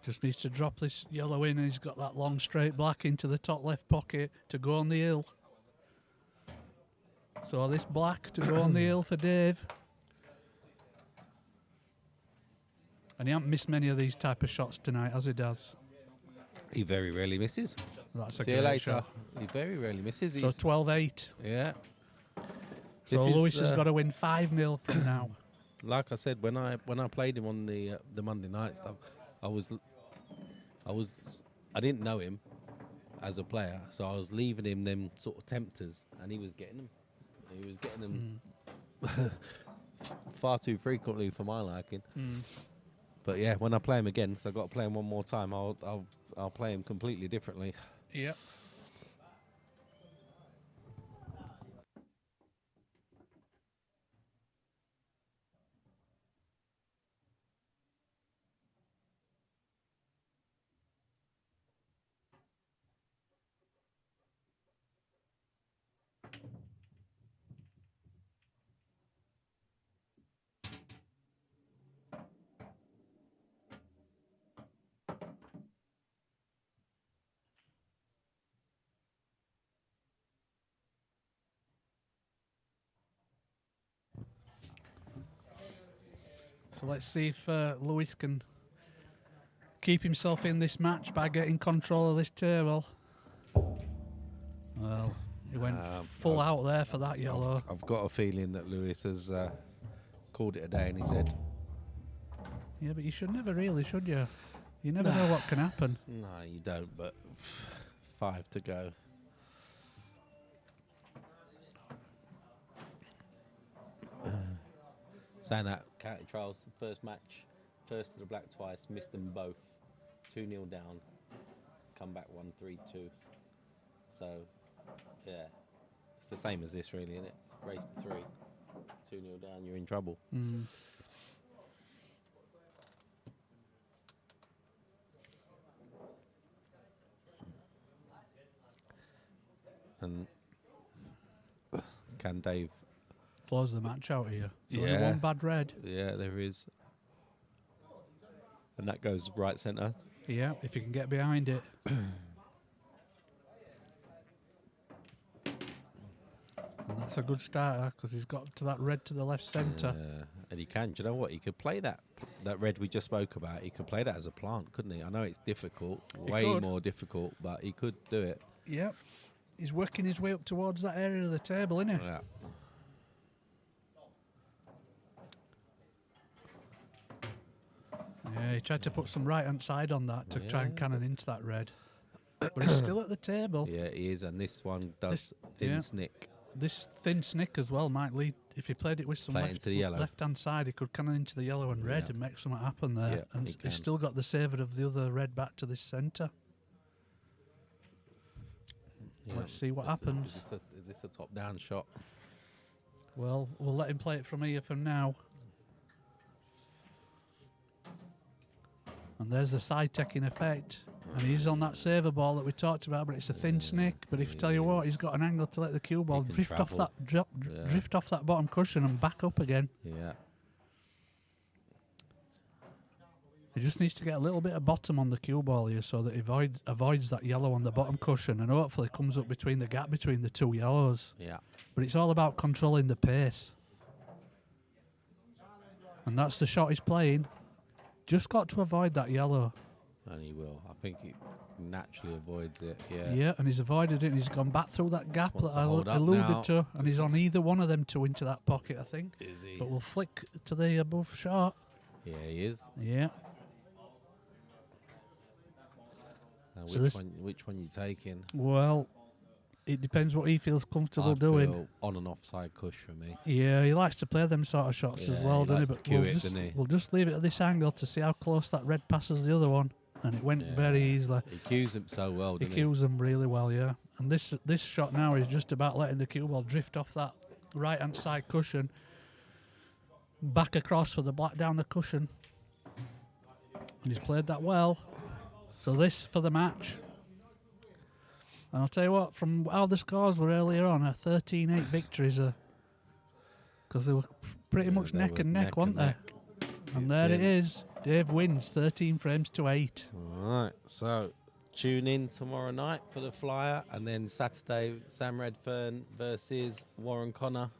Just needs to drop this yellow in, and he's got that long straight black into the top left pocket to go on the hill. So this black to go on the hill for Dave. And he hasn't missed many of these type of shots tonight, as he does. He very rarely misses. That's a See you great later. shot. He very rarely misses. So He's 12-8. yeah. So This is, Lewis has got to win 5-0 from now. Like I said, when I played him on the Monday night stuff, I didn't know him as a player, so I was leaving him them sort of tempters, and he was getting them. He was getting them far too frequently for my liking. But yeah, when I play him again, so I've got to play him one more time, I'll play him completely differently. Yep. So let's see if Lewis can keep himself in this match by getting control of this table. Well, he went full out there for that yellow. I've got a feeling that Lewis has called it a day in his head. Yeah, but you should never really, should you? You never know what can happen. No, you don't, but 5 to go. Saying that, county trials, first match, first to the black twice, missed them both. 2-0 down, come back 1-3-2. So, yeah, it's the same as this, really, isn't it? Race to 3, 2-0 down, you're in trouble. Mm. And can Dave? Close the match out here. So only Yeah. one bad red. Yeah, there is. And that goes right centre. Yeah, if you can get behind it. And that's a good starter because he's got to that red to the left centre. Yeah. And he can. Do you know what? He could play that red we just spoke about. He could play that as a plant, couldn't he? I know it's difficult, way could. more difficult, but he could do it. Yep. He's working his way up towards that area of the table, isn't he? Yeah. Yeah, he tried to put some right-hand side on that to try and Yeah. cannon into that red. But he's still at the table. Yeah, he is. And this one does yeah. thin snick. This thin snick as well might lead, if he played it with some Play it into the yellow. left-hand side, he could cannon into the yellow and red Yeah. and make something happen there. Yeah, and he he's can. still got the savour of the other red back to this centre. Yeah. Let's see what Is happens. Is this a top-down shot? Well, we'll let him play it from here for now. And there's the side taking effect. And he's on that saver ball that we talked about, but it's a thin snick. But if you tell you what, he's got an angle to let the cue ball can drift off travel. that Yeah. drift off that bottom cushion and back up again. Yeah. He just needs to get a little bit of bottom on the cue ball here so that he avoids that yellow on the bottom cushion and hopefully comes up between the gap between the two yellows. Yeah. But it's all about controlling the pace. And that's the shot he's playing. Just got to avoid that yellow. And he will. I think he naturally avoids it. Yeah. Yeah, and he's avoided it and he's gone back through that gap wants that to I hold up alluded now. to. And he's on either one of them two into that pocket, I think. Is he? But we'll flick to the above shot. Yeah, he is. Yeah. So Which one you taking? Well, it depends what he feels comfortable doing. Feel on and offside cush for me. Yeah, he likes to play them sort of shots as Yeah, well, he doesn't likes he? to But cue it, doesn't he? we'll just leave it at this angle to see how close that red passes the other one. And it went Yeah. very easily. He cues him so well, He doesn't he? cues them really well, yeah. And this shot now is just about letting the cue ball drift off that right-hand side cushion, back across for the black down the cushion. And he's played that well. So this for the match. And I'll tell you what, from how the scores were earlier on, a 13-8 victories, because they were pretty much they neck were and neck, weren't they? neck. And It's there it in. is. Dave wins 13 frames to 8. All right, so tune in tomorrow night for the flyer, and then Saturday, Sam Redfern versus Warren Connor.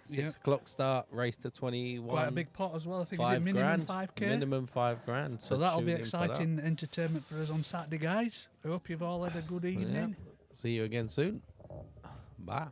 6 Yep. o'clock start, race to 21. Quite a big pot as well. I think it's $5 minimum grand. 5k. Minimum $5 grand. So that'll be tune in for that. exciting entertainment for us on Saturday, guys. I hope you've all had a good evening. See you again soon. Bye.